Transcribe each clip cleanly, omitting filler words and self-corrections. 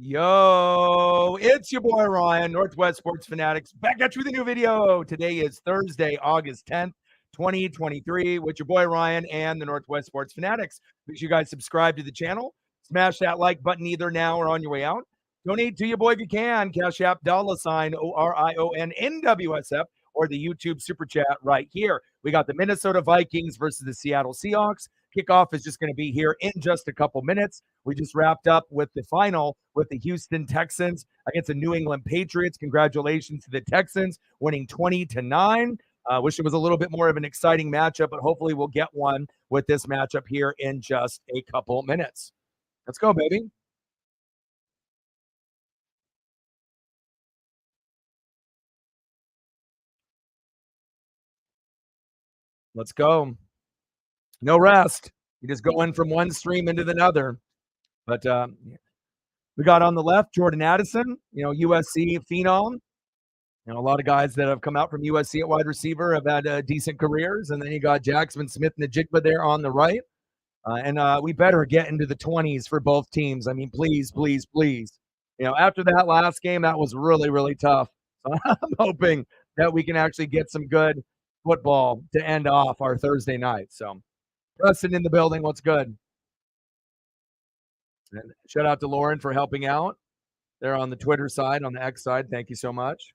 Yo, it's your boy Ryan, Northwest Sports Fanatics, back at you with a new video. Today is Thursday, August 10th, 2023, with your boy Ryan and the Northwest Sports Fanatics. Make sure you guys subscribe to the channel, smash that like button either now or on your way out. Donate to your boy if you can, Cash App, $ ORION NWSF, or the YouTube Super Chat right here. We got the Minnesota Vikings versus the Seattle Seahawks. Kickoff is just going to be here in just a couple minutes. We just wrapped up with the final with the Houston Texans against the New England Patriots. Congratulations to the Texans winning 20-9. Wish it was a little bit more of an exciting matchup, but hopefully we'll get one with this matchup here in just a couple minutes. Let's go, baby. Let's go. No rest. You just go in from one stream into another. But we got on the left Jordan Addison, USC phenom. A lot of guys that have come out from USC at wide receiver have had decent careers. And then you got Jackson Smith and Najigba there on the right. And we better get into the 20s for both teams. I mean, please, please, please. After that last game, that was really, really tough. So I'm hoping that we can actually get some good football to end off our Thursday night. So Preston in the building. What's good? And shout out to Lauren for helping out there on the Twitter side, on the X side. Thank you so much.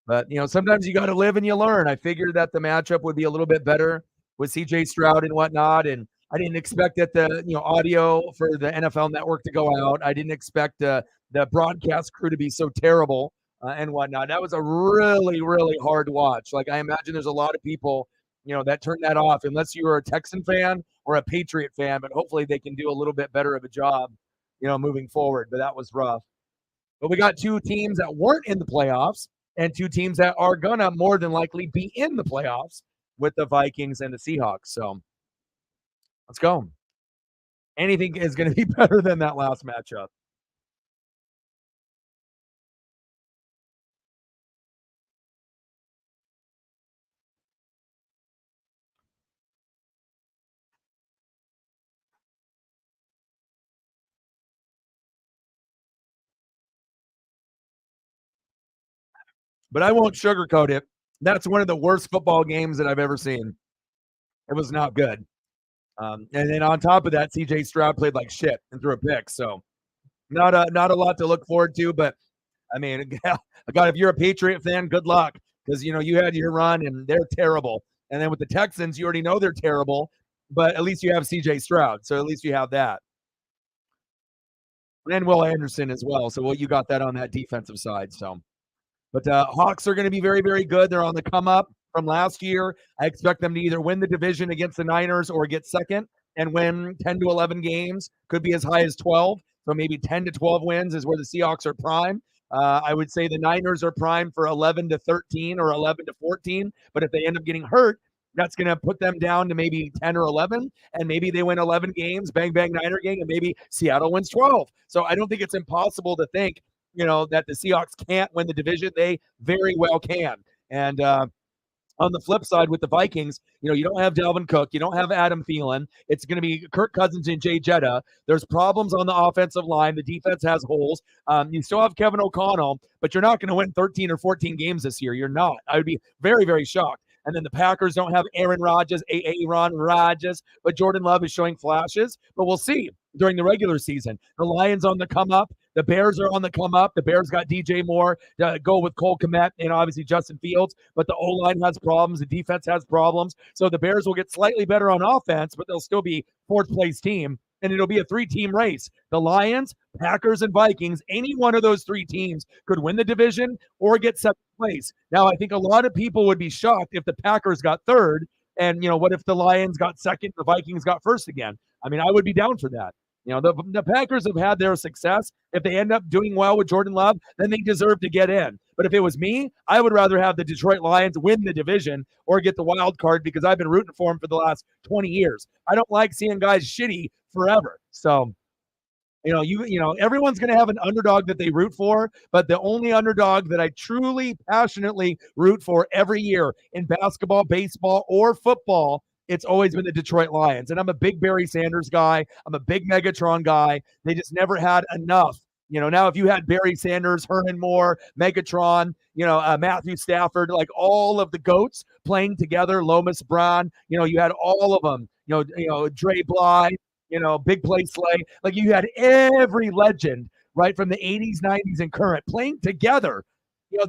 But, sometimes you got to live and you learn. I figured that the matchup would be a little bit better with CJ Stroud and whatnot. And I didn't expect that the audio for the NFL Network to go out. I didn't expect the broadcast crew to be so terrible and whatnot. That was a really, really hard watch. Like, I imagine there's a lot of people that turned that off, unless you were a Texan fan or a Patriot fan, but hopefully they can do a little bit better of a job, moving forward. But that was rough. But we got two teams that weren't in the playoffs and two teams that are going to more than likely be in the playoffs with the Vikings and the Seahawks. So let's go. Anything is going to be better than that last matchup. But I won't sugarcoat it. That's one of the worst football games that I've ever seen. It was not good. And then on top of that, CJ Stroud played like shit and threw a pick. So not a lot to look forward to. But I mean, God, if you're a Patriot fan, good luck, because you had your run and they're terrible. And then with the Texans, you already know they're terrible, but at least you have CJ Stroud, so at least you have that. And Will Anderson as well. So you got that on that defensive side. So. But Hawks are going to be very, very good. They're on the come up from last year. I expect them to either win the division against the Niners or get second and win 10 to 11 games. Could be as high as 12. So maybe 10 to 12 wins is where the Seahawks are prime. I would say the Niners are prime for 11 to 13 or 11 to 14. But if they end up getting hurt, that's going to put them down to maybe 10 or 11. And maybe they win 11 games, bang, bang, Niner game, and maybe Seattle wins 12. So I don't think it's impossible to think that the Seahawks can't win the division. They very well can. And on the flip side with the Vikings, you don't have Dalvin Cook. You don't have Adam Thielen. It's going to be Kirk Cousins and Jay Jetta. There's problems on the offensive line. The defense has holes. You still have Kevin O'Connell, but you're not going to win 13 or 14 games this year. You're not. I would be very, very shocked. And then the Packers don't have Aaron Rodgers, but Jordan Love is showing flashes. But we'll see during the regular season. The Lions on the come up. The Bears are on the come up. The Bears got DJ Moore to go with Cole Kmet and obviously Justin Fields. But the O-line has problems. The defense has problems. So the Bears will get slightly better on offense, but they'll still be fourth-place team. And it'll be a three-team race. The Lions, Packers, and Vikings, any one of those three teams could win the division or get second place. Now, I think a lot of people would be shocked if the Packers got third. And, what if the Lions got second, the Vikings got first again? I mean, I would be down for that. The Packers have had their success. If they end up doing well with Jordan Love, then they deserve to get in. But if it was me, I would rather have the Detroit Lions win the division or get the wild card, because I've been rooting for them for the last 20 years. I don't like seeing guys shitty forever. So, everyone's going to have an underdog that they root for, but the only underdog that I truly, passionately root for every year in basketball, baseball, or football it's always been the Detroit Lions. And I'm a big Barry Sanders guy. I'm a big Megatron guy. They just never had enough. Now if you had Barry Sanders, Herman Moore, Megatron, Matthew Stafford, like all of the GOATs playing together, Lomas Braun, you had all of them, Dre Bly, Big Play Slay. Like you had every legend, right, from the 80s, 90s, and current playing together.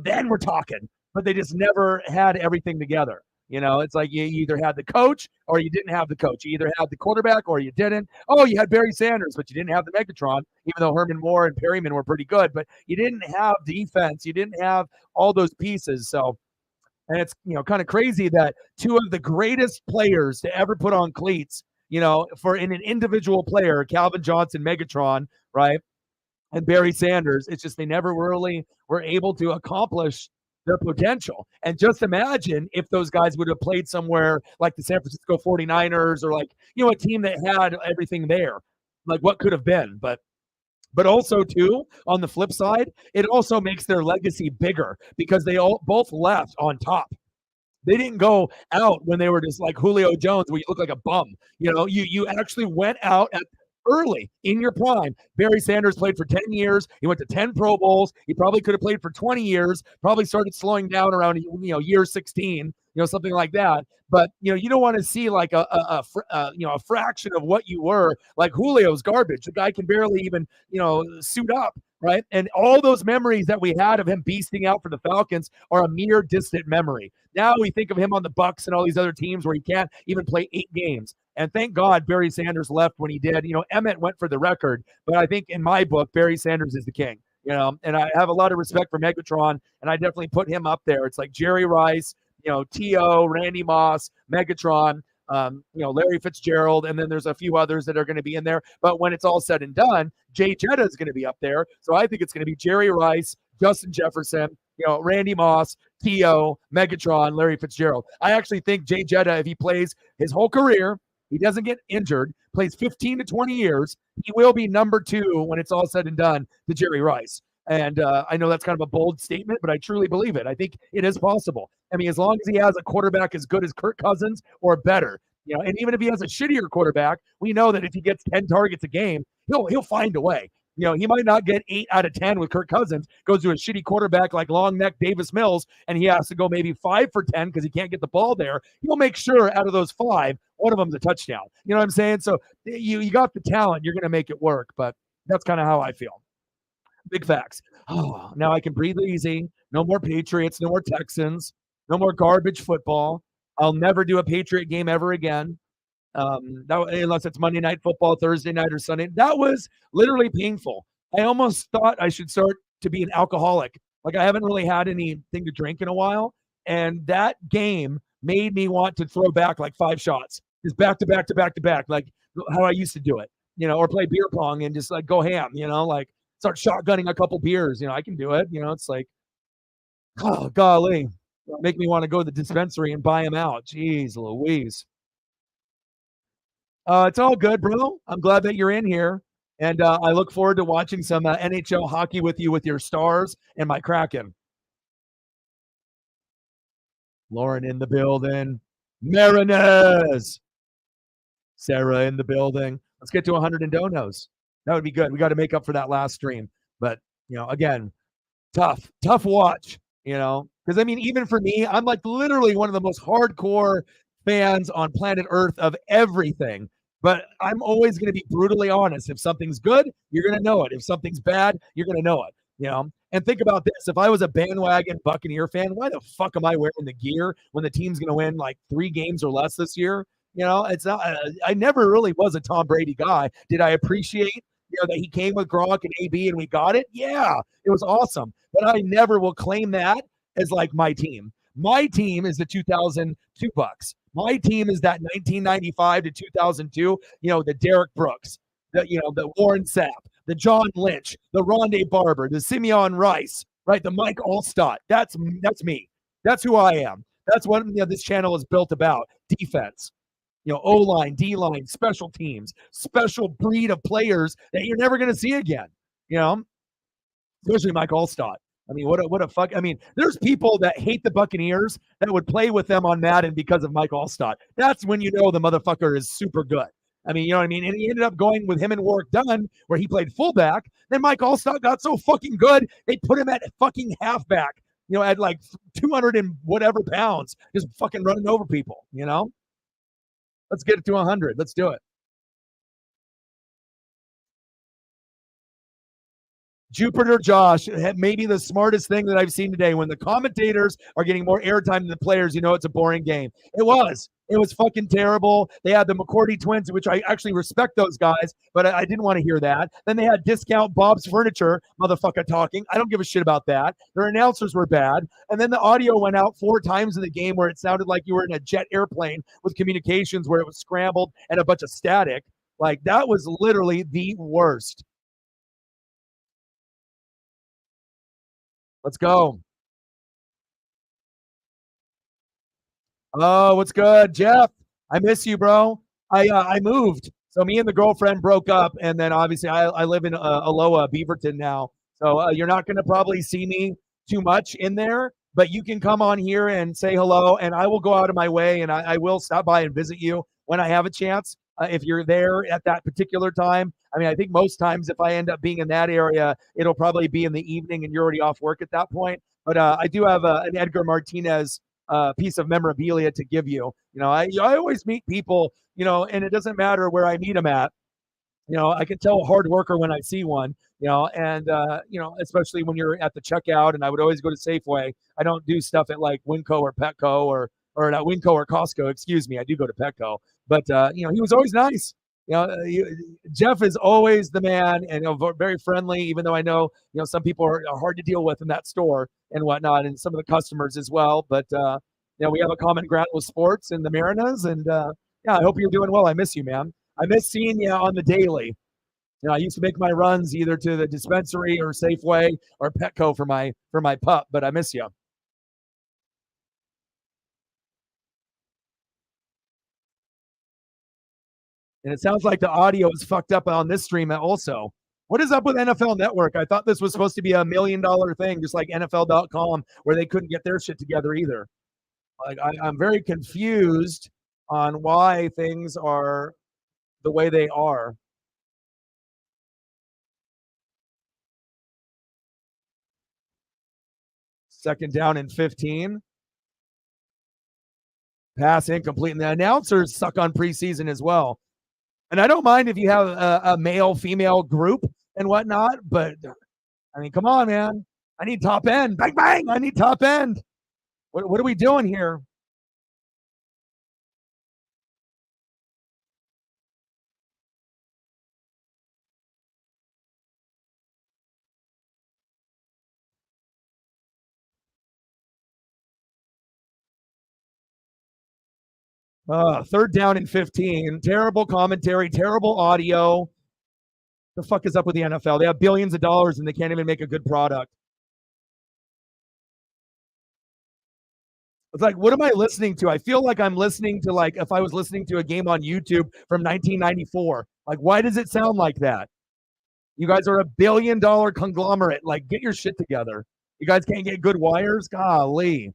Then we're talking. But they just never had everything together. It's like you either had the coach or you didn't have the coach. You either had the quarterback or you didn't. Oh, you had Barry Sanders, but you didn't have the Megatron, even though Herman Moore and Perryman were pretty good. But you didn't have defense. You didn't have all those pieces. So, and it's, kind of crazy that two of the greatest players to ever put on cleats, for in an individual player, Calvin Johnson, Megatron, right, and Barry Sanders, it's just they never really were able to accomplish their potential. And just imagine if those guys would have played somewhere like the San Francisco 49ers or like, a team that had everything there, like what could have been. But also too, on the flip side, it also makes their legacy bigger because they all both left on top. They didn't go out when they were just like Julio Jones, where you look like a bum. You actually went out at early in your prime. Barry Sanders played for 10 years. He went to 10 Pro Bowls. He probably could have played for 20 years, probably started slowing down around, year 16, something like that. But, you don't want to see like a fraction of what you were. Like Julio's garbage. The guy can barely even, suit up. Right. And all those memories that we had of him beasting out for the Falcons are a mere distant memory. Now we think of him on the Bucs and all these other teams where he can't even play 8 games. And thank God Barry Sanders left when he did. Emmett went for the record, but I think in my book, Barry Sanders is the king. And I have a lot of respect for Megatron, and I definitely put him up there. It's like Jerry Rice, T.O., Randy Moss, Megatron, Larry Fitzgerald, and then there's a few others that are going to be in there. But when it's all said and done, Jay Jetta is going to be up there. So I think it's going to be Jerry Rice, Justin Jefferson, Randy Moss, T.O., Megatron, Larry Fitzgerald. I actually think Jay Jetta, if he plays his whole career, he doesn't get injured, plays 15 to 20 years, he will be number 2 when it's all said and done to Jerry Rice. And I know that's kind of a bold statement, but I truly believe it. I think it is possible. I mean, as long as he has a quarterback as good as Kirk Cousins or better, and even if he has a shittier quarterback, we know that if he gets 10 targets a game, he'll find a way. He might not get 8 out of 10 with Kirk Cousins, goes to a shitty quarterback like long neck Davis Mills, and he has to go maybe 5 for 10 because he can't get the ball there. He'll make sure out of those 5, one of them's a touchdown. You know what I'm saying? So you got the talent, you're going to make it work. But that's kind of how I feel. Big facts. Oh, now I can breathe easy. No more Patriots, no more Texans, no more garbage football. I'll never do a Patriot game ever again. Unless it's Monday Night Football, Thursday night, or Sunday. That was literally painful. I almost thought I should start to be an alcoholic. Like I haven't really had anything to drink in a while. And that game made me want to throw back like 5 shots. Just back to back to back to back, like how I used to do it, or play beer pong and just like go ham, like start shotgunning a couple beers. I can do it. It's like, oh, golly, make me want to go to the dispensary and buy them out. Jeez Louise. It's all good, bro. I'm glad that you're in here. And I look forward to watching some NHL hockey with you with your Stars and my Kraken. Lauren in the building. Marinez. Sarah in the building. Let's get to 100 in donos. That would be good. We got to make up for that last stream. But, again, tough watch, because I mean, even for me, I'm like literally one of the most hardcore fans on planet Earth of everything. But I'm always going to be brutally honest. If something's good, you're going to know it. If something's bad, you're going to know it. And think about this. If I was a bandwagon Buccaneer fan, why the fuck am I wearing the gear when the team's going to win like 3 games or less this year? It's not. I never really was a Tom Brady guy. Did I appreciate that he came with Gronk and AB and we got it? Yeah, it was awesome. But I never will claim that as like my team. My team is the 2002 Bucs. My team is that 1995 to 2002. The Derek Brooks, the Warren Sapp, the John Lynch, the Rondé Barber, the Simeon Rice, right? The Mike Allstott. That's me. That's who I am. That's what this channel is built about. Defense. O-line, D-line, special teams, special breed of players that you're never going to see again, especially Mike Allstott. I mean, what a fuck. I mean, there's people that hate the Buccaneers that would play with them on Madden because of Mike Allstott. That's when you know the motherfucker is super good. I mean, you know what I mean? And he ended up going with him and Warwick Dunn, where he played fullback. Then Mike Allstott got so fucking good, they put him at fucking halfback, at like 200 and whatever pounds, just fucking running over people, Let's get it to 100. Let's do it. Jupiter Josh, maybe the smartest thing that I've seen today. When the commentators are getting more airtime than the players, it's a boring game. It was. It was fucking terrible. They had the McCourty twins, which I actually respect those guys, but I didn't want to hear that. Then they had Discount Bob's Furniture, motherfucker, talking. I don't give a shit about that. Their announcers were bad. And then the audio went out 4 times in the game where it sounded like you were in a jet airplane with communications where it was scrambled and a bunch of static. Like, that was literally the worst. Let's go. Oh, what's good, Jeff? I miss you, bro. I moved, so me and the girlfriend broke up, and then obviously I live in Aloha, Beaverton now. So you're not going to probably see me too much in there, but you can come on here and say hello, and I will go out of my way, and I will stop by and visit you when I have a chance. If you're there at that particular time, I mean, I think most times if I end up being in that area, it'll probably be in the evening, and you're already off work at that point. But I do have an Edgar Martinez piece of memorabilia to give you. I always meet people, and it doesn't matter where I meet them at. I can tell a hard worker when I see one, and especially when you're at the checkout. And I would always go to Safeway. I don't do stuff at like Winco or Petco or not Winco or Costco. Excuse me, I do go to Petco, but he was always nice. Jeff is always the man, and very friendly. Even though I know some people are hard to deal with in that store and whatnot, and some of the customers as well. But we have a common ground with sports and the Marinas, and yeah, I hope you're doing well. I miss you, man. I miss seeing you on the daily. I used to make my runs either to the dispensary or Safeway or Petco for my pup, but I miss you. And it sounds like the audio is fucked up on this stream also. What is up with NFL Network? I thought this was supposed to be $1 million thing, just like NFL.com, where they couldn't get their shit together either. Like I'm very confused on why things are the way they are. Second down and 15. Pass incomplete. And the announcers suck on preseason as well. And I don't mind if you have a male female group and whatnot, but I mean, come on, man. I need top end. Bang, bang. I need top end. What are we doing here? Third down and 15. Terrible commentary, terrible audio. The fuck is up with the NFL? They have billions of dollars and they can't even make a good product. It's like, what am I listening to? I feel like I'm listening to, like, if I was listening to a game on YouTube from 1994. Like, why does it sound like that? You guys are $1 billion conglomerate. Like, get your shit together. You guys can't get good wires? Golly.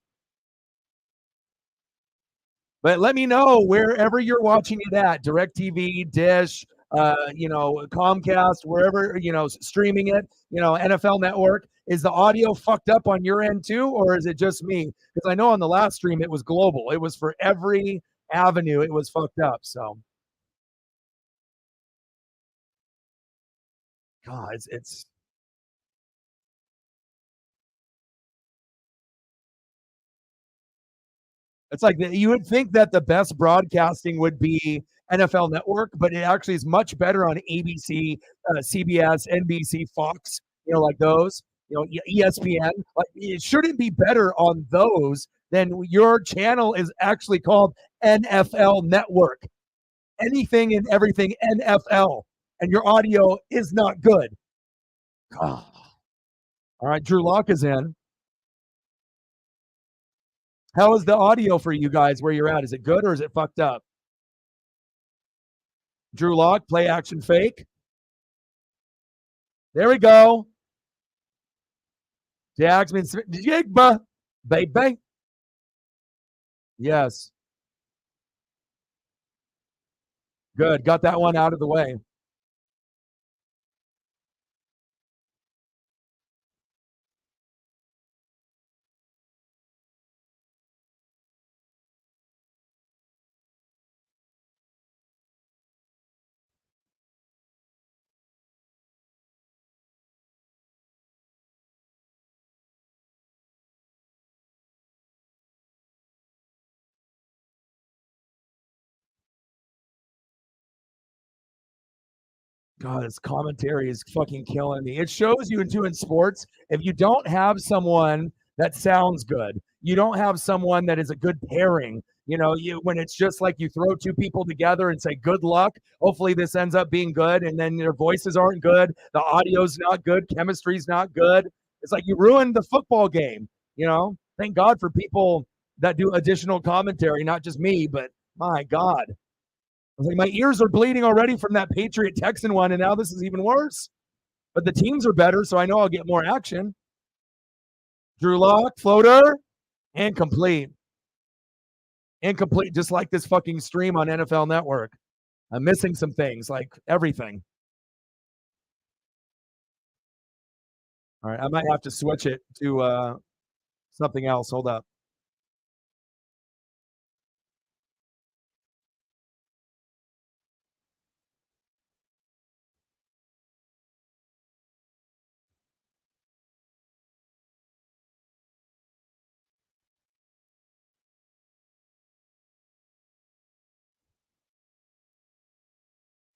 But let me know wherever you're watching it at, DirecTV, Dish, Comcast, wherever, streaming it, NFL Network. Is the audio fucked up on your end too, or is it just me? Because I know on the last stream it was global. It was for every avenue. It was fucked up. So, God, it's like you would think that the best broadcasting would be NFL Network, but it actually is much better on ABC, CBS, NBC, Fox. Like those. ESPN. Like, it shouldn't be better on those than your channel is actually called NFL Network. Anything and everything NFL, and your audio is not good. Oh. All right, Drew Lock is in. How is the audio for you guys where you're at? Is it good or is it fucked up? Drew Lock, play action fake. There we go. Jagsman Jigba, baby. Yes. Good. Got that one out of the way. God, this commentary is fucking killing me. It shows you in sports, if you don't have someone that sounds good, you don't have someone that is a good pairing. You when it's just like you throw two people together and say, good luck. Hopefully this ends up being good. And then their voices aren't good. The audio's not good. Chemistry's not good. It's like you ruined the football game. Thank God for people that do additional commentary, not just me, but my God. I was like, my ears are bleeding already from that Patriot Texan one, and now this is even worse. But the teams are better, so I know I'll get more action. Drew Lock, floater, incomplete. Incomplete, just like this fucking stream on NFL Network. I'm missing some things, like everything. All right, I might have to switch it to something else. Hold up.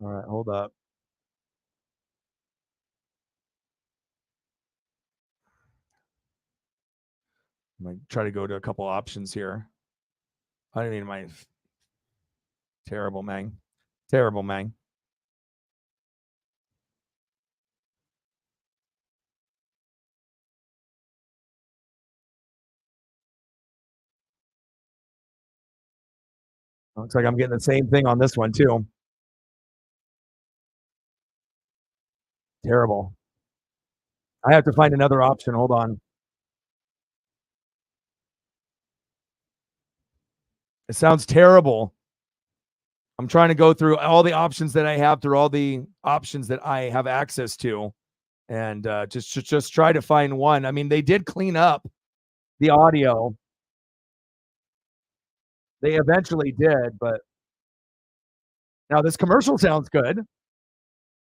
All right, hold up. I'm going to try to go to a couple options here. I mean, my terrible, man. Terrible, man. Looks like I'm getting the same thing on this one, too. Terrible. I have to find another option. Hold on. It sounds terrible. I'm trying to go through all the options that I have, through all the options that I have access to, and just try to find one. I mean, they did clean up the audio. They eventually did, but now this commercial sounds good.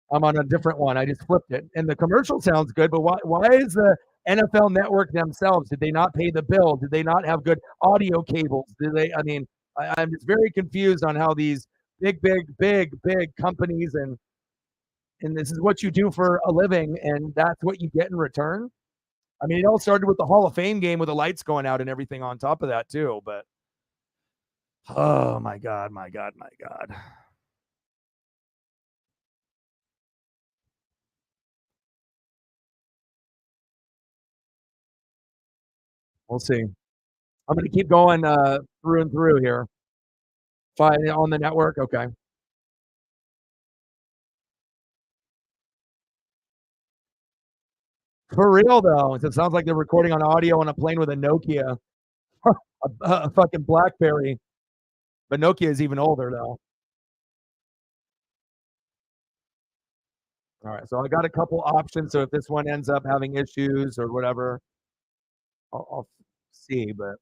I'm on a different one. I just flipped it, and the commercial sounds good. But why is the NFL Network themselves? Did they not pay the bill? Did they not have good audio cables? Did they? I mean, I'm just very confused on how these big companies and this is what you do for a living, and that's what you get in return. I mean, it all started with the Hall of Fame game with the lights going out and everything on top of that too. But oh my God. We'll see. I'm going to keep going through and through here. Fine on the network. Okay. For real though, it sounds like they're recording on audio on a plane with a Nokia, a fucking BlackBerry. But Nokia is even older though. All right, so I got a couple options. So if this one ends up having issues or whatever, I'll see. But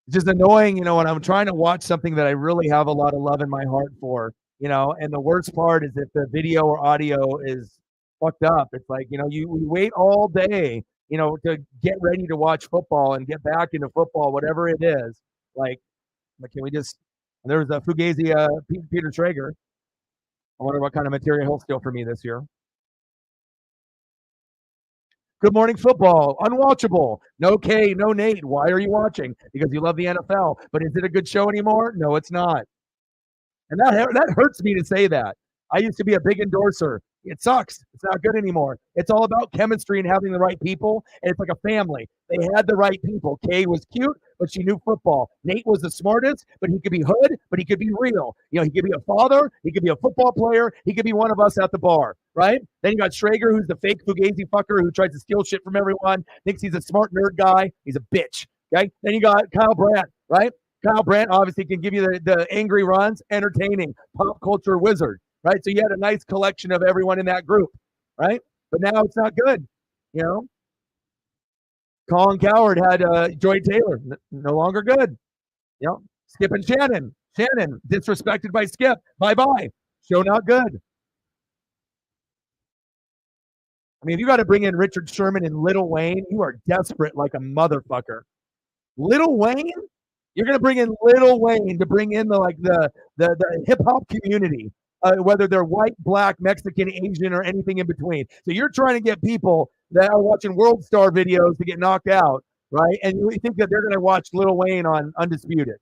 it's just annoying, when I'm trying to watch something that I really have a lot of love in my heart for, and the worst part is if the video or audio is fucked up. It's like, you wait all day, to get ready to watch football and get back into football, whatever it is. Like can we just, there's a Fugazi, Peter Traeger. I wonder what kind of material he'll steal for me this year. Good Morning Football, unwatchable. No K, no Nate. Why are you watching? Because you love the NFL. But is it a good show anymore? No, it's not. And that hurts me to say that. I used to be a big endorser It sucks. It's not good anymore. It's all about chemistry and having the right people. And it's like a family. They had the right people. Kay was cute, but she knew football. Nate was the smartest, but he could be hood, but he could be real. He could be a father. He could be a football player. He could be one of us at the bar, right? Then you got Schrager, who's the fake Fugazi fucker who tries to steal shit from everyone, thinks he's a smart nerd guy. He's a bitch, okay? Then you got Kyle Brandt, right? Kyle Brandt obviously can give you the angry runs, entertaining, pop culture wizard, right? So you had a nice collection of everyone in that group, right? But now it's not good, Colin Coward had Joy Taylor, no longer good. Skip and Shannon. Shannon, disrespected by Skip. Bye-bye. Show not good. I mean, if you got to bring in Richard Sherman and Lil Wayne, you are desperate like a motherfucker. Lil Wayne? You're going to bring in Lil Wayne to bring in the hip-hop community, whether they're white, black, Mexican, Asian, or anything in between. So you're trying to get people that are watching World Star videos to get knocked out, right? And you think that they're going to watch Lil Wayne on Undisputed.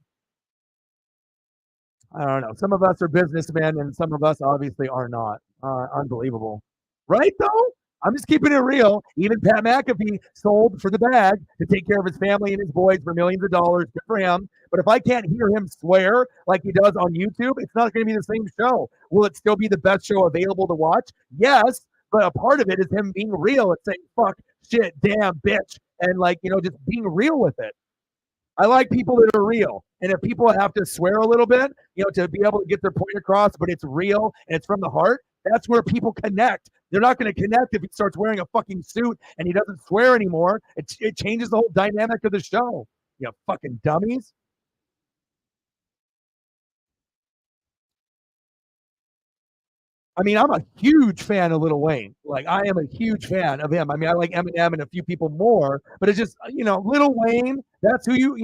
I don't know. Some of us are businessmen, and some of us obviously are not. Unbelievable. Right, though? I'm just keeping it real. Even Pat McAfee sold for the bag to take care of his family and his boys for millions of dollars. Good for him. But if I can't hear him swear like he does on YouTube, it's not going to be the same show. Will it still be the best show available to watch? Yes. But a part of it is him being real and saying, fuck, shit, damn, bitch. And just being real with it. I like people that are real. And if people have to swear a little bit, to be able to get their point across, but it's real and it's from the heart, that's where people connect. They're not going to connect if he starts wearing a fucking suit and he doesn't swear anymore. It changes the whole dynamic of the show. You fucking dummies. I mean, I'm a huge fan of Lil Wayne. Like, I am a huge fan of him. I mean, I like Eminem and a few people more, but it's just, Lil Wayne, that's who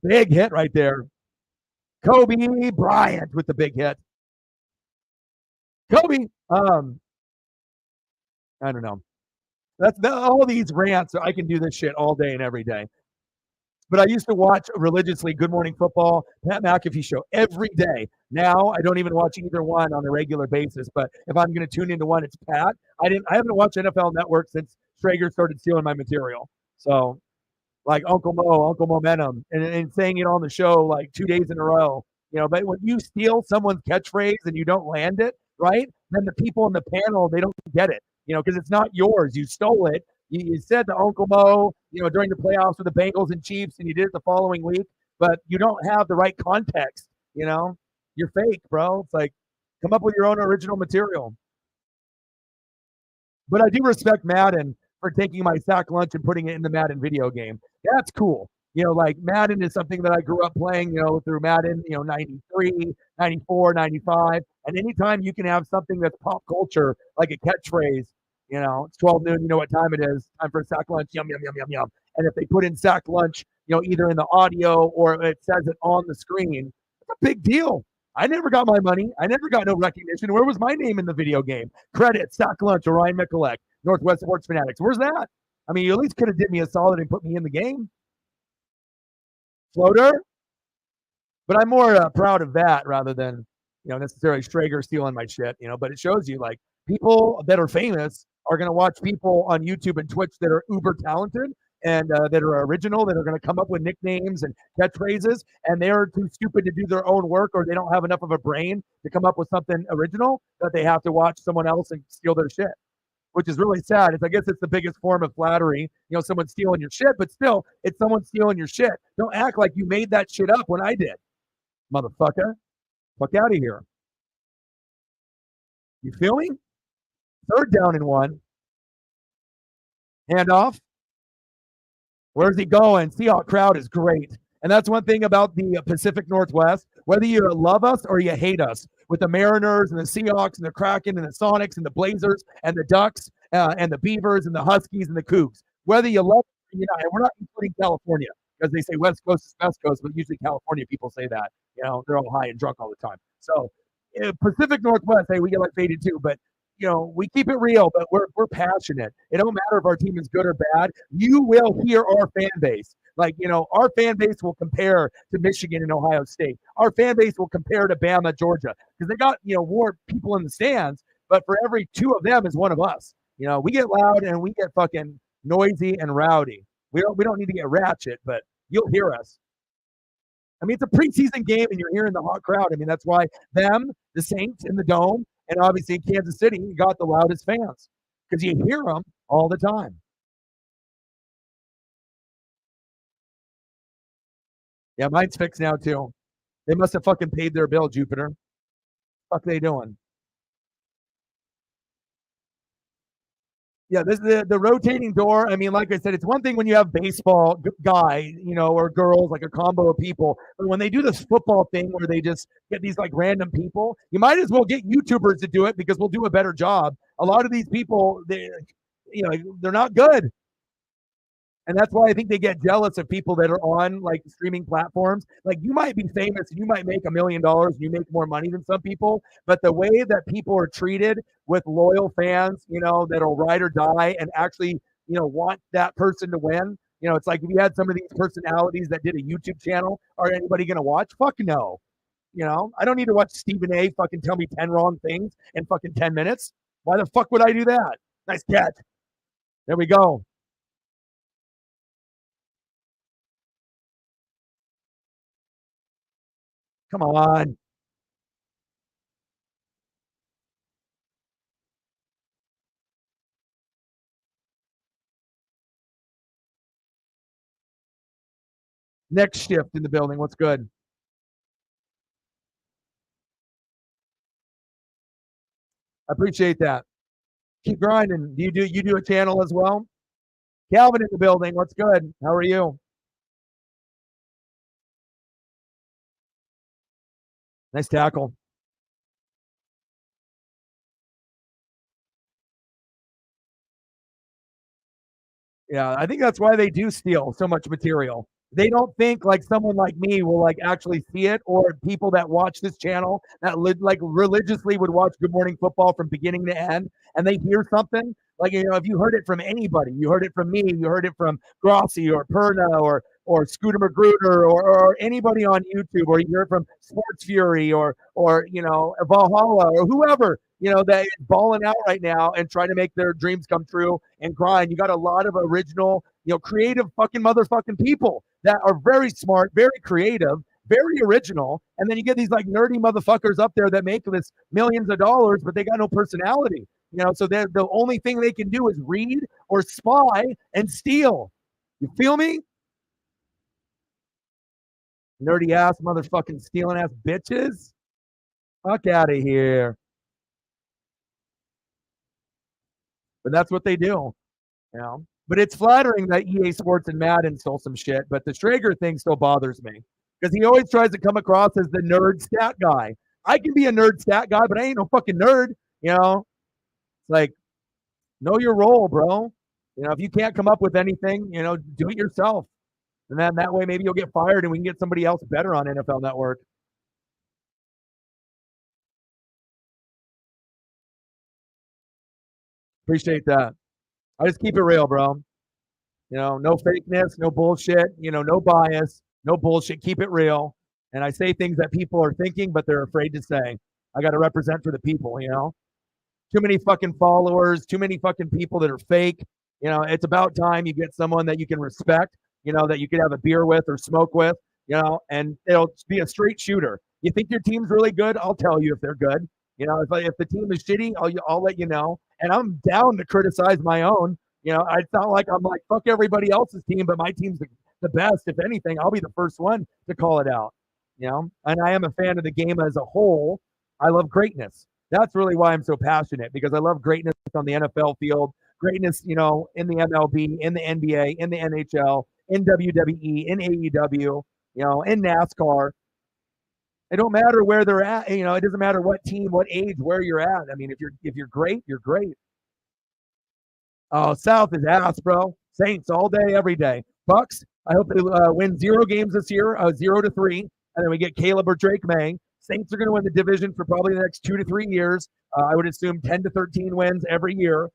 big hit right there. Kobe Bryant with the big hit. Kobe, I don't know. All these rants. I can do this shit all day and every day. But I used to watch religiously Good Morning Football, Pat McAfee show every day. Now I don't even watch either one on a regular basis. But if I'm going to tune into one, it's Pat. I haven't watched NFL Network since Strager started stealing my material. So, like Uncle Momentum, and saying it on the show like 2 days in a row. But when you steal someone's catchphrase and you don't land it right, then the people in the panel, they don't get it. Because it's not yours. You stole it. You said to Uncle Mo, during the playoffs with the Bengals and Chiefs, and you did it the following week, but you don't have the right context. You're fake, bro. It's like, come up with your own original material. But I do respect Madden for taking my sack lunch and putting it in the Madden video game. That's cool. Like Madden is something that I grew up playing, through Madden, 93, 94, 95. And anytime you can have something that's pop culture, like a catchphrase, it's 12 noon, you know what time it is, time for sack lunch, yum, yum, yum, yum, yum. And if they put in sack lunch, either in the audio or it says it on the screen, it's a big deal. I never got my money. I never got no recognition. Where was my name in the video game? Credit, sack lunch, or Ryan Mikulek, Northwest Sports Fanatics. Where's that? I mean, you at least could have did me a solid and put me in the game. Floater. But I'm more proud of that rather than, necessarily Strager stealing my shit, but it shows you like people that are famous are going to watch people on YouTube and Twitch that are uber talented and that are original, that are going to come up with nicknames and catchphrases, and they're too stupid to do their own work, or they don't have enough of a brain to come up with something original, that they have to watch someone else and steal their shit, which is really sad. I guess it's the biggest form of flattery, someone stealing your shit, but still, it's someone stealing your shit. Don't act like you made that shit up when I did, motherfucker. Fuck out of here. You feel me? 3rd down and 1. Handoff. Where's he going? Seahawks crowd is great. And that's one thing about the Pacific Northwest. Whether you love us or you hate us, with the Mariners and the Seahawks and the Kraken and the Sonics and the Blazers and the Ducks and the Beavers and the Huskies and the Cougs. Whether you love us or you not, and we're not including California, because they say West Coast is Best Coast, but usually California people say that. They're all high and drunk all the time. So Pacific Northwest, hey, we get like faded too, but we keep it real, but we're passionate. It don't matter if our team is good or bad. You will hear our fan base. Like, our fan base will compare to Michigan and Ohio State. Our fan base will compare to Bama, Georgia, because they got, more people in the stands, but for every two of them is one of us. We get loud and we get fucking noisy and rowdy. We don't need to get ratchet, but you'll hear us. I mean, it's a preseason game and you're hearing the hot crowd. I mean, that's why the Saints in the Dome, and obviously in Kansas City, got the loudest fans because you hear them all the time. Yeah, mine's fixed now too. They must have fucking paid their bill, Jupiter. Fuck they doing? Yeah, this is the rotating door. I mean, like I said, it's one thing when you have baseball guy, or girls, like a combo of people. But when they do this football thing where they just get these like random people, you might as well get YouTubers to do it because we'll do a better job. A lot of these people, they're not good. And that's why I think they get jealous of people that are on like streaming platforms. Like you might be famous and you might make $1 million and you make more money than some people, but the way that people are treated with loyal fans, that'll ride or die and actually, want that person to win. It's like if you had some of these personalities that did a YouTube channel, are anybody going to watch? Fuck no. I don't need to watch Stephen A fucking tell me 10 wrong things in fucking 10 minutes. Why the fuck would I do that? Nice catch. There we go. Come on. Next shift in the building. What's good? I appreciate that. Keep grinding. Do you do a channel as well? Calvin in the building. What's good? How are you? Nice tackle. Yeah, I think that's why they do steal so much material. They don't think like someone like me will like actually see it, or people that watch this channel that like religiously would watch Good Morning Football from beginning to end, and they hear something like if you heard it from anybody, you heard it from me, you heard it from Grossi or Perna or Scooter Magruder or anybody on YouTube, or you hear it from Sports Fury or Valhalla or whoever that is balling out right now and trying to make their dreams come true and grind. You got a lot of original, creative fucking motherfucking people that are very smart, very creative, very original. And then you get these like nerdy motherfuckers up there that make this millions of dollars, but they got no personality. So the only thing they can do is read or spy and steal. You feel me? Nerdy ass motherfucking stealing ass bitches. Fuck out of here. But that's what they do. But it's flattering that EA Sports and Madden stole some shit, but the Strager thing still bothers me because he always tries to come across as the nerd stat guy. I can be a nerd stat guy, but I ain't no fucking nerd. It's like, know your role, bro. If you can't come up with anything, do it yourself. And then that way maybe you'll get fired and we can get somebody else better on NFL Network. Appreciate that. I just keep it real, bro. No fakeness, no bullshit, no bias, no bullshit. Keep it real. And I say things that people are thinking, but they're afraid to say. I got to represent for the people. Too many fucking followers, too many fucking people that are fake. It's about time you get someone that you can respect, that you could have a beer with or smoke with, and it'll be a straight shooter. You think your team's really good? I'll tell you if they're good. If the team is shitty, I'll let you know. And I'm down to criticize my own. It's not like I'm like, fuck everybody else's team, but my team's the best. If anything, I'll be the first one to call it out. And I am a fan of the game as a whole. I love greatness. That's really why I'm so passionate, because I love greatness on the NFL field, greatness, in the MLB, in the NBA, in the NHL, in WWE, in AEW, in NASCAR. It don't matter where they're at. It doesn't matter what team, what age, where you're at. I mean, if you're great, you're great. Oh, South is ass, bro. Saints all day, every day. Bucks, I hope they win 0 games this year, 0-3, and then we get Caleb or Drake May. Saints are going to win the division for probably the next 2 to 3 years. I would assume 10 to 13 wins every year.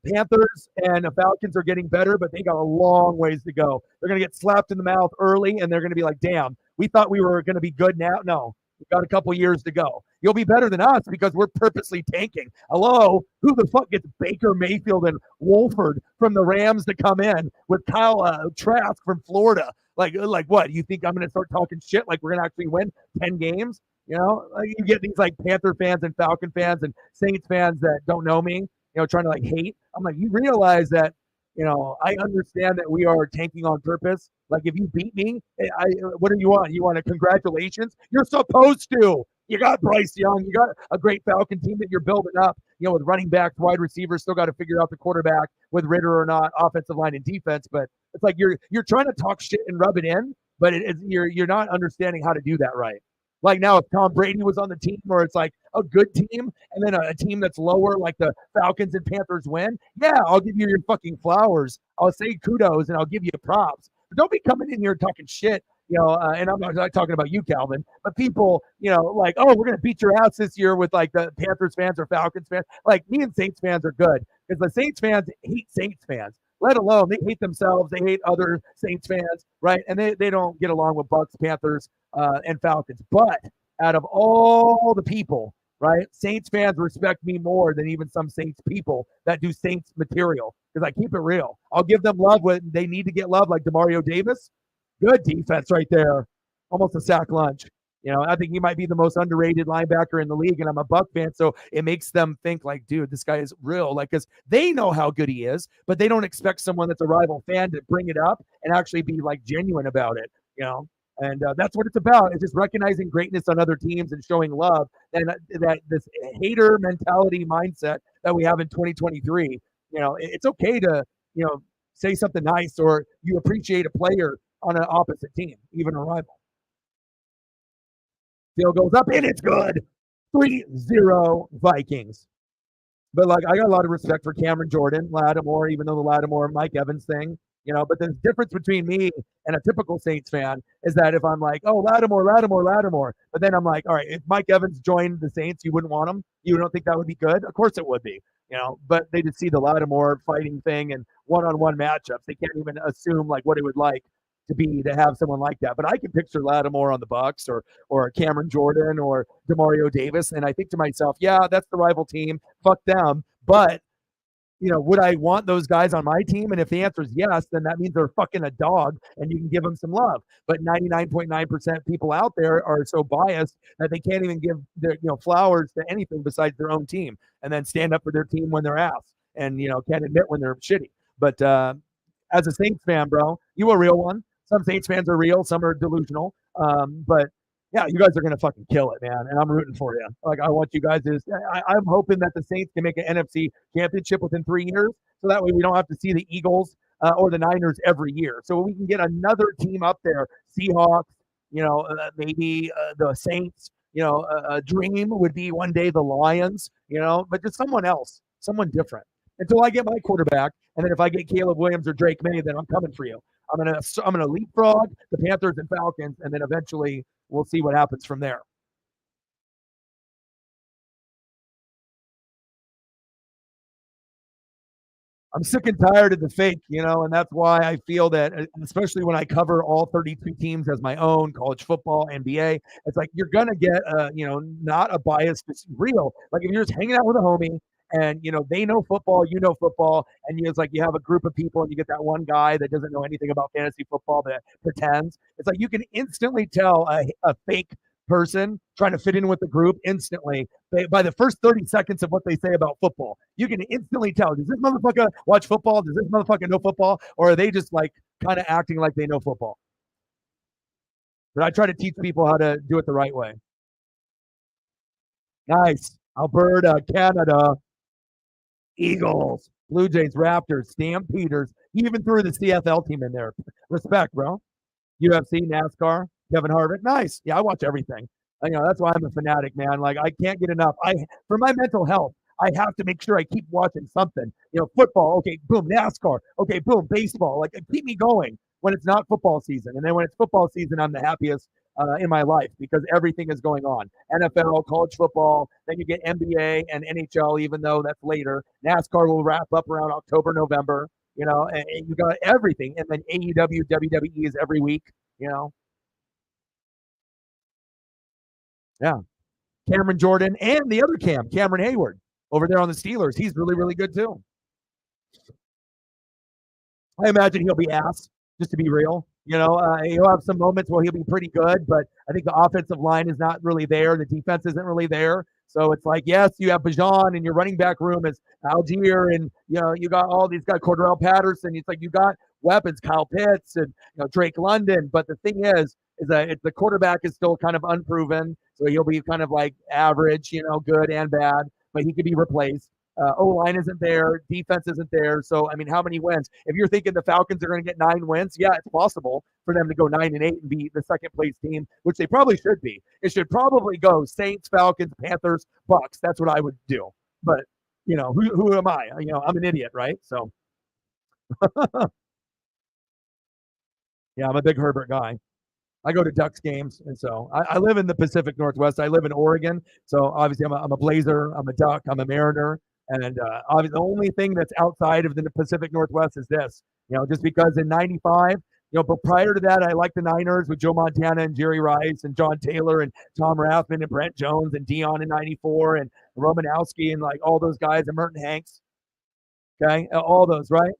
Panthers and the Falcons are getting better, but they got a long ways to go. They're going to get slapped in the mouth early, and they're going to be like, damn, we thought we were going to be good now. No, we've got a couple years to go. You'll be better than us because we're purposely tanking. Hello? Who the fuck gets Baker Mayfield and Wolford from the Rams to come in with Kyle Trask from Florida? Like what? You think I'm going to start talking shit like we're going to actually win 10 games? You know, like you get these like Panther fans and Falcon fans and Saints fans that don't know me, trying to like hate. I'm like, you realize that, I understand that we are tanking on purpose. Like if you beat me, what do you want? You want a congratulations? You're supposed to. You got Bryce Young. You got a great Falcon team that you're building up, with running backs, wide receivers, still got to figure out the quarterback with Ritter or not, offensive line and defense. But it's like you're trying to talk shit and rub it in, but you're not understanding how to do that right. Like now, if Tom Brady was on the team, or it's like a good team, and then a team that's lower, like the Falcons and Panthers win, yeah, I'll give you your fucking flowers. I'll say kudos and I'll give you props. But don't be coming in here talking shit, and I'm not talking about you, Calvin, but people, like, oh, we're going to beat your ass this year with like the Panthers fans or Falcons fans. Like me and Saints fans are good because the Saints fans hate Saints fans. Let alone they hate themselves, they hate other Saints fans, right? And they don't get along with Bucks, Panthers, and Falcons. But out of all the people, right, Saints fans respect me more than even some Saints people that do Saints material because I keep it real. I'll give them love when they need to get love, like Demario Davis. Good defense right there, almost a sack lunch. I think he might be the most underrated linebacker in the league, and I'm a Buck fan, so it makes them think like, dude, this guy is real. Like, because they know how good he is, but they don't expect someone that's a rival fan to bring it up and actually be like genuine about it. And that's what it's about. It's just recognizing greatness on other teams and showing love. And that this hater mentality mindset that we have in 2023. It's okay to say something nice or you appreciate a player on an opposite team, even a rival. Field goes up, and it's good. 3-0 Vikings. But, like, I got a lot of respect for Cameron Jordan, Lattimore, even though the Lattimore-Mike Evans thing, but the difference between me and a typical Saints fan is that if I'm like, oh, Lattimore, but then I'm like, all right, if Mike Evans joined the Saints, you wouldn't want him? You don't think that would be good? Of course it would be, but they just see the Lattimore fighting thing and one-on-one matchups. They can't even assume, like, what it would like to be to have someone like that. But I can picture Lattimore on the Bucks or Cameron Jordan or Demario Davis, and I think to myself, yeah, that's the rival team. Fuck them. But would I want those guys on my team? And if the answer is yes, then that means they're fucking a dog, and you can give them some love. But 99.9% people out there are so biased that they can't even give their flowers to anything besides their own team, and then stand up for their team when they're ass, and can't admit when they're shitty. But as a Saints fan, bro, you a real one. Some Saints fans are real, some are delusional. But yeah, you guys are gonna fucking kill it, man, and I'm rooting for you. Like I want you guys to. I'm hoping that the Saints can make an NFC championship within 3 years, so that way we don't have to see the Eagles or the Niners every year. So we can get another team up there, Seahawks, maybe the Saints. A dream would be one day the Lions, but just someone else, someone different. Until I get my quarterback, and then if I get Caleb Williams or Drake May, then I'm coming for you. I'm gonna leapfrog the Panthers and Falcons, and then eventually we'll see what happens from there. I'm sick and tired of the fake, and that's why I feel that, especially when I cover all 32 teams as my own, college football, NBA, it's like you're gonna get, not a bias, it's real. Like if you're just hanging out with a homie and they know football, and it's like you have a group of people and you get that one guy that doesn't know anything about fantasy football that pretends. It's like you can instantly tell a fake person trying to fit in with the group instantly by the first 30 seconds of what they say about football. You can instantly tell, does this motherfucker watch football? Does this motherfucker know football? Or are they just like kind of acting like they know football? But I try to teach people how to do it the right way. Nice. Alberta, Canada, Eagles, Blue Jays, Raptors, Stampeders. He even threw the CFL team in there. Respect, bro. UFC, NASCAR, Kevin Harvick. Nice. Yeah, I watch everything. That's why I'm a fanatic, man. Like I can't get enough. For my mental health, I have to make sure I keep watching something. Football. Okay, boom. NASCAR. Okay, boom. Baseball. Like keep me going when it's not football season, and then when it's football season, I'm the happiest in my life because everything is going on. NFL, college football, then you get NBA and NHL, even though that's later. NASCAR will wrap up around October, November, and you got everything. And then AEW, WWE is every week, you know. Yeah. Cameron Jordan and the other Cameron Hayward over there on the Steelers. He's really, really good too. I imagine he'll be ass, just to be real. He'll have some moments where he'll be pretty good, but I think the offensive line is not really there. The defense isn't really there. So it's like, yes, you have Bajan and your running back room is Algier, and you got all these guys, Cordell Patterson. It's like you got weapons, Kyle Pitts and Drake London. But the thing is that the quarterback is still kind of unproven, so he'll be kind of like average, good and bad, but he could be replaced. O-line isn't there. Defense isn't there. So, I mean, how many wins? If you're thinking the Falcons are going to get 9 wins, yeah, it's possible for them to go 9-8 and be the second place team, which they probably should be. It should probably go Saints, Falcons, Panthers, Bucks. That's what I would do. But, who am I? I'm an idiot, right? So, yeah, I'm a big Herbert guy. I go to Ducks games, and so I live in the Pacific Northwest. I live in Oregon, so obviously I'm a Blazer, I'm a Duck, I'm a Mariner, and obviously the only thing that's outside of the Pacific Northwest is this. Just because in '95, but prior to that, I liked the Niners with Joe Montana and Jerry Rice and John Taylor and Tom Rathman and Brent Jones and Dion in '94 and Romanowski and like all those guys and Merton Hanks. Okay, all those, right?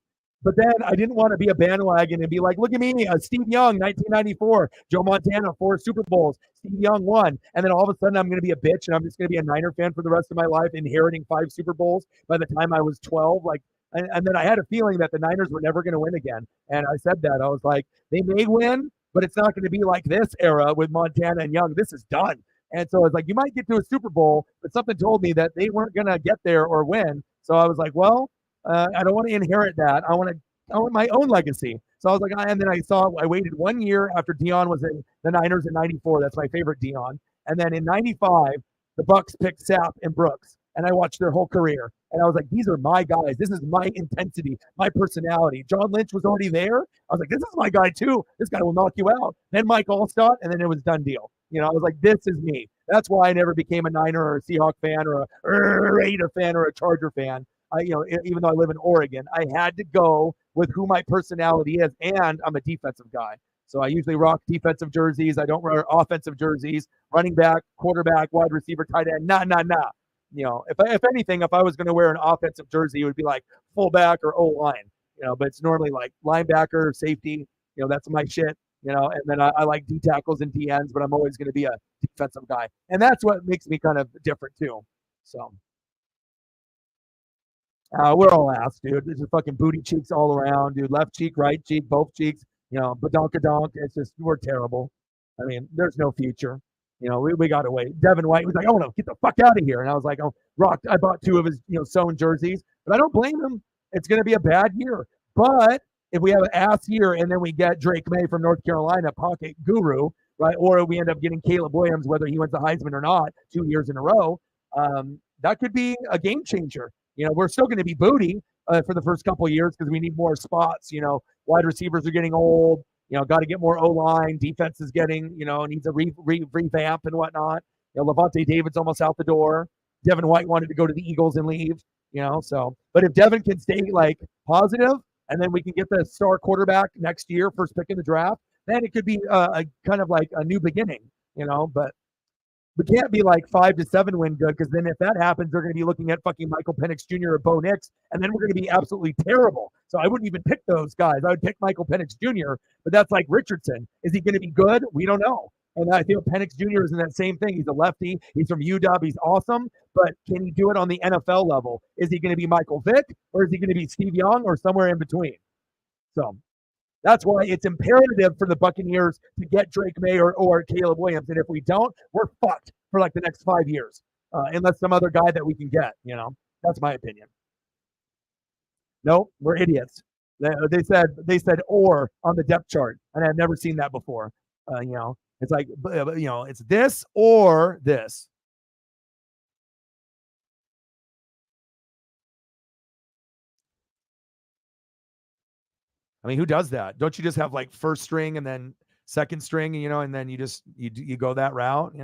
But then I didn't want to be a bandwagon and be like, look at me, Steve Young, 1994, Joe Montana, 4 Super Bowls, Steve Young won. And then all of a sudden I'm going to be a bitch and I'm just going to be a Niner fan for the rest of my life, inheriting 5 Super Bowls by the time I was 12. And then I had a feeling that the Niners were never going to win again. And I said that. I was like, they may win, but it's not going to be like this era with Montana and Young. This is done. And so it's like, you might get to a Super Bowl, but something told me that they weren't going to get there or win. So I was like, well, I don't want to inherit that. I want my own legacy. So I was like, and then I waited 1 year after Dion was in the Niners in '94. That's my favorite Dion. And then in '95, the Bucks picked Sapp and Brooks, and I watched their whole career. And I was like, these are my guys. This is my intensity, my personality. John Lynch was already there. I was like, this is my guy too. This guy will knock you out. Then Mike Allstott, and then it was done deal. I was like, this is me. That's why I never became a Niner or a Seahawk fan or a Raider fan or a Charger fan. Even though I live in Oregon, I had to go with who my personality is, and I'm a defensive guy. So I usually rock defensive jerseys. I don't wear offensive jerseys. Running back, quarterback, wide receiver, tight end. Nah. If anything, if I was going to wear an offensive jersey, it would be like fullback or O-line. But it's normally like linebacker, safety. That's my shit. And then I like D tackles and D ends, but I'm always going to be a defensive guy, and that's what makes me kind of different too. So. We're all ass, dude. There's just fucking booty cheeks all around, dude. Left cheek, right cheek, both cheeks. Badonkadonk. It's just, we're terrible. I mean, there's no future. We got to wait. Devin White was like, oh, no, get the fuck out of here. And I was like, oh, rocked. I bought 2 of his, sewn jerseys, but I don't blame him. It's going to be a bad year. But if we have an ass year and then we get Drake May from North Carolina, pocket guru, right? Or we end up getting Caleb Williams, whether he wins the Heisman or not, 2 years in a row, that could be a game changer. We're still going to be booty for the first couple of years because we need more spots. Wide receivers are getting old. Got to get more O-line. Defense is getting, needs a revamp and whatnot. Levante David's almost out the door. Devin White wanted to go to the Eagles and leave. So. But if Devin can stay positive, and then we can get the star quarterback next year, first pick in the draft, then it could be a kind of like a new beginning. But. We can't be like 5 to 7 win good, because then if that happens, they're going to be looking at fucking Michael Penix Jr. or Bo Nix, and then we're going to be absolutely terrible. So I wouldn't even pick those guys. I would pick Michael Penix Jr., but that's like Richardson. Is he going to be good? We don't know. And I feel Penix Jr. is in that same thing. He's a lefty. He's from UW. He's awesome, but can he do it on the NFL level? Is he going to be Michael Vick, or is he going to be Steve Young, or somewhere in between? So that's why it's imperative for the Buccaneers to get Drake May or Caleb Williams. And if we don't, we're fucked for like the next 5 years, unless some other guy that we can get. That's my opinion. No, we're idiots. They said or on the depth chart, and I've never seen that before. It's like it's this or this. I mean, who does that? Don't you just have like first string and then second string, and then you go that route.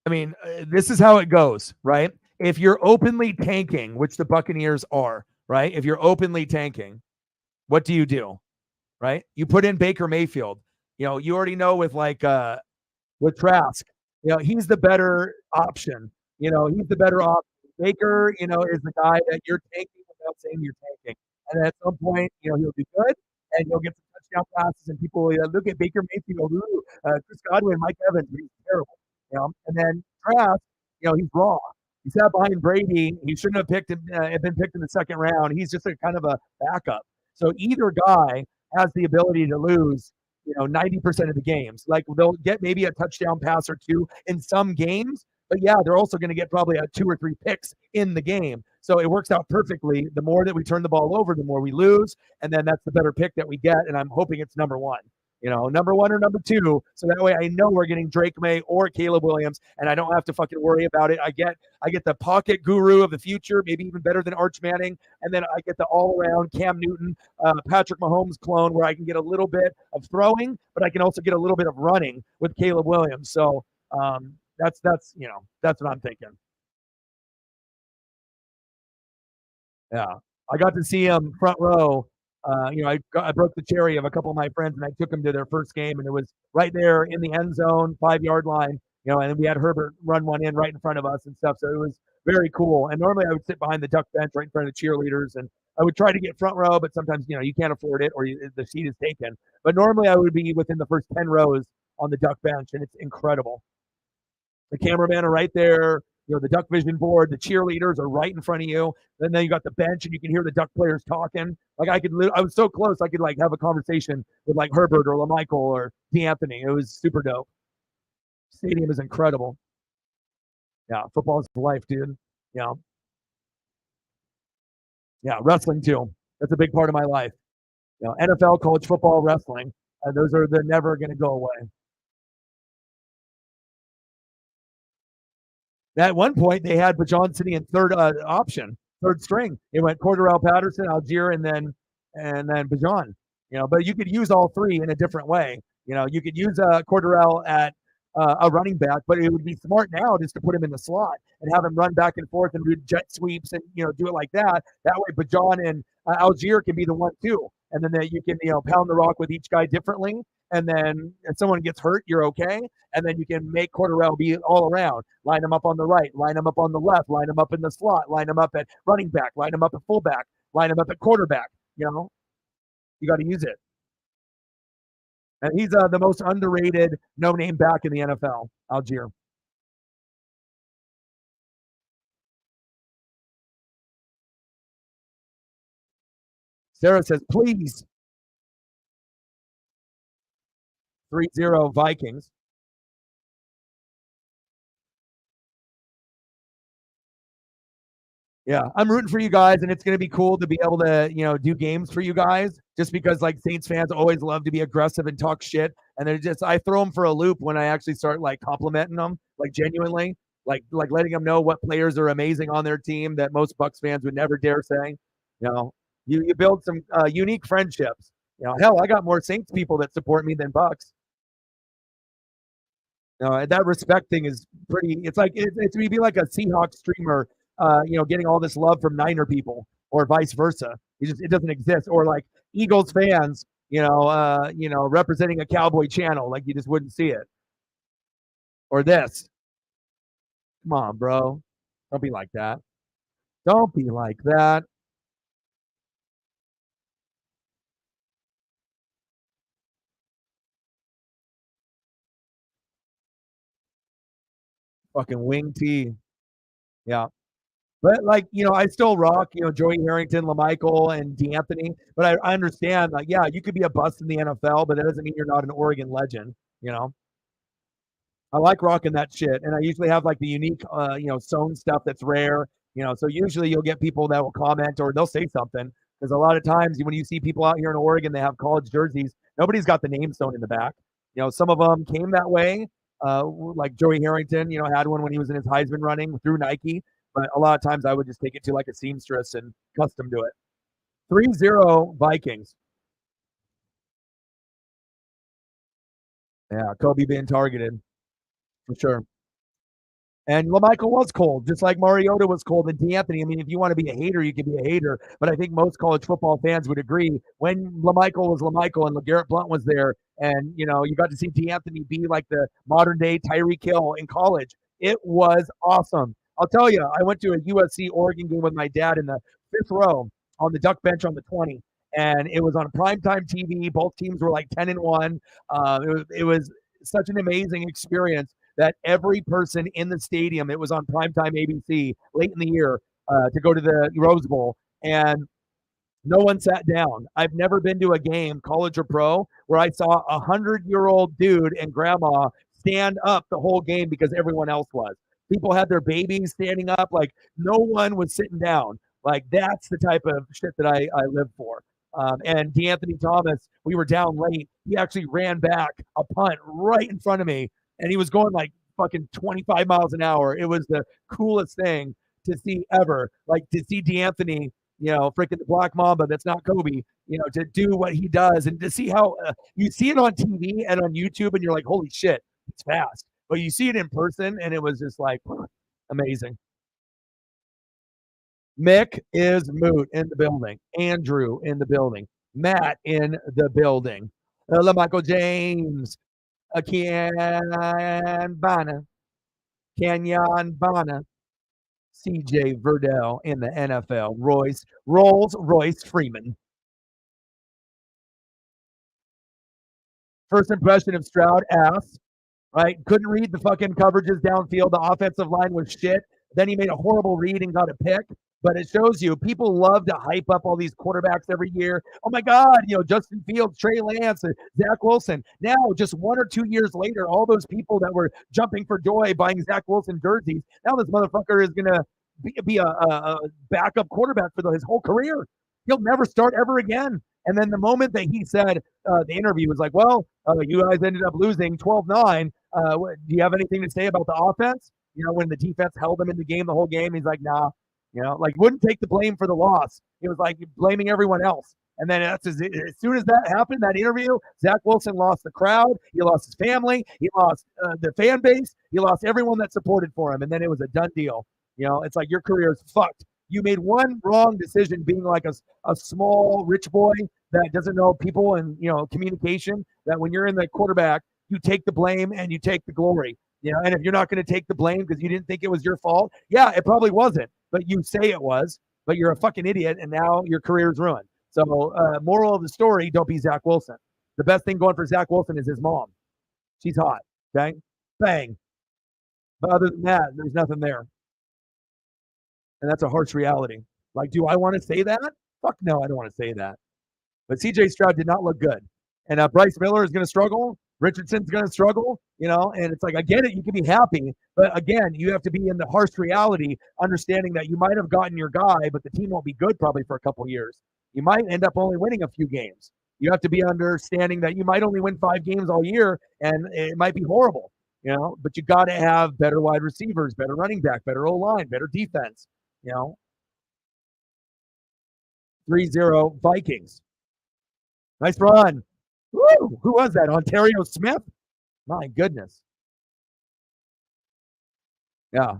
I mean, this is how it goes, right? If you're openly tanking, which the Buccaneers are, right? If you're openly tanking, what do? Right? You put in Baker Mayfield. You already know with Trask, he's the better option. He's the better option. Baker, is the guy that you're taking without saying you're taking. And at some point, he'll be good and he'll get some touchdown passes and people will look at Baker Mayfield, Chris Godwin, Mike Evans, he's terrible. And then Trask, he's raw. He sat behind Brady. He shouldn't have been picked in the second round. He's just a kind of a backup. So either guy has the ability to lose 90% of the games. Like they'll get maybe a touchdown pass or two in some games, but yeah, they're also going to get probably 2 or 3 picks in the game. So it works out perfectly. The more that we turn the ball over, the more we lose, and then that's the better pick that we get. And I'm hoping it's number one. Number one or number two. So that way I know we're getting Drake May or Caleb Williams, and I don't have to fucking worry about it. I get the pocket guru of the future, maybe even better than Arch Manning, and then I get the all-around Cam Newton, Patrick Mahomes clone, where I can get a little bit of throwing, but I can also get a little bit of running with Caleb Williams. So that's what I'm thinking. Yeah, I got to see him front row. I broke the cherry of a couple of my friends, and I took them to their first game, and it was right there in the end zone, 5-yard line. And we had Herbert run one in right in front of us and stuff. So it was very cool. And normally I would sit behind the duck bench right in front of the cheerleaders, and I would try to get front row, but sometimes you can't afford it or the seat is taken. But normally I would be within the first 10 rows on the duck bench, and it's incredible. The cameramen are right there. The duck vision board, the cheerleaders are right in front of you. Then you got the bench, and you can hear the duck players talking. Like I was so close, I could have a conversation with Herbert or LaMichael or D'Anthony. It was super dope. Stadium is incredible. Yeah, football is life, dude. Yeah, yeah, wrestling too. That's a big part of my life. NFL, college football, wrestling. They're never going to go away. At one point, they had Bajan sitting in third option, third string. It went Cordarrelle Patterson, Algier, and then Bajan. But you could use all three in a different way. You could use Cordarrelle at a running back, but it would be smart now just to put him in the slot and have him run back and forth and do jet sweeps and do it like that. That way, Bajan and Algier can be the 1-2, and then you can pound the rock with each guy differently. And then if someone gets hurt, you're okay. And then you can make Cordarrelle be all around. Line him up on the right, line him up on the left, line him up in the slot, line him up at running back, line him up at fullback, line him up at quarterback. You got to use it. And he's the most underrated no-name back in the NFL, Algier. Sarah says, please. 3-0 Vikings. Yeah, I'm rooting for you guys, and it's going to be cool to be able to, do games for you guys. Just because Saints fans always love to be aggressive and talk shit, and I throw them for a loop when I actually start complimenting them, genuinely, letting them know what players are amazing on their team that most Bucs fans would never dare say. You build some unique friendships. Hell, I got more Saints people that support me than Bucs. That respect thing is pretty. It's it's be like a Seahawks streamer, getting all this love from Niner people, or vice versa. It doesn't exist. Or Eagles fans, representing a Cowboy channel, you just wouldn't see it. Or this. Come on, bro. Don't be like that. Don't be like that. Fucking wing T. Yeah. But I still rock, Joey Harrington, LaMichael, and D'Anthony. But I understand, yeah, you could be a bust in the NFL, but that doesn't mean you're not an Oregon legend. I like rocking that shit, and I usually have the unique, sewn stuff that's rare. So usually you'll get people that will comment or they'll say something. Because a lot of times when you see people out here in Oregon, they have college jerseys. Nobody's got the name stone in the back. Some of them came that way. Like Joey Harrington, had one when he was in his Heisman running through Nike. But a lot of times I would just take it to like a seamstress and custom do it. 3-0 Vikings. Yeah, Kobe being targeted for sure. And LaMichael was cold, just like Mariota was cold and D'Anthony. I mean, if you want to be a hater, you can be a hater. But I think most college football fans would agree when LaMichael was LaMichael and LeGarrette Blount was there, and you got to see D'Anthony be like the modern day Tyreek Hill in college. It was awesome. I'll tell you, I went to a USC Oregon game with my dad in the fifth row on the duck bench on the 20, and it was on primetime TV. Both teams were like 10-1. It was such an amazing experience that every person in the stadium, it was on primetime ABC late in the year to go to the Rose Bowl, and no one sat down. I've never been to a game, college or pro, where I saw 100-year-old dude and grandma stand up the whole game because everyone else was. People had their babies standing up. Like, no one was sitting down. Like, that's the type of shit that I live for. And D'Anthony Thomas, we were down late. He actually ran back a punt right in front of me, and he was going like fucking 25 miles an hour. It was the coolest thing to see ever. Like, to see D'Anthony, freaking the Black Mamba, that's not Kobe, to do what he does, and to see how you see it on TV and on YouTube, and you're like, holy shit, it's fast. But you see it in person, and it was just like amazing. Mick is Moot in the building. Andrew in the building. Matt in the building. Michael James. Kenyan Bana. CJ Verdell in the NFL. Rolls-Royce Freeman. First impression of Stroud, ass. Right? Couldn't read the fucking coverages downfield. The offensive line was shit. Then he made a horrible read and got a pick. But it shows you people love to hype up all these quarterbacks every year. Oh my God, Justin Fields, Trey Lance, Zach Wilson. Now, just 1 or 2 years later, all those people that were jumping for joy buying Zach Wilson jerseys, now this motherfucker is going to be a backup quarterback for his whole career. He'll never start ever again. And then the moment that he said, the interview was like, well, you guys ended up losing 12-9. Do you have anything to say about the offense? When the defense held him in the game the whole game, he's like, nah. Like wouldn't take the blame for the loss. He was like blaming everyone else. And then as soon as that happened, that interview, Zach Wilson lost the crowd. He lost his family. He lost the fan base. He lost everyone that supported for him. And then it was a done deal. It's like your career is fucked. You made one wrong decision being like a small rich boy that doesn't know people and, communication, that when you're in the quarterback, you take the blame and you take the glory. And if you're not going to take the blame because you didn't think it was your fault, yeah, it probably wasn't. But you say it was, but you're a fucking idiot, and now your career is ruined. So, moral of the story, don't be Zach Wilson. The best thing going for Zach Wilson is his mom. She's hot, okay? Bang. But other than that, there's nothing there. And that's a harsh reality. Like, do I want to say that? Fuck no, I don't want to say that. But CJ Stroud did not look good. And Bryce Miller is going to struggle. Richardson's going to struggle, and it's like, I get it. You can be happy. But again, you have to be in the harsh reality, understanding that you might have gotten your guy, but the team won't be good probably for a couple years. You might end up only winning a few games. You have to be understanding that you might only win 5 games all year, and it might be horrible, but you got to have better wide receivers, better running back, better O-line, better defense, 3-0 Vikings. Nice run. Woo! Who was that? Ontario Smith? My goodness. Yeah.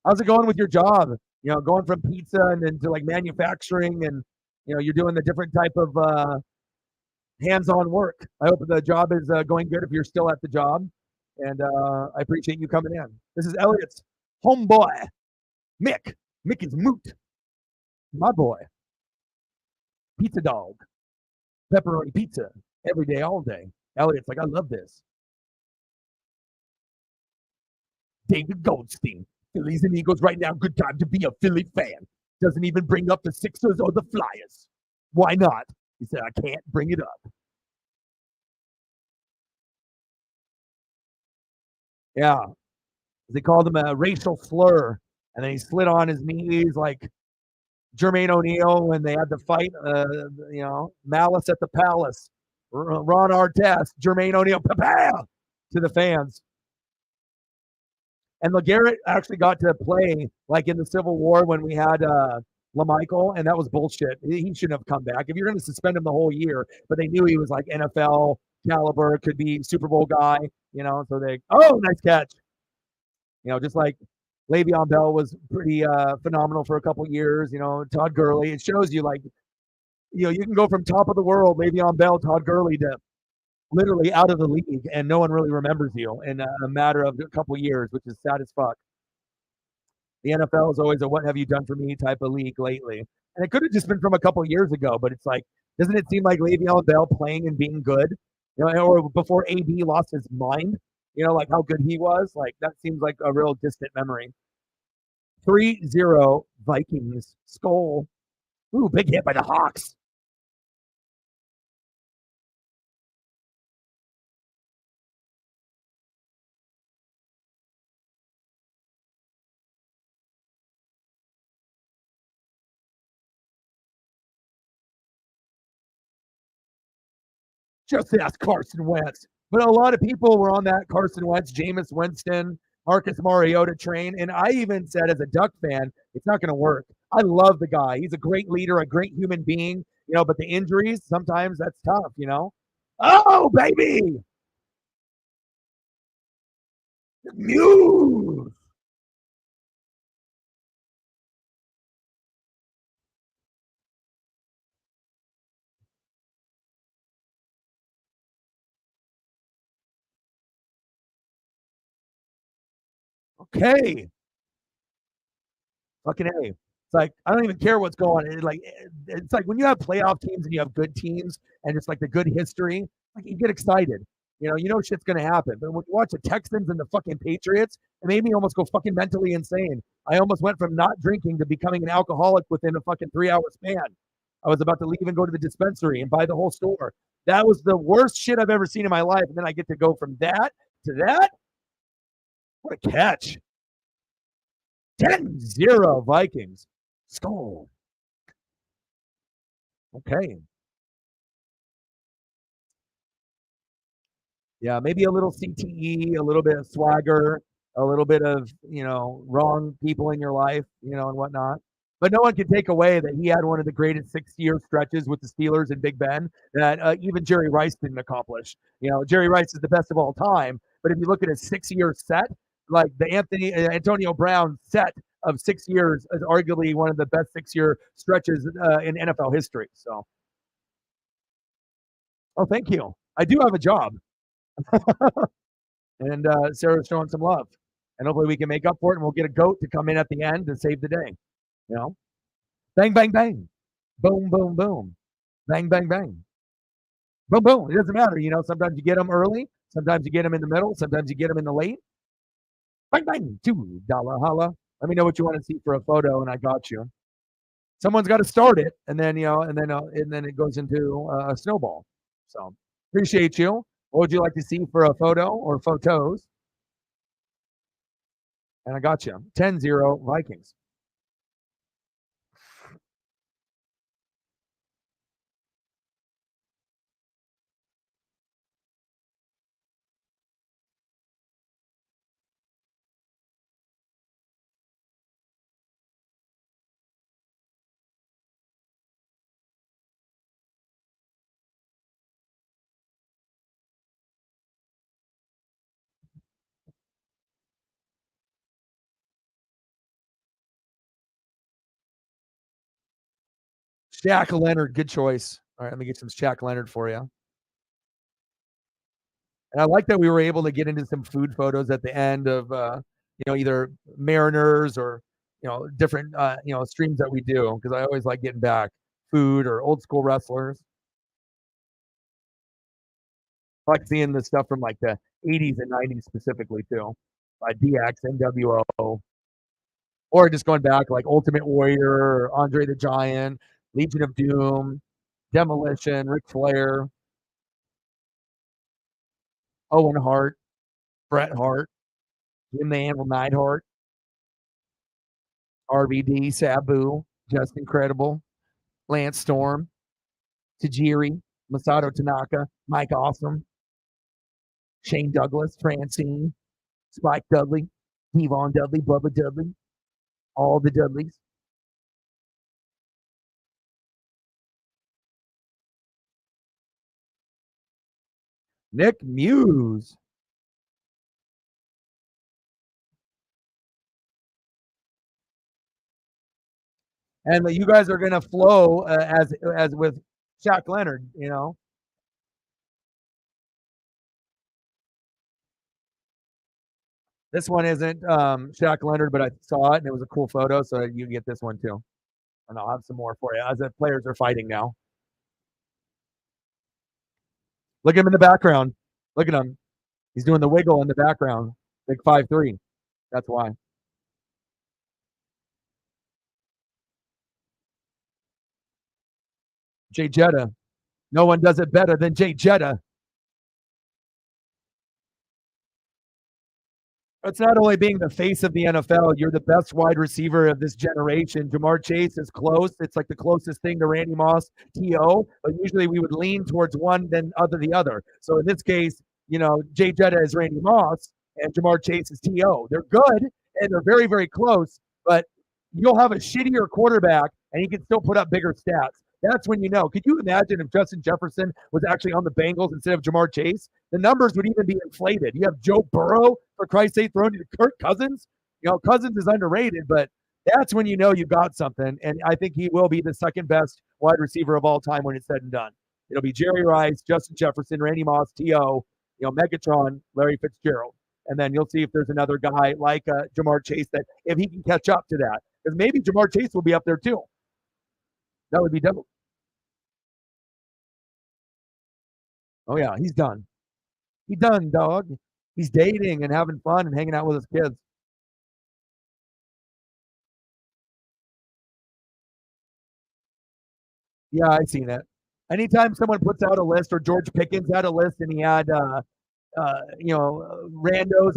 How's it going with your job? Going from pizza and then to like manufacturing, and you're doing the different type of hands-on work. I hope the job is going good if you're still at the job. And I appreciate you coming in. This is Elliot's homeboy, Mick. Mick is Moot. My boy. Pizza dog. Pepperoni pizza. Every day, all day. Elliot's like, I love this. David Goldstein. Phillies and Eagles right now. Good time to be a Philly fan. Doesn't even bring up the Sixers or the Flyers. Why not? He said, I can't bring it up. Yeah. They called him a racial slur. And then he slid on his knees like Jermaine O'Neal when they had the fight, Malice at the Palace, Ron Artest, Jermaine O'Neal, to the fans. And LeGarrette actually got to play like in the Civil War when we had LaMichael, and that was bullshit. He shouldn't have come back. If you're going to suspend him the whole year, but they knew he was like NFL caliber, could be Super Bowl guy, so nice catch. Just like Le'Veon Bell was pretty phenomenal for a couple years, Todd Gurley. It shows you like, you can go from top of the world, Le'Veon Bell, Todd Gurley, to literally out of the league, and no one really remembers you in a matter of a couple years, which is sad as fuck. The NFL is always a "what have you done for me" type of league lately, and it could have just been from a couple years ago. But it's like, doesn't it seem like Le'Veon Bell playing and being good, or before AD lost his mind, like how good he was, like that seems like a real distant memory. 3-0 Vikings. Skull. Ooh, big hit by the Hawks. Just ask Carson Wentz. But a lot of people were on that Carson Wentz, Jameis Winston, Marcus Mariota train. And I even said, as a Duck fan, it's not going to work. I love the guy. He's a great leader, a great human being, but the injuries, sometimes that's tough, Oh, baby. Muse. Okay. Fucking A. It's like, I don't even care what's going on. It's like when you have playoff teams and you have good teams and it's like the good history, like you get excited. Shit's gonna happen. But when you watch the Texans and the fucking Patriots, it made me almost go fucking mentally insane. I almost went from not drinking to becoming an alcoholic within a fucking 3-hour span. I was about to leave and go to the dispensary and buy the whole store. That was the worst shit I've ever seen in my life. And then I get to go from that to that. What a catch. 10-0 Vikings. Skull. Okay. Yeah, maybe a little CTE, a little bit of swagger, a little bit of, wrong people in your life, and whatnot. But no one can take away that he had one of the greatest 6-year stretches with the Steelers and Big Ben that even Jerry Rice didn't accomplish. Jerry Rice is the best of all time. But if you look at his 6-year set, like the Antonio Brown set of 6 years is arguably one of the best 6-year stretches in NFL history. So, oh, thank you. I do have a job. And Sarah's showing some love. And hopefully we can make up for it and we'll get a goat to come in at the end to save the day. Bang, bang, bang. Boom, boom, boom. Bang, bang, bang. Boom, boom. It doesn't matter. Sometimes you get them early. Sometimes you get them in the middle. Sometimes you get them in the late. Bang, bang. $2 holla. Let me know what you want to see for a photo and I got you. Someone's got to start it. And then, and then it goes into a snowball. So appreciate you. What would you like to see for a photo or photos? And I got you. 10-0 Vikings. Shaq Leonard, good choice. All right, let me get some Shaq Leonard for you. And I like that we were able to get into some food photos at the end of, either Mariners or, different, streams that we do because I always like getting back food or old school wrestlers. I like seeing the stuff from like the 80s and 90s specifically too, DX, NWO, or just going back like Ultimate Warrior, Andre the Giant, Legion of Doom, Demolition, Ric Flair, Owen Hart, Bret Hart, Jim the Anvil Neidhart, RVD, Sabu. Just incredible. Lance Storm, Tajiri, Masato Tanaka, Mike Awesome, Shane Douglas, Francine, Spike Dudley, Devon Dudley, Bubba Dudley, all the Dudleys. Nick Muse. And you guys are going to flow as with Shaq Leonard, you know. This one isn't Shaq Leonard, but I saw it and it was a cool photo, so you get this one too. And I'll have some more for you as the players are fighting now. Look at him in the background. Look at him. He's doing the wiggle in the background. Big 5'3". That's why. Jay Jetta. No one does it better than Jay Jetta. It's not only being the face of the NFL, you're the best wide receiver of this generation. Jamar Chase is close. It's like the closest thing to Randy Moss, T.O., but usually we would lean towards one than the other. So in this case, you know, Jay Jetta is Randy Moss and Jamar Chase is T.O. They're good and they're very, very close, but you'll have a shittier quarterback and he can still put up bigger stats. That's when you know. Could you imagine if Justin Jefferson was actually on the Bengals instead of Jamar Chase? The numbers would even be inflated. You have Joe Burrow, for Christ's sake, thrown to Kirk Cousins. You know, Cousins is underrated, but that's when you know you got something. And I think he will be the second best wide receiver of all time when it's said and done. It'll be Jerry Rice, Justin Jefferson, Randy Moss, T.O., you know, Megatron, Larry Fitzgerald. And then you'll see if there's another guy like Jamar Chase that if he can catch up to that. Because maybe Jamar Chase will be up there too. That would be double. Oh, yeah, he's done. He's done, dog. He's dating and having fun and hanging out with his kids. Yeah, I seen it. Anytime someone puts out a list, or George Pickens had a list and he had, randos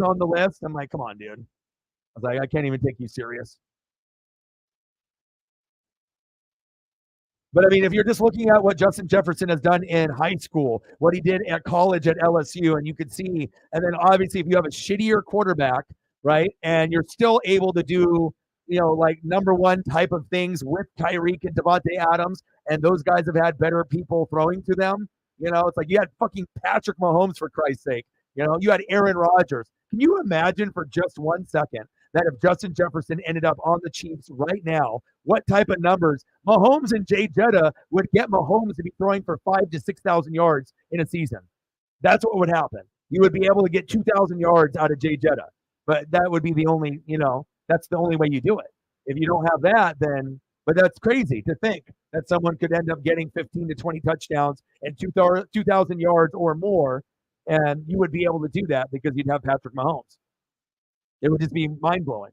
on the list, I'm like, come on, dude. I was like, I can't even take you serious. But I mean, if you're just looking at what Justin Jefferson has done in high school, what he did at college at LSU, and you could see, and then obviously if you have a shittier quarterback, right, and you're still able to do, you know, like number one type of things with Tyreek and Devontae Adams, and those guys have had better people throwing to them. You know, it's like you had fucking Patrick Mahomes for Christ's sake. You know, you had Aaron Rodgers. Can you imagine for just 1 second that if Justin Jefferson ended up on the Chiefs right now, what type of numbers Mahomes and Jay Jetta would get Mahomes to be throwing for 5,000 to 6,000 yards in a season? That's what would happen. You would be able to get 2,000 yards out of Jay Jetta, but that would be the only, you know, that's the only way you do it. If you don't have that, then, but that's crazy to think that someone could end up getting 15 to 20 touchdowns and 2,000 yards or more, and you would be able to do that because you'd have Patrick Mahomes. It would just be mind blowing.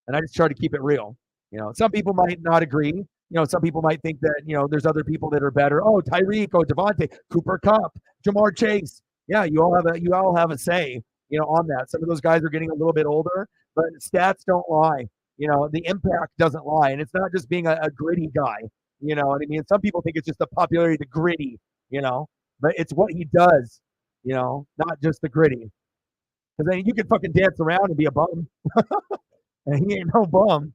And I just try to keep it real. You know, some people might not agree. You know, some people might think that, you know, there's other people that are better. Oh, Tyreek, oh, Devontae, Cooper Kupp, Jamar Chase. Yeah, you all have a say, you know, on that. Some of those guys are getting a little bit older, but stats don't lie. You know, the impact doesn't lie. And it's not just being a gritty guy. You know what I mean? Some people think it's just the popularity, the gritty, you know, but it's what he does, you know, not just the gritty. Because then you can fucking dance around and be a bum. And he ain't no bum.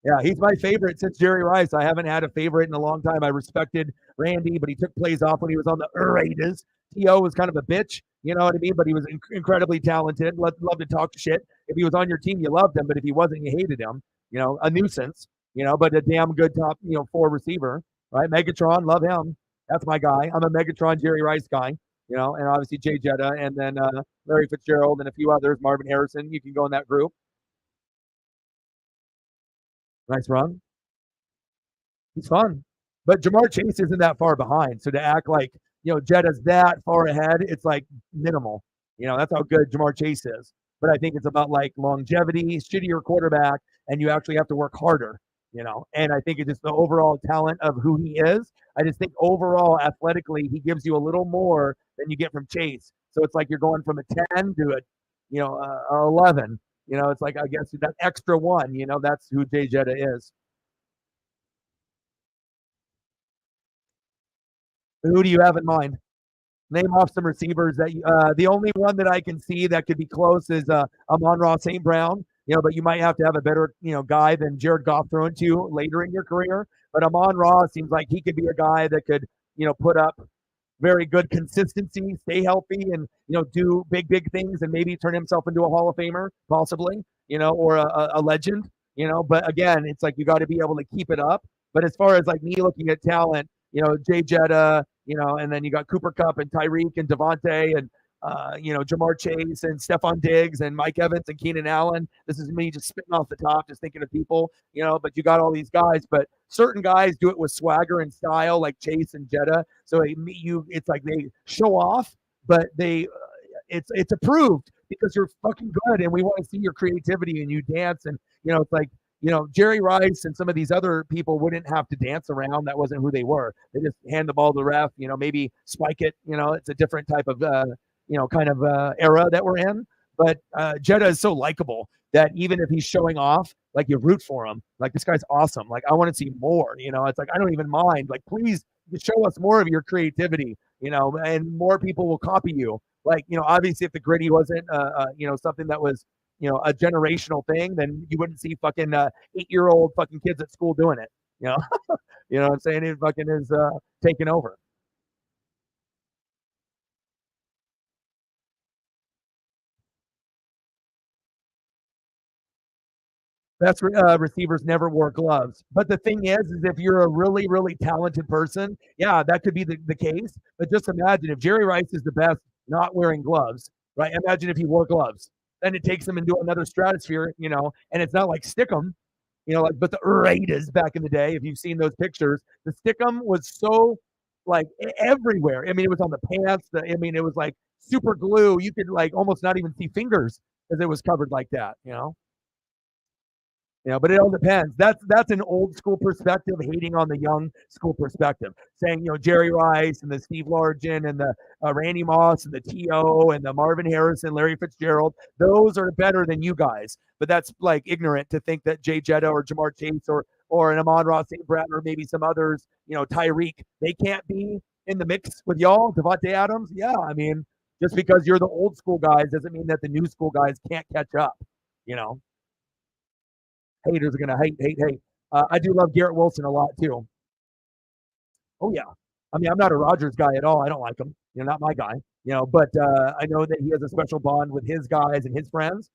Yeah, he's my favorite since Jerry Rice. I haven't had a favorite in a long time. I respected Randy, but he took plays off when he was on the Raiders. T.O. was kind of a bitch, you know what I mean? But he was incredibly talented. Loved to talk shit. If he was on your team, you loved him. But if he wasn't, you hated him. You know, a nuisance, you know, but a damn good top, you know, 4 receiver, right? Megatron, love him. That's my guy. I'm a Megatron Jerry Rice guy, you know, and obviously Jay Jetta and then Larry Fitzgerald and a few others, Marvin Harrison. You can go in that group. Nice run. He's fun. But Jamar Chase isn't that far behind. So to act like, you know, Jetta's that far ahead, it's like minimal. You know, that's how good Jamar Chase is. But I think it's about like longevity, shittier quarterback, and you actually have to work harder, you know. And I think it's just the overall talent of who he is. I just think overall, athletically, he gives you a little more than you get from Chase. So it's like you're going from a 10 to a a 11. It's like, I guess that extra one. That's who Jay Jetta is. Who do you have in mind? Name off some receivers that the only one that I can see that could be close is Amon-Ra St. Brown. But you might have to have a better guy than Jared Goff thrown to later in your career. But Amon-Ra seems like he could be a guy that could put up very good consistency, stay healthy, and do big things, and maybe turn himself into a Hall of Famer, possibly, or a legend. But again, it's like you got to be able to keep it up. But as far as like me looking at talent, Jay Jetta, and then you got Cooper Kupp and Tyreek and Devontae and Jamar Chase and Stephon Diggs and Mike Evans and Keenan Allen. This is me just spitting off the top, just thinking of people, but you got all these guys, but certain guys do it with swagger and style, like Chase and Jetta. So it's like they show off, but it's approved because you're fucking good, and we want to see your creativity and you dance, and it's like Jerry Rice and some of these other people wouldn't have to dance around. That wasn't who they were. They just hand the ball to the ref, maybe spike it. It's a different type of kind of era that we're in. But Jetta is so likable that even if he's showing off, like, you root for him. Like, this guy's awesome. Like, I want to see more. It's like, I don't even mind. Like, please show us more of your creativity. And more people will copy you. Like, obviously, if the gritty wasn't something that was a generational thing, then you wouldn't see fucking 8-year-old fucking kids at school doing it. What I'm saying? It fucking is taking over. Best receivers never wore gloves. But the thing is if you're a really, really talented person, yeah, that could be the case. But just imagine if Jerry Rice is the best not wearing gloves, right? Imagine if he wore gloves. Then it takes him into another stratosphere, and it's not like Stickum, like, but the Raiders back in the day, if you've seen those pictures, the Stickum was so like everywhere. I mean, it was on the pants. It was like super glue. You could like almost not even see fingers because it was covered like that. But it all depends. That's an old school perspective, hating on the young school perspective, saying Jerry Rice and the Steve Largent and the Randy Moss and the T.O. and the Marvin Harrison, Larry Fitzgerald. Those are better than you guys. But that's like ignorant to think that Jay Jetta or Jamar Chase or an Amon-Ra St. Brown or maybe some others, Tyreek, they can't be in the mix with y'all. Devontae Adams, yeah. I mean, just because you're the old school guys doesn't mean that the new school guys can't catch up. You know. Haters are gonna hate. I do love Garrett Wilson a lot too. Oh yeah. I mean, I'm not a Rodgers guy at all. I don't like him. Not my guy. But I know that he has a special bond with his guys and his friends.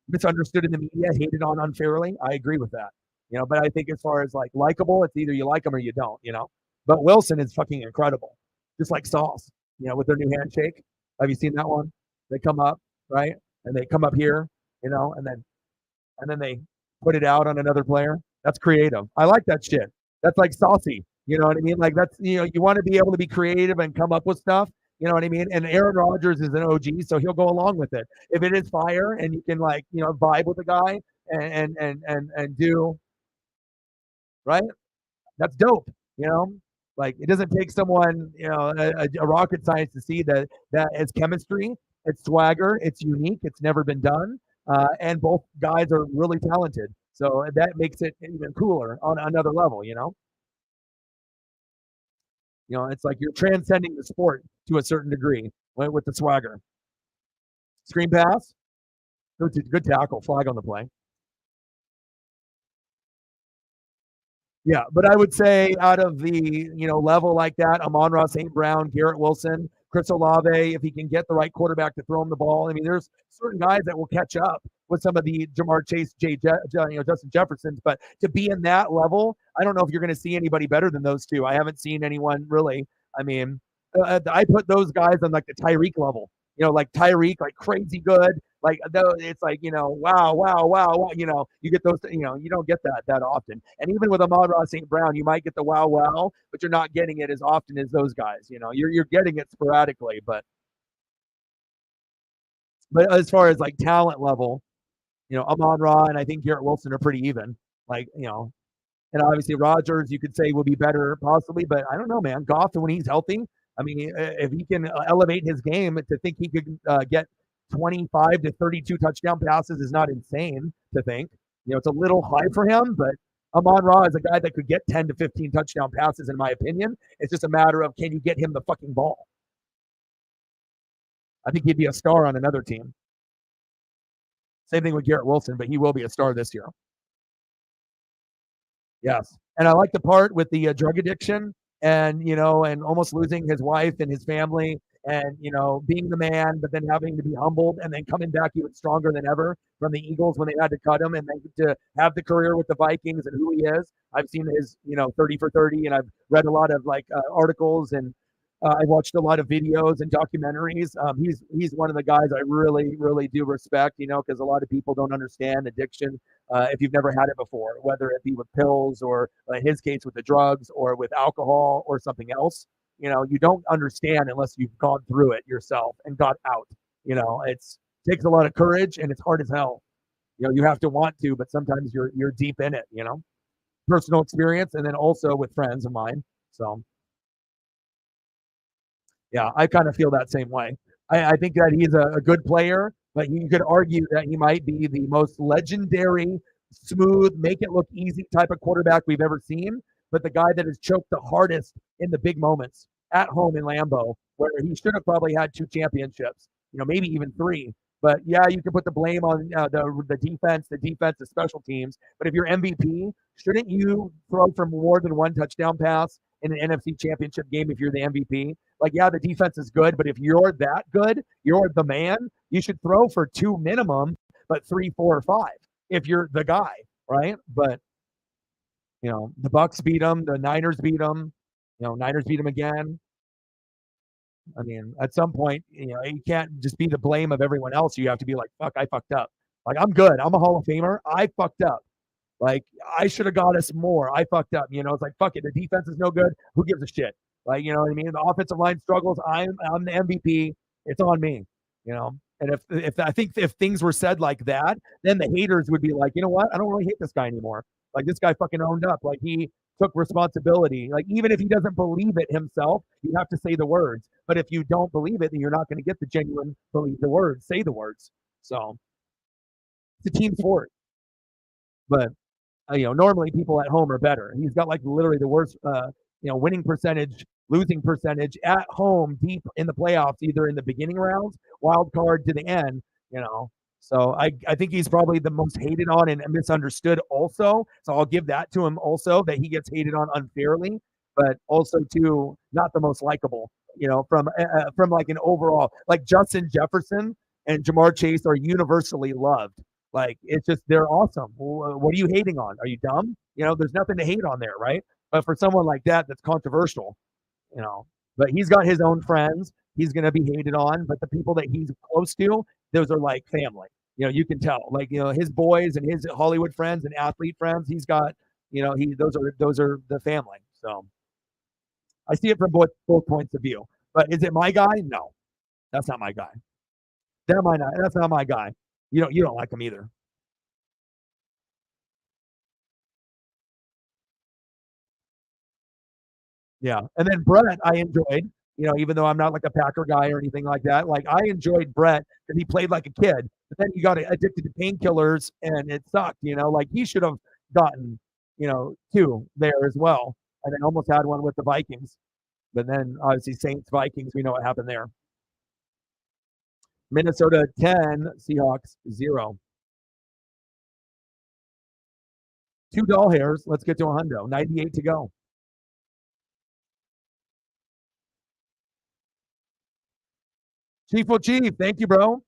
Misunderstood in the media, hated on unfairly. I agree with that. But I think as far as like likable, it's either you like him or you don't. But Wilson is fucking incredible, just like Sauce. With their new handshake. Have you seen that one? They come up, right, and they come up here, and then they put it out on another player. That's creative. I like that shit. That's like saucy. You know what I mean? Like that's you want to be able to be creative and come up with stuff. You know what I mean? And Aaron Rodgers is an OG, so he'll go along with it. If it is fire and you can like vibe with the guy and do right, that's dope. Like it doesn't take someone a rocket science to see that it's chemistry, it's swagger, it's unique, it's never been done. And both guys are really talented. So that makes it even cooler on another level. It's like you're transcending the sport to a certain degree with the swagger. Screen pass, good tackle, flag on the play. Yeah, but I would say out of the level like that, Amon-Ra St. Brown, Garrett Wilson, Chris Olave, if he can get the right quarterback to throw him the ball. I mean, there's certain guys that will catch up with some of the Jamar Chase, Justin Jeffersons, but to be in that level, I don't know if you're going to see anybody better than those two. I haven't seen anyone really. I mean, I put those guys on like the Tyreek level. Like Tyreek, like crazy good. Like it's like wow, wow, wow, wow. You get those. You don't get that often. And even with Amon-Ra St. Brown, you might get the wow, wow, but you're not getting it as often as those guys. You're getting it sporadically, but as far as like talent level, Amon-Ra and I think Garrett Wilson are pretty even. Like and obviously Rodgers, you could say will be better possibly, but I don't know, man. Goff when he's healthy, I mean, if he can elevate his game to think he could get 25 to 32 touchdown passes is not insane to think. It's a little high for him, but Amon-Ra is a guy that could get 10 to 15 touchdown passes, in my opinion. It's just a matter of, can you get him the fucking ball? I think he'd be a star on another team. Same thing with Garrett Wilson, but he will be a star this year. Yes. And I like the part with the drug addiction and almost losing his wife and his family and being the man, but then having to be humbled and then coming back even stronger than ever from the Eagles when they had to cut him and then to have the career with the Vikings and who he is. I've seen his 30 for 30 and I've read a lot of articles and I've watched a lot of videos and documentaries. He's one of the guys I really, really do respect, because a lot of people don't understand addiction if you've never had it before, whether it be with pills or in his case with the drugs or with alcohol or something else. You don't understand unless you've gone through it yourself and got out. It takes a lot of courage and it's hard as hell. You have to want to, but sometimes you're deep in it. Personal experience and then also with friends of mine. So. Yeah, I kind of feel that same way. I think that he's a good player, but you could argue that he might be the most legendary, smooth, make it look easy type of quarterback we've ever seen. But the guy that has choked the hardest in the big moments at home in Lambeau, where he should have probably had 2 championships, maybe even 3. But yeah, you can put the blame on the defense, the special teams. But if you're MVP, shouldn't you throw for more than 1 touchdown pass in an NFC championship game if you're the MVP? Like, yeah, the defense is good, but if you're that good, you're the man, you should throw for 2 minimum, but 3, 4, or 5 if you're the guy, right? But, the Bucs beat them, the Niners beat them, Niners beat them again. I mean, at some point, you can't just be the blame of everyone else. You have to be like, fuck, I fucked up. Like, I'm good. I'm a Hall of Famer. I fucked up. Like, I should have got us more. I fucked up. It's like, fuck it. The defense is no good. Who gives a shit? Like, you know what I mean? The offensive line struggles. I'm the MVP. It's on me. And if I think if things were said like that, then the haters would be like, you know what? I don't really hate this guy anymore. Like, this guy fucking owned up. Like, he took responsibility. Like, even if he doesn't believe it himself, you have to say the words. But if you don't believe it, then you're not going to get the genuine believe the words, say the words. So it's a team sport. But normally people at home are better. He's got like literally the worst, winning percentage, losing percentage at home, deep in the playoffs, either in the beginning rounds, wild card to the end. So I think he's probably the most hated on and misunderstood also. So I'll give that to him also, that he gets hated on unfairly, but also too not the most likable. From like an overall, like Justin Jefferson and Jamar Chase are universally loved. Like, it's just, they're awesome. What are you hating on? Are you dumb? There's nothing to hate on there, right? But for someone like that, that's controversial, but he's got his own friends. He's going to be hated on, but the people that he's close to, those are like family. You can tell, like, his boys and his Hollywood friends and athlete friends, he's got, those are the family. So I see it from both points of view. But is it my guy? No, that's not my guy. That's not my guy. You don't like him either. Yeah. And then Brett, I enjoyed, even though I'm not like a Packer guy or anything like that. Like, I enjoyed Brett because he played like a kid, but then he got addicted to painkillers and it sucked, like he should have gotten, 2 there as well. And then almost had one with the Vikings. But then obviously Saints, Vikings, we know what happened there. Minnesota 10, Seahawks 0. 2 doll hairs. Let's get to a hundo. 98 to go. Chief will chief. Thank you, bro.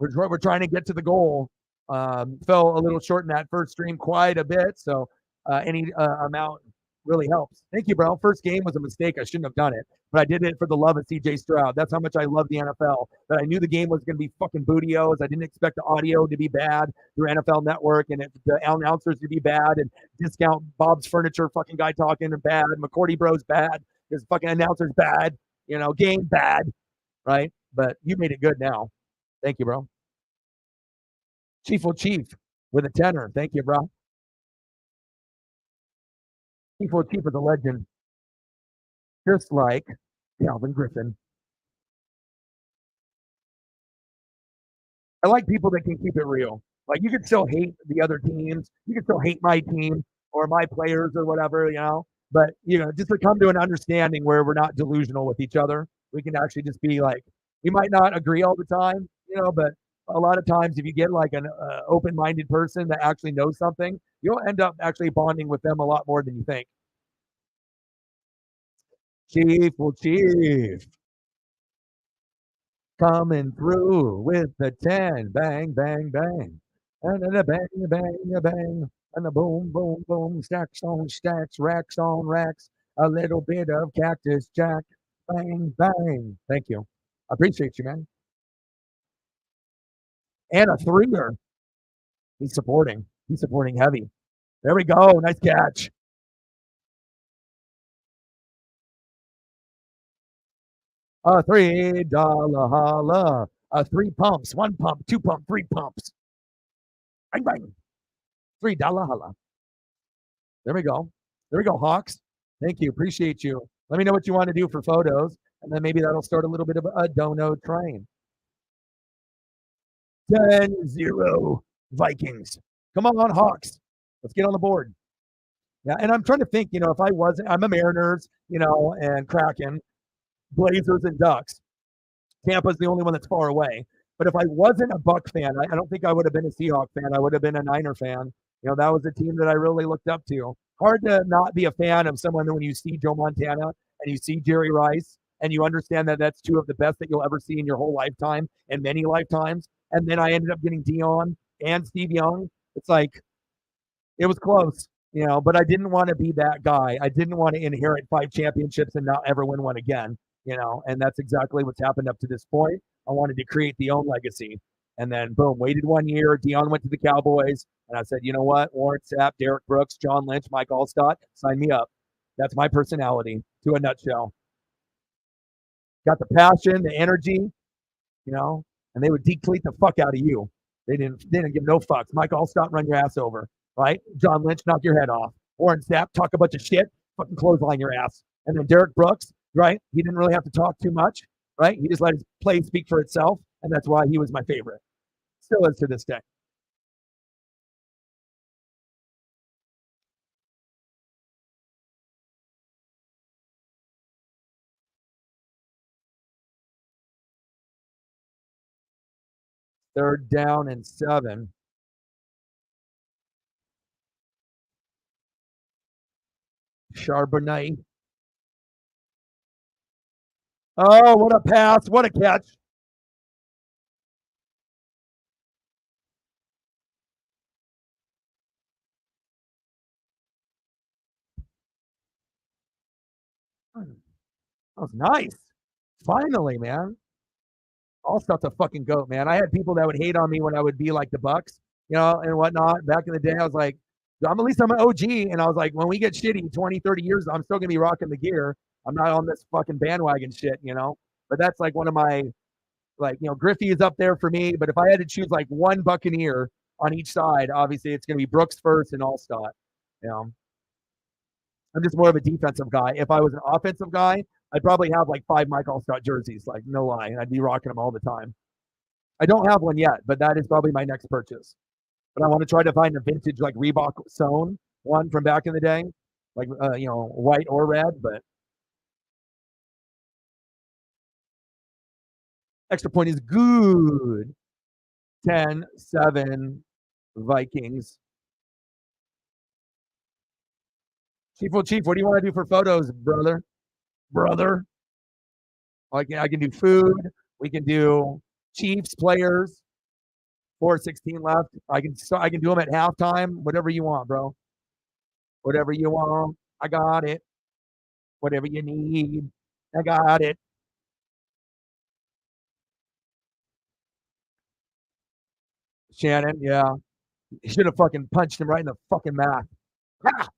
We're trying to get to the goal. Fell a little short in that first stream quite a bit, so any amount really helps. Thank you, bro. First game was a mistake. I shouldn't have done it, but I did it for the love of CJ Stroud. That's how much I love the NFL. That I knew the game was going to be fucking bootios. I didn't expect the audio to be bad through NFL Network and the announcers to be bad and discount Bob's Furniture fucking guy talking and bad. McCourty Bros bad. His fucking announcers bad. Game bad, right? But you made it good now. Thank you, bro. Chief will chief with a tenor. Thank you, bro. Chief will chief is a legend. Just like Calvin Griffin. I like people that can keep it real. Like you can still hate the other teams, you can still hate my team or my players or whatever, But just to come to an understanding where we're not delusional with each other, we can actually just be like, we might not agree all the time, but a lot of times if you get like an open-minded person that actually knows something, you'll end up actually bonding with them a lot more than you think. Chief, well, Chief, coming through with the 10. Bang, bang, bang. And then a bang, a bang, a bang. And a boom, boom, boom. Stacks on stacks, racks on racks. A little bit of Cactus Jack. Bang, bang. Thank you. I appreciate you, man. And a threer. He's supporting. He's supporting heavy. There we go. Nice catch. A $3 holla. Three pumps. One pump, two pump, three pumps. Bang, bang. $3 holla. There we go. There we go, Hawks. Thank you. Appreciate you. Let me know what you want to do for photos, and then maybe that'll start a little bit of a dono train. 10-0 Vikings. Come on, Hawks. Let's get on the board. Yeah, and I'm trying to think, if I wasn't, I'm a Mariners, and Kraken, Blazers, and Ducks. Tampa's the only one that's far away. But if I wasn't a Buck fan, I don't think I would have been a Seahawks fan. I would have been a Niner fan. That was a team that I really looked up to. Hard to not be a fan of someone when you see Joe Montana and you see Jerry Rice and you understand that that's two of the best that you'll ever see in your whole lifetime and many lifetimes. And then I ended up getting Dion and Steve Young. It's like, it was close, but I didn't want to be that guy. I didn't want to inherit 5 championships and not ever win one again, and that's exactly what's happened up to this point. I wanted to create the own legacy. And then, boom, waited 1 year. Dion went to the Cowboys. And I said, you know what? Warren Sapp, Derek Brooks, John Lynch, Mike Allstott, sign me up. That's my personality to a nutshell. Got the passion, the energy, and they would decleat the fuck out of you. They didn't give no fucks. Mike Allstott, run your ass over, right? John Lynch, knock your head off. Warren Sapp, talk a bunch of shit, fucking clothesline your ass. And then Derek Brooks, right? He didn't really have to talk too much, right? He just let his play speak for itself. And that's why he was my favorite. Still is to this day. Third down and 7. Charbonnet. Oh, what a pass. What a catch. That was nice. Finally, man. Allstott's a fucking goat, man. I had people that would hate on me when I would be like the Bucks, and whatnot. Back in the day, I was like, at least I'm an OG. And I was like, when we get shitty 20, 30 years, I'm still going to be rocking the gear. I'm not on this fucking bandwagon shit, But that's like one of my, Griffey is up there for me. But if I had to choose like one Buccaneer on each side, obviously it's going to be Brooks first and Allstott. I'm just more of a defensive guy. If I was an offensive guy, I'd probably have like 5 Mike Allstott jerseys, like no lie. I'd be rocking them all the time. I don't have one yet, but that is probably my next purchase. But I want to try to find a vintage like Reebok sewn one from back in the day, like white or red. But extra point is good. 10-7 Vikings. Chief, what do you want to do for photos, brother? I can do food. We can do Chiefs players. 4:16 left. I can do them at halftime. Whatever you want, bro. Whatever you want. I got it. Whatever you need. I got it. Shannon, yeah. You should have fucking punched him right in the fucking mouth. Ah!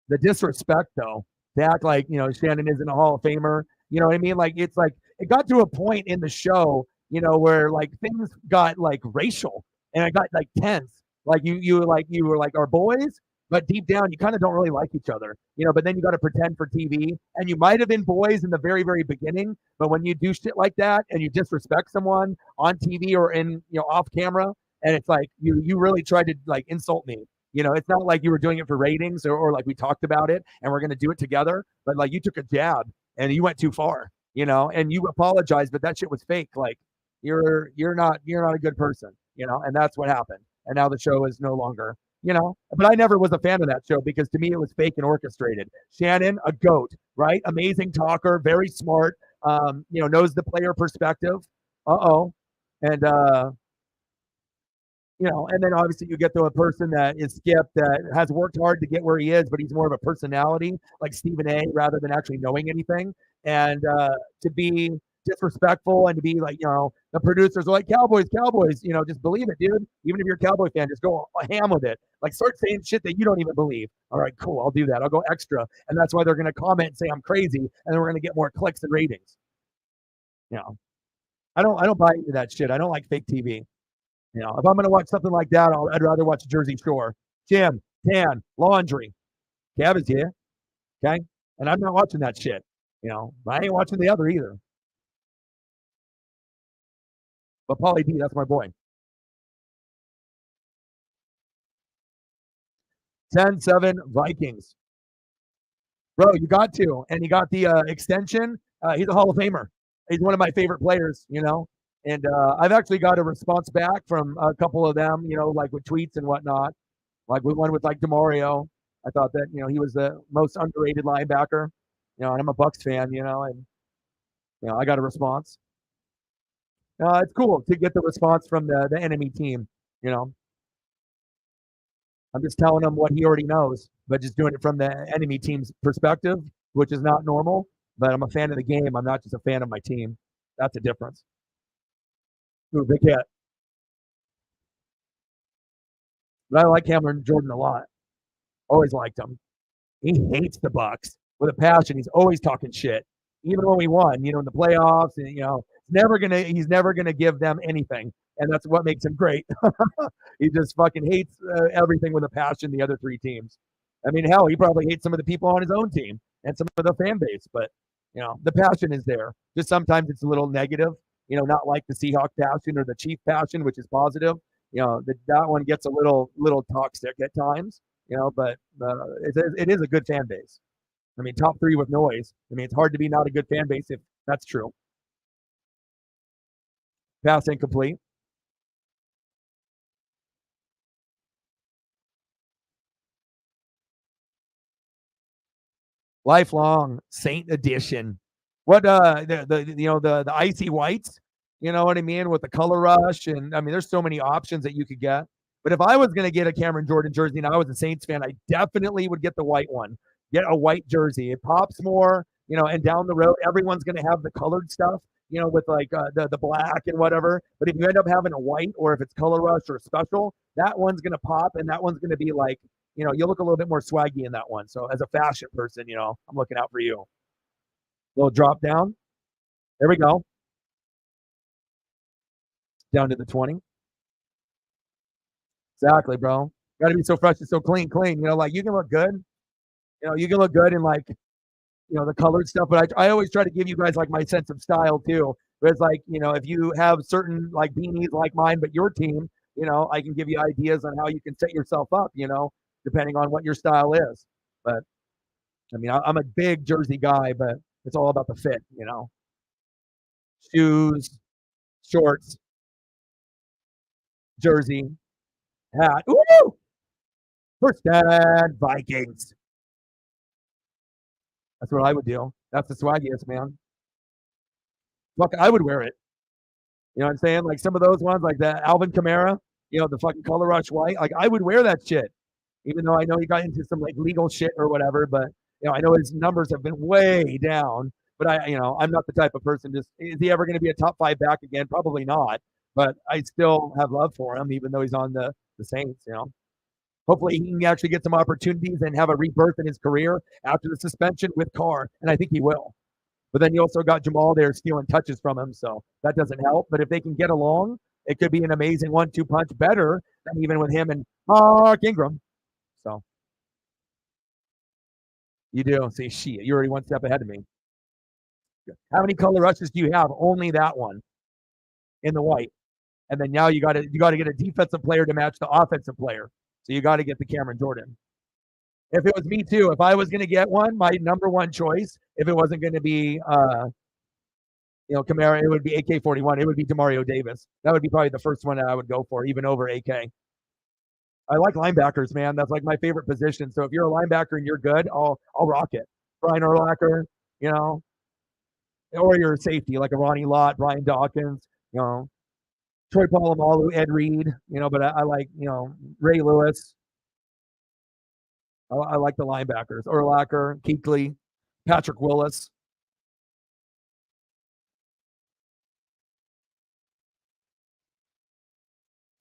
The disrespect, though. To act like, Shannon isn't a Hall of Famer. You know what I mean? Like, it's like, it got to a point in the show, where like things got like racial and it got like tense. Like you were like our boys, but deep down you kind of don't really like each other, but then you got to pretend for TV, and you might have been boys in the very, very beginning, but when you do shit like that and you disrespect someone on TV or in, off camera, and it's like you really tried to like insult me. It's not like you were doing it for ratings or like we talked about it and we're going to do it together, but like you took a jab and you went too far, and you apologized, but that shit was fake. Like you're not a good person, and that's what happened. And now the show is no longer, but I never was a fan of that show because to me it was fake and orchestrated. Shannon, a goat, right? Amazing talker, very smart, knows the player perspective. And and then obviously you get to a person that is Skip that has worked hard to get where he is, but he's more of a personality like Stephen A rather than actually knowing anything. And to be disrespectful and to be like, the producers are like, Cowboys, just believe it, dude. Even if you're a Cowboy fan, just go ham with it. Like start saying shit that you don't even believe. All right, cool, I'll do that. I'll go extra. And that's why they're going to comment and say I'm crazy, and then we're going to get more clicks and ratings. I don't buy into that shit. I don't like fake TV. If I'm going to watch something like that, I'd rather watch Jersey Shore. Jim, Tan, Laundry. Kev is here. Okay? And I'm not watching that shit. I ain't watching the other either. But Pauly D, that's my boy. 10-7 Vikings. Bro, you got to. And he got the extension. He's a Hall of Famer. He's one of my favorite players, And I've actually got a response back from a couple of them, like with tweets and whatnot. Like with one with like DeMario. I thought that, he was the most underrated linebacker. And I'm a Bucs fan, and I got a response. It's cool to get the response from the enemy team, I'm just telling him what he already knows, but just doing it from the enemy team's perspective, which is not normal. But I'm a fan of the game. I'm not just a fan of my team. That's a difference. Ooh, big hit. But I like Cameron Jordan a lot. Always liked him. He hates the Bucs with a passion. He's always talking shit. Even when we won, in the playoffs, and he's never gonna give them anything, and that's what makes him great. He just fucking hates everything with a passion. The other three teams. I mean, hell, he probably hates some of the people on his own team and some of the fan base, but the passion is there. Just sometimes it's a little negative. Not like the Seahawk passion or the Chief passion, which is positive. That one gets a little toxic at times. But it is a good fan base. I mean, top 3 with noise. I mean, it's hard to be not a good fan base if that's true. Pass incomplete. Lifelong Saint Edition. What the icy whites, you know what I mean, with the color rush, and I mean there's so many options that you could get. But if I was going to get a Cameron Jordan jersey and I was a Saints fan, I definitely would get the white one. Get a white jersey. It pops more, and down the road everyone's going to have the colored stuff, with like the black and whatever. But if you end up having a white, or if it's color rush or special, that one's going to pop, and that one's going to be like, you'll look a little bit more swaggy in that one. So as a fashion person, I'm looking out for you. Little drop down. There we go. Down to the 20. Exactly, bro. Got to be so fresh and so clean. Like you can look good. You can look good in like, the colored stuff. But I always try to give you guys like my sense of style too. Whereas like, if you have certain like beanies like mine, but your team, I can give you ideas on how you can set yourself up, depending on what your style is. But I mean, I'm a big jersey guy, but it's all about the fit, Shoes, shorts, jersey, hat. Woo! First dad, Vikings. That's what I would do. That's the swaggiest, man. Fuck, I would wear it. You know what I'm saying? Like some of those ones, like the Alvin Kamara, the fucking color rush white. Like I would wear that shit, even though I know he got into some like legal shit or whatever. But I know his numbers have been way down. But I'm not the type of person. Just is he ever going to be a top 5 back again? Probably not. But I still have love for him, even though he's on the Saints. Hopefully he can actually get some opportunities and have a rebirth in his career after the suspension with Carr, and I think he will. But then you also got Jamal there stealing touches from him, so that doesn't help. But if they can get along, it could be an amazing 1-2 punch, better than even with him and Mark Ingram. So You do. See, shit, you're already one step ahead of me. How many color rushes do you have? Only that one in the white. And then now you gotta get a defensive player to match the offensive player. So you got to get the Cameron Jordan. If it was me too, if I was going to get one, my number one choice, if it wasn't going to be Kamara, it would be AK-41. It would be Demario Davis. That would be probably the first one that I would go for, even over AK. I like linebackers, man. That's like my favorite position. So if you're a linebacker and you're good, I'll rock it. Brian Urlacher, you know, or you're a safety like a Ronnie Lott, Brian Dawkins, Troy Polamalu, Ed Reed, but I like, Ray Lewis. I like the linebackers. Urlacher, Kuechly, Patrick Willis.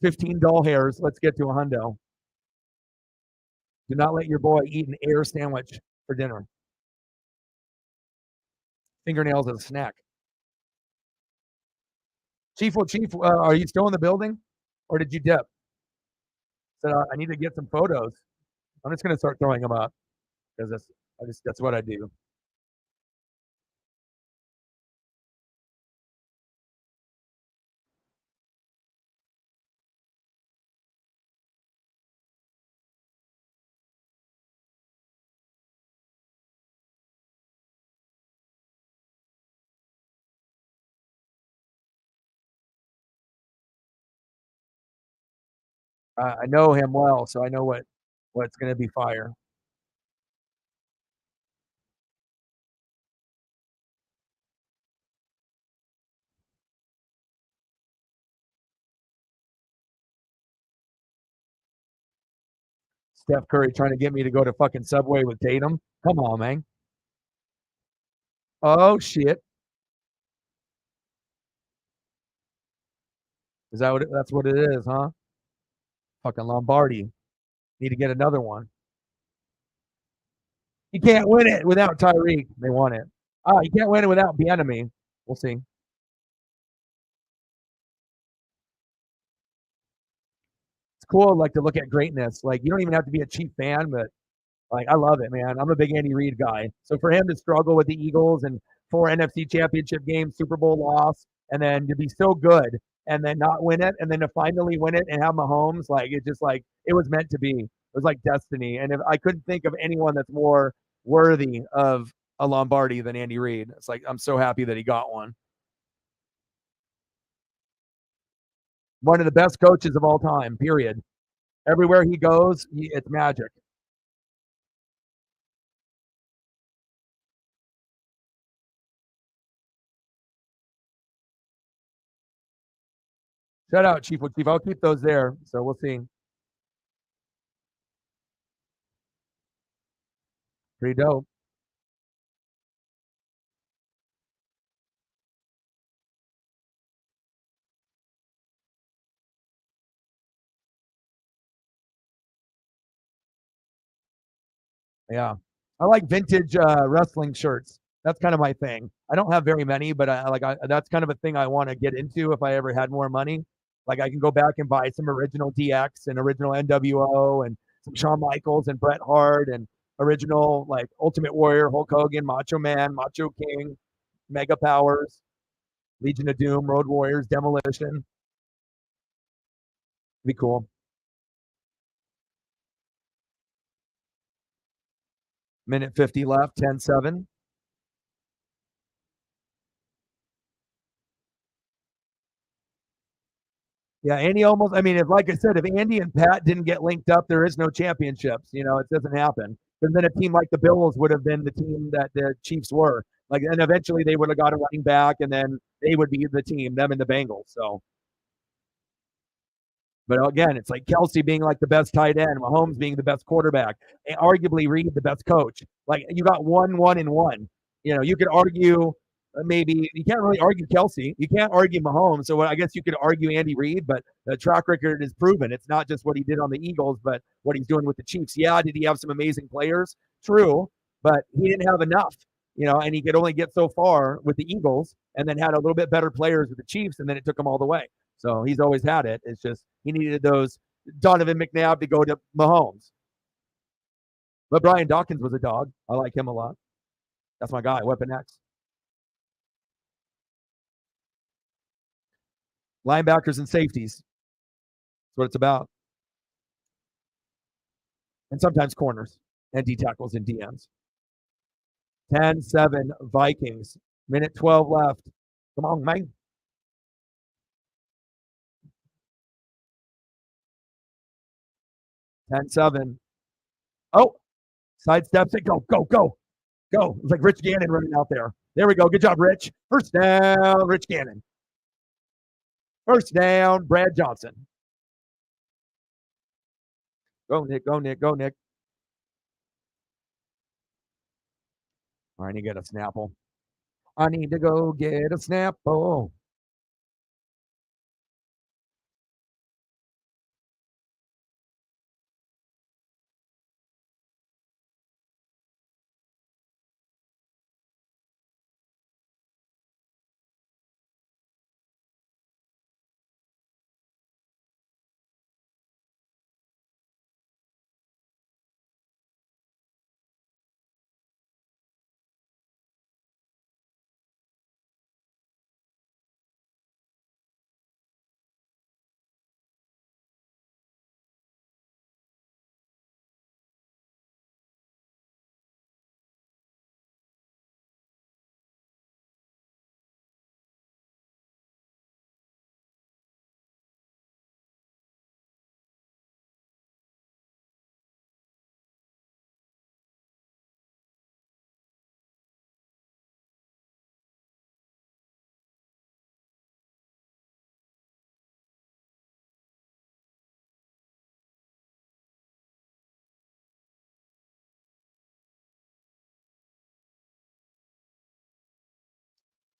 15 dull hairs. Let's get to a hundo. Do not let your boy eat an air sandwich for dinner. Fingernails as a snack. Chief, are you still in the building, or did you dip? Said I need to get some photos. I'm just gonna start throwing them up because that's what I do. I know him well, so I know what's gonna be fire. Steph Curry trying to get me to go to fucking Subway with Tatum. Come on, man. Oh shit. That's what it is, huh? Fucking Lombardi. Need to get another one. You can't win it without Tyreek. They won it. You can't win it without Bieniemy. We'll see. It's cool, like to look at greatness. Like you don't even have to be a Chief fan, but like I love it, man. I'm a big Andy Reid guy. So for him to struggle with the Eagles and 4 NFC Championship games, Super Bowl loss, and then to be so good and then not win it, and then to finally win it and have Mahomes, like it just like it was meant to be. It was like destiny. And if I couldn't think of anyone that's more worthy of a Lombardi than Andy Reid, it's like I'm so happy that he got one. One of the best coaches of all time. Period. Everywhere he goes, it's magic. Shout out, Chief. Chief, I'll keep those there. So we'll see. Pretty dope. Yeah. I like vintage wrestling shirts. That's kind of my thing. I don't have very many, but that's kind of a thing I want to get into if I ever had more money. Like I can go back and buy some original DX and original NWO and some Shawn Michaels and Bret Hart and original like Ultimate Warrior, Hulk Hogan, Macho Man, Macho King, Mega Powers, Legion of Doom, Road Warriors, Demolition. Be cool. Minute 50 left, 10-7. Yeah, Andy almost. I mean, if like I said, if Andy and Pat didn't get linked up, there is no championships. It doesn't happen. Because then a team like the Bills would have been the team that the Chiefs were. Like, and eventually they would have got a running back, and then they would be the team, them and the Bengals. So, but again, it's like Kelsey being like the best tight end, Mahomes being the best quarterback, and arguably Reid the best coach. Like you got 1-1-1. You could argue maybe you can't really argue Kelsey. You can't argue Mahomes. So I guess you could argue Andy Reid, but the track record is proven. It's not just what he did on the Eagles, but what he's doing with the Chiefs. Yeah, did he have some amazing players? True, but he didn't have enough. And he could only get so far with the Eagles, and then had a little bit better players with the Chiefs, and then it took him all the way. So he's always had it. It's just he needed those Donovan McNabb to go to Mahomes. But Brian Dawkins was a dog. I like him a lot. That's my guy, Weapon X. Linebackers and safeties. That's what it's about. And sometimes corners and D tackles and DMs. 10-7 Vikings. Minute 12 left. Come on, man. Ten seven. Oh, sidesteps it. Go, go, go, go. It's like Rich Gannon running out there. There we go. Good job, Rich. First down, Rich Gannon. First down, Brad Johnson. Go, Nick. Go, Nick. Go, Nick. All right, I need to get a Snapple. I need to go get a Snapple.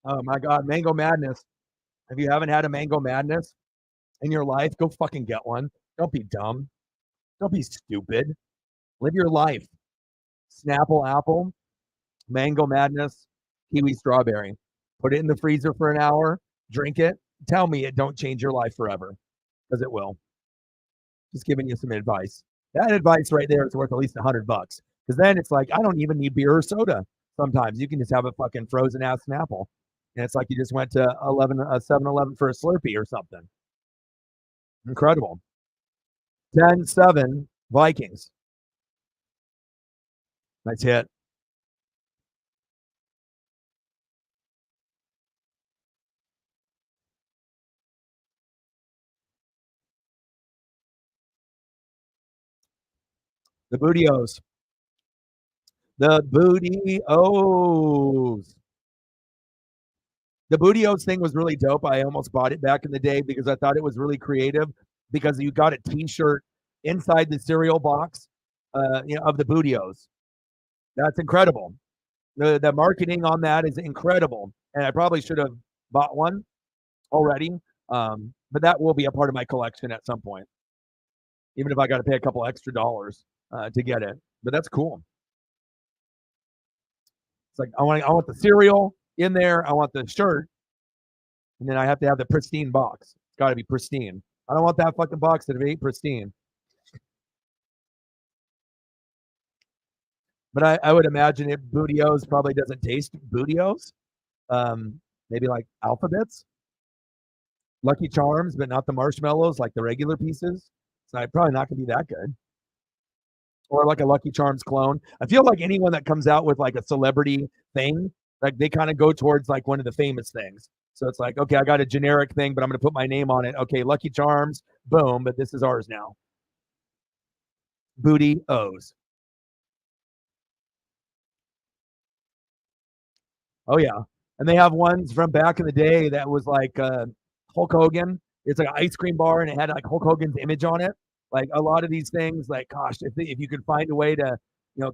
Oh my God, Mango Madness. If you haven't had a Mango Madness in your life, go fucking get one. Don't be dumb. Don't be stupid. Live your life. Snapple apple, Mango Madness, kiwi strawberry. Put it in the freezer for an hour, drink it. Tell me it don't change your life forever, because it will. Just giving you some advice. That advice right there is worth at least $100. Because then it's like, I don't even need beer or soda. Sometimes you can just have a fucking frozen ass Snapple. And it's like you just went to 7-Eleven for a Slurpee or something. Incredible. 10-7 Vikings. Nice hit. The Booty-O's. The Booty-O's. The Booty-O's thing was really dope. I almost bought it back in the day because I thought it was really creative because you got a T-shirt inside the cereal box of the Booty-O's. That's incredible. The marketing on that is incredible. And I probably should have bought one already. But that will be a part of my collection at some point, even if I got to pay a couple extra dollars to get it. But that's cool. It's like I want the cereal in there. I want the shirt, and then I have to have the pristine box. It's got to be pristine. I don't want that fucking box that ain't pristine. But I would imagine if Booty-O's probably doesn't taste Booty-O's. Maybe like Alphabets, Lucky Charms, but not the marshmallows like the regular pieces. So I'm probably not going to be that good. Or like a Lucky Charms clone. I feel like anyone that comes out with like a celebrity thing, like they kind of go towards like one of the famous things. So it's like, okay, I got a generic thing, but I'm going to put my name on it. Okay, Lucky Charms, boom, but this is ours now. Booty-O's. Oh yeah, and they have ones from back in the day that was like Hulk Hogan. It's like an ice cream bar, and it had like Hulk Hogan's image on it. Like a lot of these things, like gosh, if you could find a way to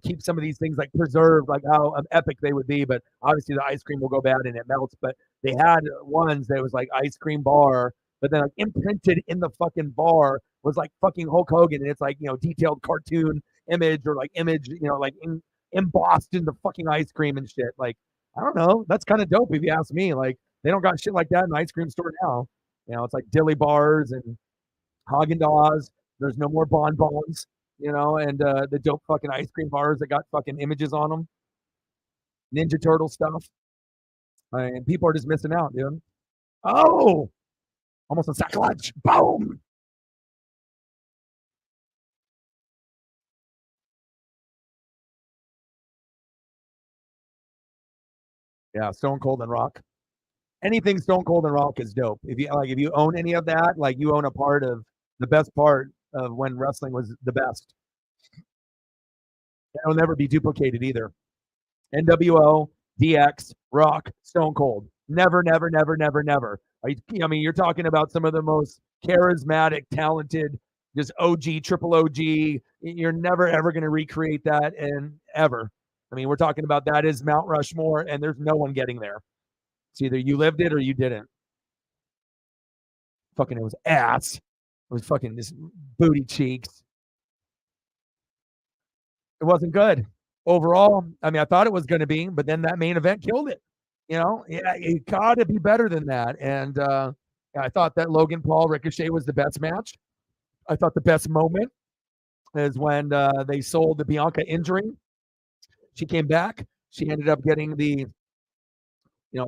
keep some of these things like preserved, like how epic they would be. But obviously the ice cream will go bad and it melts. But they had ones that was like ice cream bar, but then like imprinted in the fucking bar was like fucking Hulk Hogan, and it's like detailed cartoon image or like image, like embossed in the fucking ice cream and shit. Like I don't know, that's kind of dope if you ask me. Like they don't got shit like that in the ice cream store now. It's like dilly bars and Haagen Dazs. There's no more bonbons. and the dope fucking ice cream bars that got fucking images on them, Ninja Turtle stuff. And people are just missing out, dude. Oh, almost a sacrilege. Boom. Yeah, Stone Cold and Rock. Anything Stone Cold and Rock is dope. If you own any of that, like you own a part of the best part of when wrestling was the best. It'll never be duplicated either. NWO, DX, Rock, Stone Cold. Never, never, never, never, never. I mean, you're talking about some of the most charismatic, talented, just OG, triple OG. You're never ever going to recreate that, and ever. I mean, we're talking about that is Mount Rushmore, and there's no one getting there. It's either you lived it or you didn't. Fucking, it was ass. It was fucking this booty cheeks. It wasn't good overall. I mean, I thought it was going to be, but then that main event killed it. Yeah, it got to be better than that. And I thought that Logan Paul Ricochet was the best match. I thought the best moment is when they sold the Bianca injury. She came back. She ended up getting the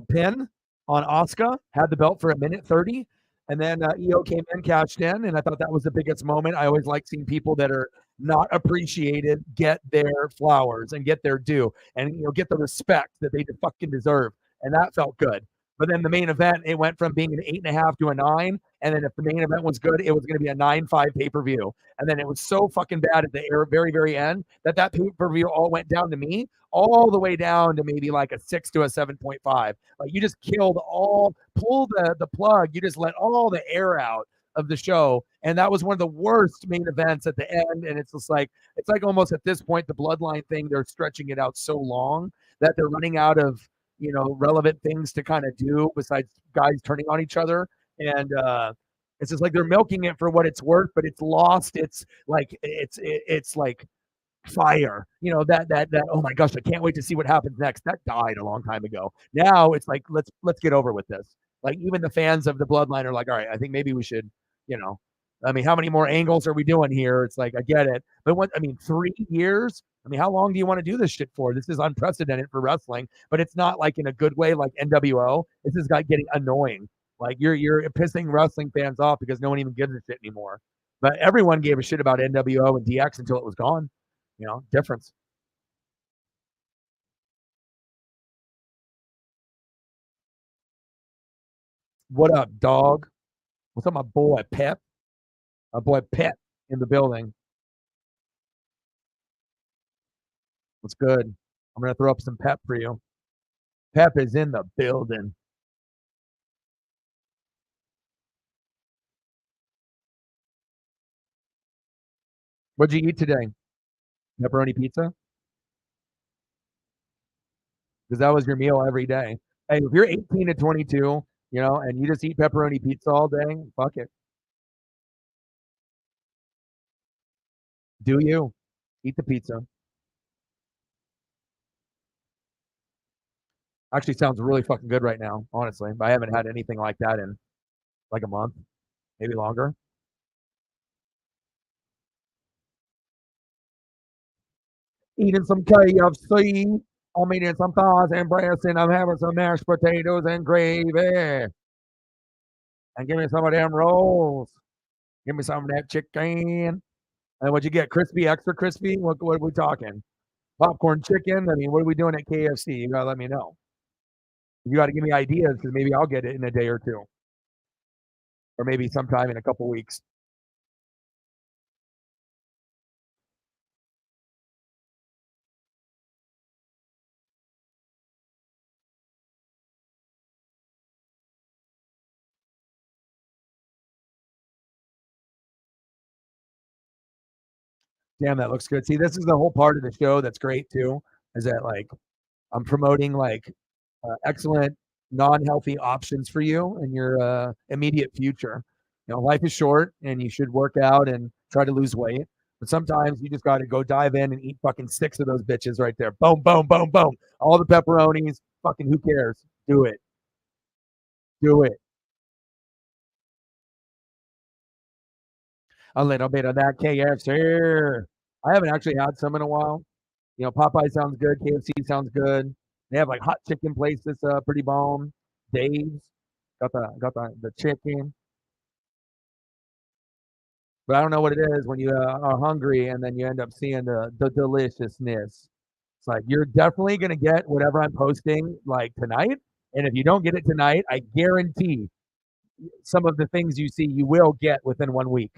pin on Asuka, had the belt for a minute 30, and then EO came in, cashed in, and I thought that was the biggest moment. I always like seeing people that are not appreciated get their flowers and get their due, and get the respect that they fucking deserve, and that felt good. But then the main event, it went from being an 8.5 to a 9, and then if the main event was good, it was going to be a 9-5 pay per view, and then it was so fucking bad at the very very end that pay per view all went down to me all the way down to maybe like a 6 to a 7.5. Like you just pull the plug. You just let all the air out of the show. And that was one of the worst main events at the end. And it's just like, it's like almost at this point, the bloodline thing, they're stretching it out so long that they're running out of, relevant things to kind of do besides guys turning on each other. And, it's just like they're milking it for what it's worth, but it's lost. It's like fire. That oh my gosh, I can't wait to see what happens next. That died a long time ago. Now it's like let's get over with this. Like even the fans of the bloodline are like, all right, I think maybe we should, you know, I mean, how many more angles are we doing here? It's like I get it, but 3 years. I mean, how long do you want to do this shit for? This is unprecedented for wrestling, but it's not like in a good way, like NWO. This is like getting annoying. Like you're pissing wrestling fans off because no one even gives a shit anymore. But everyone gave a shit about NWO and DX until it was gone. Difference. What up, dog? What's up, my boy Pep? My boy Pep in the building. What's good? I'm gonna throw up some Pep for you. Pep is in the building. What'd you eat today? Pepperoni pizza? Because that was your meal every day. Hey, if you're 18 to 22, and you just eat pepperoni pizza all day, fuck it. Do you eat the pizza? Actually, sounds really fucking good right now. Honestly, I haven't had anything like that in like a month, maybe longer. Eating some KFC. I'm eating some thighs and breasts, and I'm having some mashed potatoes and gravy. And give me some of them rolls. Give me some of that chicken. And what'd you get? Crispy, extra crispy? What are we talking? Popcorn chicken? I mean, what are we doing at KFC? You gotta let me know. You gotta give me ideas because maybe I'll get it in a day or two, or maybe sometime in a couple weeks. Damn, that looks good. See, this is the whole part of the show that's great too, is that like I'm promoting like excellent non-healthy options for you in your immediate future. Life is short, and you should work out and try to lose weight. But sometimes you just got to go dive in and eat fucking 6 of those bitches right there. Boom, boom, boom, boom. All the pepperonis. Fucking who cares? Do it. Do it. A little bit of that KFC. I haven't actually had some in a while. Popeye sounds good. KFC sounds good. They have like hot chicken place that's pretty bomb. Dave's got the chicken, but I don't know what it is when you are hungry and then you end up seeing the deliciousness. It's like you're definitely gonna get whatever I'm posting like tonight, and if you don't get it tonight, I guarantee some of the things you see you will get within 1 week.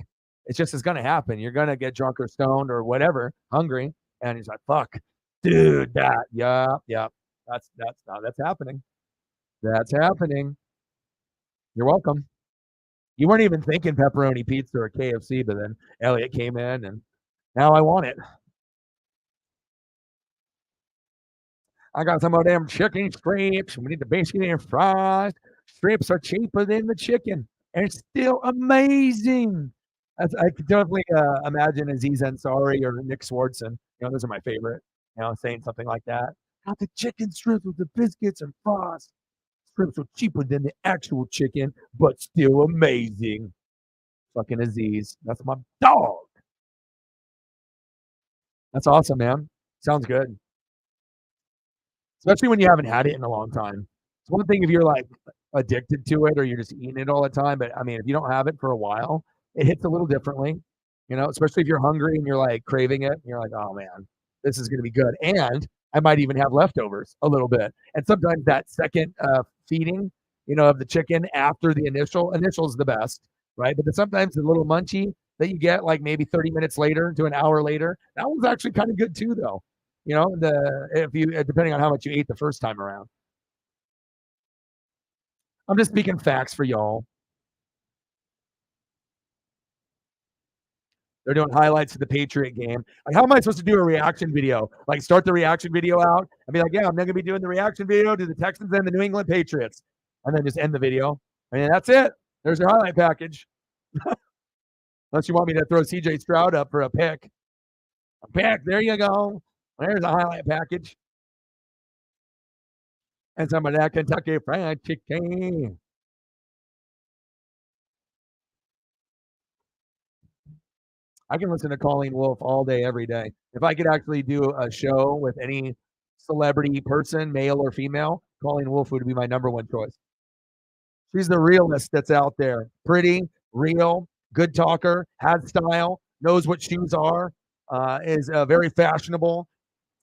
It's just it's gonna happen. You're gonna get drunk or stoned or whatever, hungry, and he's like, "Fuck, dude, that, yeah, yeah, that's happening. That's happening. You're welcome." You weren't even thinking pepperoni pizza or KFC, but then Elliot came in, and now I want it. I got some of them chicken strips. We need the bacon and fries. Strips are cheaper than the chicken, and it's still amazing. I could definitely imagine Aziz Ansari or Nick Swardson. Those are my favorite. Saying something like that. Got the chicken strips with the biscuits and fries. Strips are cheaper than the actual chicken, but still amazing. Fucking Aziz. That's my dog. That's awesome, man. Sounds good. Especially when you haven't had it in a long time. It's one thing if you're like addicted to it or you're just eating it all the time, but I mean, if you don't have it for a while, it hits a little differently. Especially if you're hungry and you're like craving it, and you're like, oh man, this is going to be good. And I might even have leftovers a little bit. And sometimes that second feeding, of the chicken after the initial is the best, right? But then sometimes the little munchie that you get like maybe 30 minutes later to an hour later, that one's actually kind of good too, though. The if you depending on how much you ate the first time around. I'm just speaking facts for y'all. They're doing highlights of the Patriot game. Like, how am I supposed to do a reaction video? Like, start the reaction video out and be like, yeah, I'm going to be doing the reaction video to the Texans and the New England Patriots. And then just end the video. I mean, that's it. There's your highlight package. Unless you want me to throw CJ Stroud up for a pick. A pick. There you go. There's a highlight package. And some of that Kentucky Fried Chicken. I can listen to Colleen Wolfe all day, every day. If I could actually do a show with any celebrity person, male or female, Colleen Wolfe would be my number one choice. She's the realest that's out there. Pretty, real, good talker, has style, knows what shoes are, is very fashionable,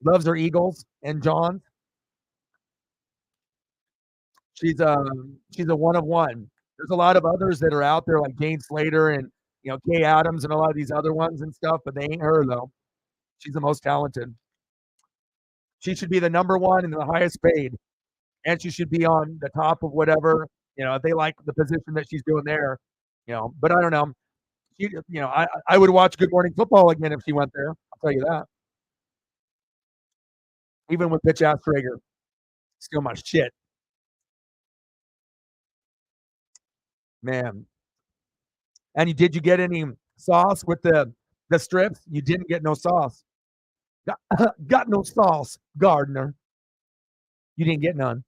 loves her Eagles and Johns. She's a one of one. There's a lot of others that are out there like Jane Slater and Kay Adams and a lot of these other ones and stuff, but they ain't her though. She's the most talented. She should be the number one and the highest paid, and she should be on the top of whatever if they like the position that she's doing there. But I don't know. I would watch Good Morning Football again if she went there. I'll tell you that. Even with Pitch Ass Traeger, still my shit, man. And did you get any sauce with the strips? You didn't get no sauce. Got no sauce, Gardner. You didn't get none.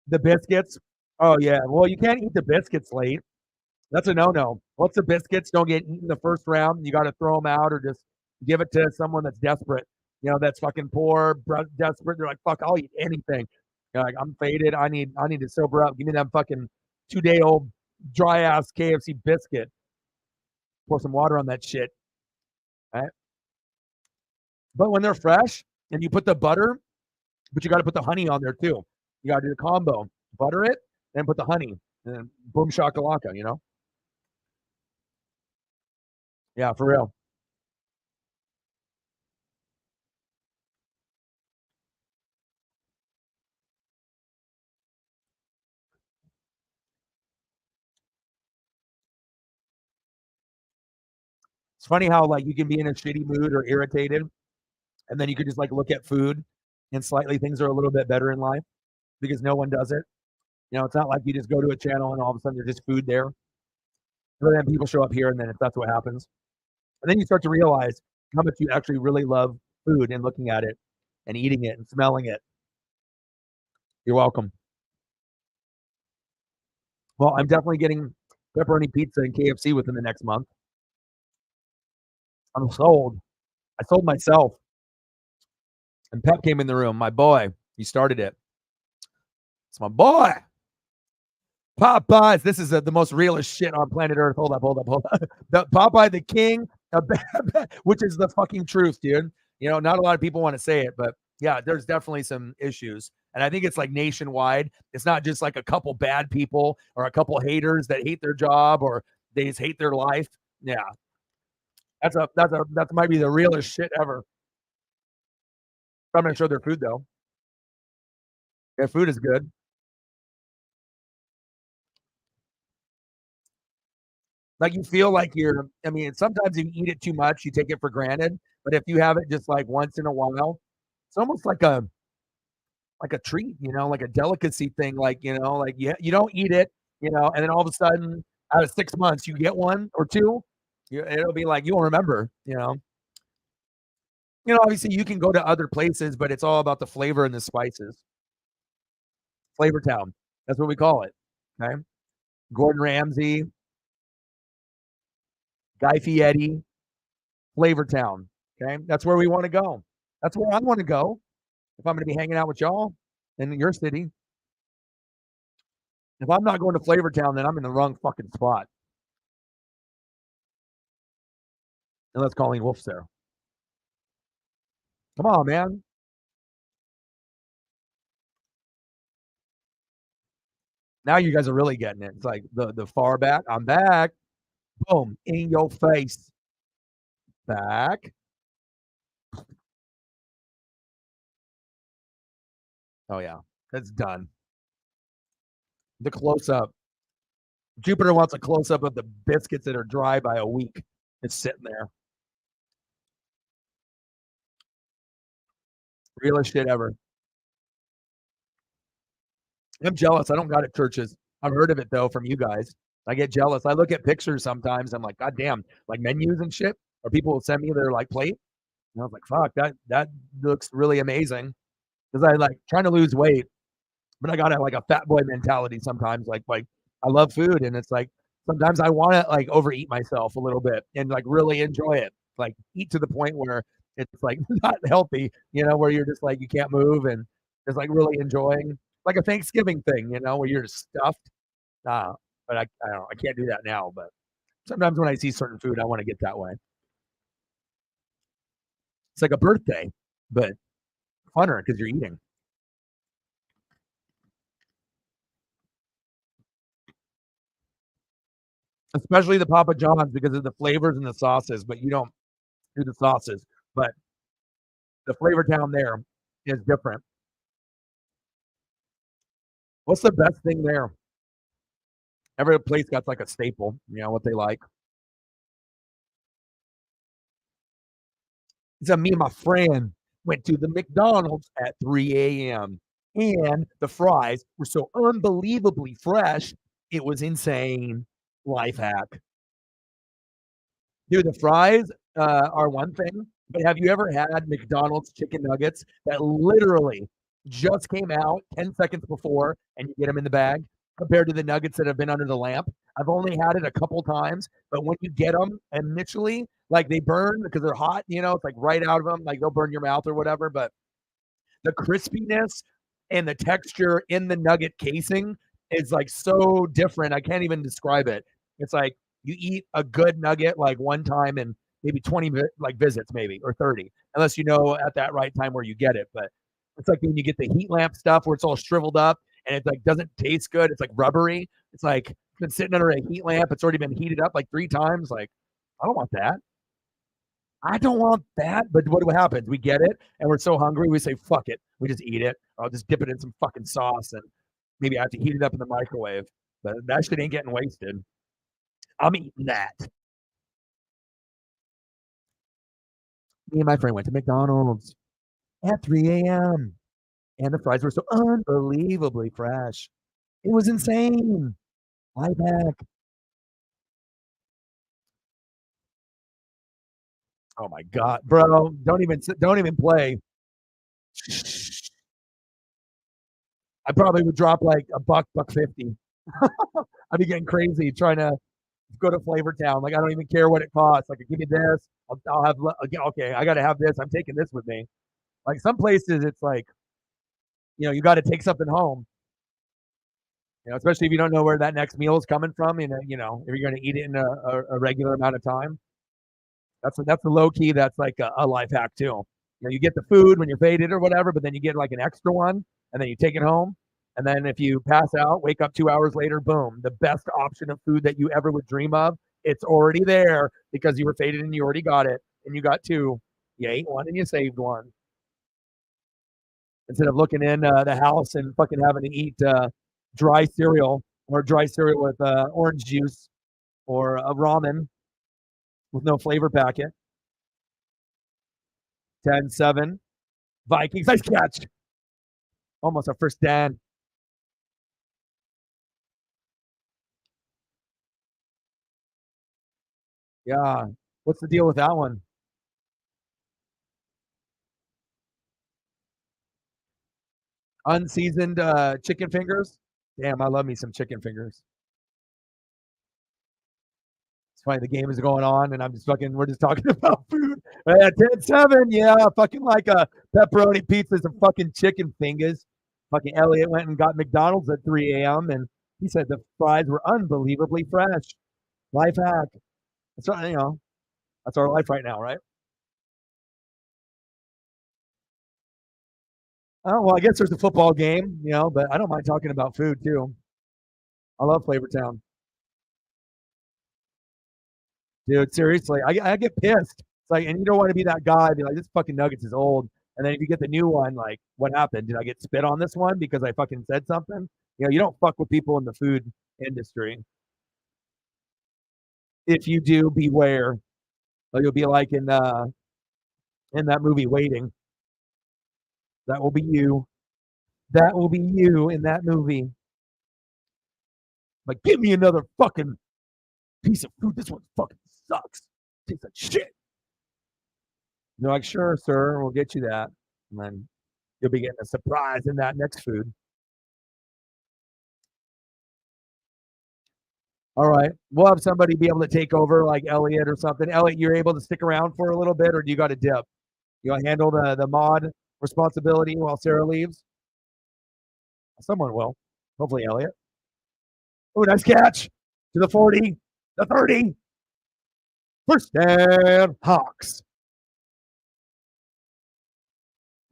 The biscuits. Oh yeah. Well, you can't eat the biscuits late. That's a no-no. Once the biscuits don't get eaten the first round, you got to throw them out or just give it to someone that's desperate. That's fucking poor, desperate. They're like, fuck, I'll eat anything. You're like, I'm faded. I need to sober up. Give me that fucking 2-day-old dry ass KFC biscuit. Pour some water on that shit. Right? But when they're fresh and you put the butter, but you got to put the honey on there too. You got to do the combo. Butter it, then put the honey, and then boom shakalaka. Yeah, for real. It's funny how like you can be in a shitty mood or irritated, and then you could just like look at food and slightly things are a little bit better in life because no one does it. It's not like you just go to a channel and all of a sudden there's just food there. But then people show up here and then that's what happens. And then you start to realize how much you actually really love food and looking at it and eating it and smelling it. You're welcome. Well, I'm definitely getting pepperoni pizza and KFC within the next month. I'm sold. I sold myself. And Pep came in the room. My boy, he started it. It's my boy. Popeyes. This is the most realest shit on planet Earth. Hold up. The Popeye the King, which is the fucking truth, dude. You know, not a lot of people want to say it, but yeah, there's definitely some issues. And I think it's like nationwide. It's not just like a couple bad people or a couple haters that hate their job or they just hate their life. Yeah. That might be the realest shit ever. I'm gonna show their food though. Their food is good. Like you feel like I mean, sometimes if you eat it too much, you take it for granted. But if you have it just like once in a while, it's almost like a treat, like a delicacy thing. Like, like you don't eat it, and then all of a sudden out of 6 months you get one or two. It'll be like you won't remember, obviously you can go to other places, but it's all about the flavor and the spices. Flavor Town. That's what we call it. Okay. Gordon Ramsay, Guy Fieri, Flavor Town. Okay. That's where we want to go. That's where I want to go if I'm going to be hanging out with y'all in your city. If I'm not going to Flavor Town, then I'm in the wrong fucking spot. Unless Colleen Wolf's there. Come on, man. Now you guys are really getting it. It's like the far back. I'm back. Boom. In your face. Back. Oh, yeah. That's done. The close-up. Jupiter wants a close-up of the biscuits that are dry by a week. It's sitting there. Realest shit ever. I'm jealous. I don't got it churches. I've heard of it though from you guys. I get jealous. I look at pictures sometimes. I'm like, God damn, like menus and shit. Or people will send me their like plate. And I was like, fuck, that looks really amazing. Because I like trying to lose weight, but I got like a fat boy mentality sometimes. Like I love food, and it's like sometimes I want to like overeat myself a little bit and like really enjoy it. Like eat to the point where it's like not healthy, where you're just like you can't move and just like really enjoying like a Thanksgiving thing, where you're just stuffed. But I don't know, I can't do that now. But sometimes when I see certain food, I want to get that way. It's like a birthday, but funner because you're eating. Especially the Papa John's because of the flavors and the sauces, but you don't do the sauces. But the flavor down there is different. What's the best thing there? Every place got like a staple, what they like. So me and my friend went to the McDonald's at 3 a.m. and the fries were so unbelievably fresh. It was insane. Life hack. Dude, the fries are one thing, but have you ever had McDonald's chicken nuggets that literally just came out 10 seconds before and you get them in the bag compared to the nuggets that have been under the lamp? I've only had it a couple times, but when you get them initially, like they burn because they're hot, it's like right out of them, like they'll burn your mouth or whatever, but the crispiness and the texture in the nugget casing is like so different. I can't even describe it. It's like you eat a good nugget like one time in maybe 20 like visits, maybe or 30, unless you know at that right time where you get it. But it's like when you get the heat lamp stuff where it's all shriveled up and it like doesn't taste good. It's like rubbery. It's like it's been sitting under a heat lamp. It's already been heated up like 3 times. Like, I don't want that. I don't want that. But what happens? We get it and we're so hungry, we say, fuck it. We just eat it. Or I'll just dip it in some fucking sauce and maybe I have to heat it up in the microwave. But that shit ain't getting wasted. I'm eating that. Me and my friend went to McDonald's at 3 a.m. and the fries were so unbelievably fresh. It was insane. Life hack. Oh my god, bro! Don't even play. I probably would drop like a buck 50. I'd be getting crazy trying to go to Flavor Town. Like I don't even care what it costs. Like give me this. I'll have okay. I got to have this. I'm taking this with me. Like some places, it's like you got to take something home. Especially if you don't know where that next meal is coming from. If you're going to eat it in a regular amount of time. That's the low key. That's like a life hack too. You get the food when you're faded or whatever, but then you get like an extra one, and then you take it home. And then if you pass out, wake up 2 hours later, boom, the best option of food that you ever would dream of, it's already there because you were faded and you already got it, and you got two. You ate one and you saved one. Instead of looking in the house and fucking having to eat dry cereal or dry cereal with orange juice or a ramen with no flavor packet. 10-7. Vikings. Nice catch. Almost a first down. Yeah. What's the deal with that one? Unseasoned chicken fingers. Damn, I love me some chicken fingers. It's funny, the game is going on, and we're just talking about food. 10-7, yeah, fucking like a pepperoni pizza, some fucking chicken fingers. Fucking Elliot went and got McDonald's at 3 a.m., and he said the fries were unbelievably fresh. Life hack. That's our life right now, right? Oh, well, I guess there's a football game, but I don't mind talking about food too. I love Flavortown. Dude, seriously, I get pissed. It's like, and you don't want to be that guy, be like, this fucking Nuggets is old. And then if you get the new one, like, what happened? Did I get spit on this one because I fucking said something? You don't fuck with people in the food industry. If you do, beware. Or you'll be like in that movie Waiting. That will be you. That will be you in that movie. Like, give me another fucking piece of food. This one fucking sucks. Tastes like shit. You're like, sure, sir, we'll get you that. And then you'll be getting a surprise in that next food. All right. We'll have somebody be able to take over, like Elliot or something. Elliot, you're able to stick around for a little bit, or do you got to dip? You want to handle the mod responsibility while Sarah leaves? Someone will. Hopefully, Elliot. Oh, nice catch to the 40, the 30. First down, Hawks.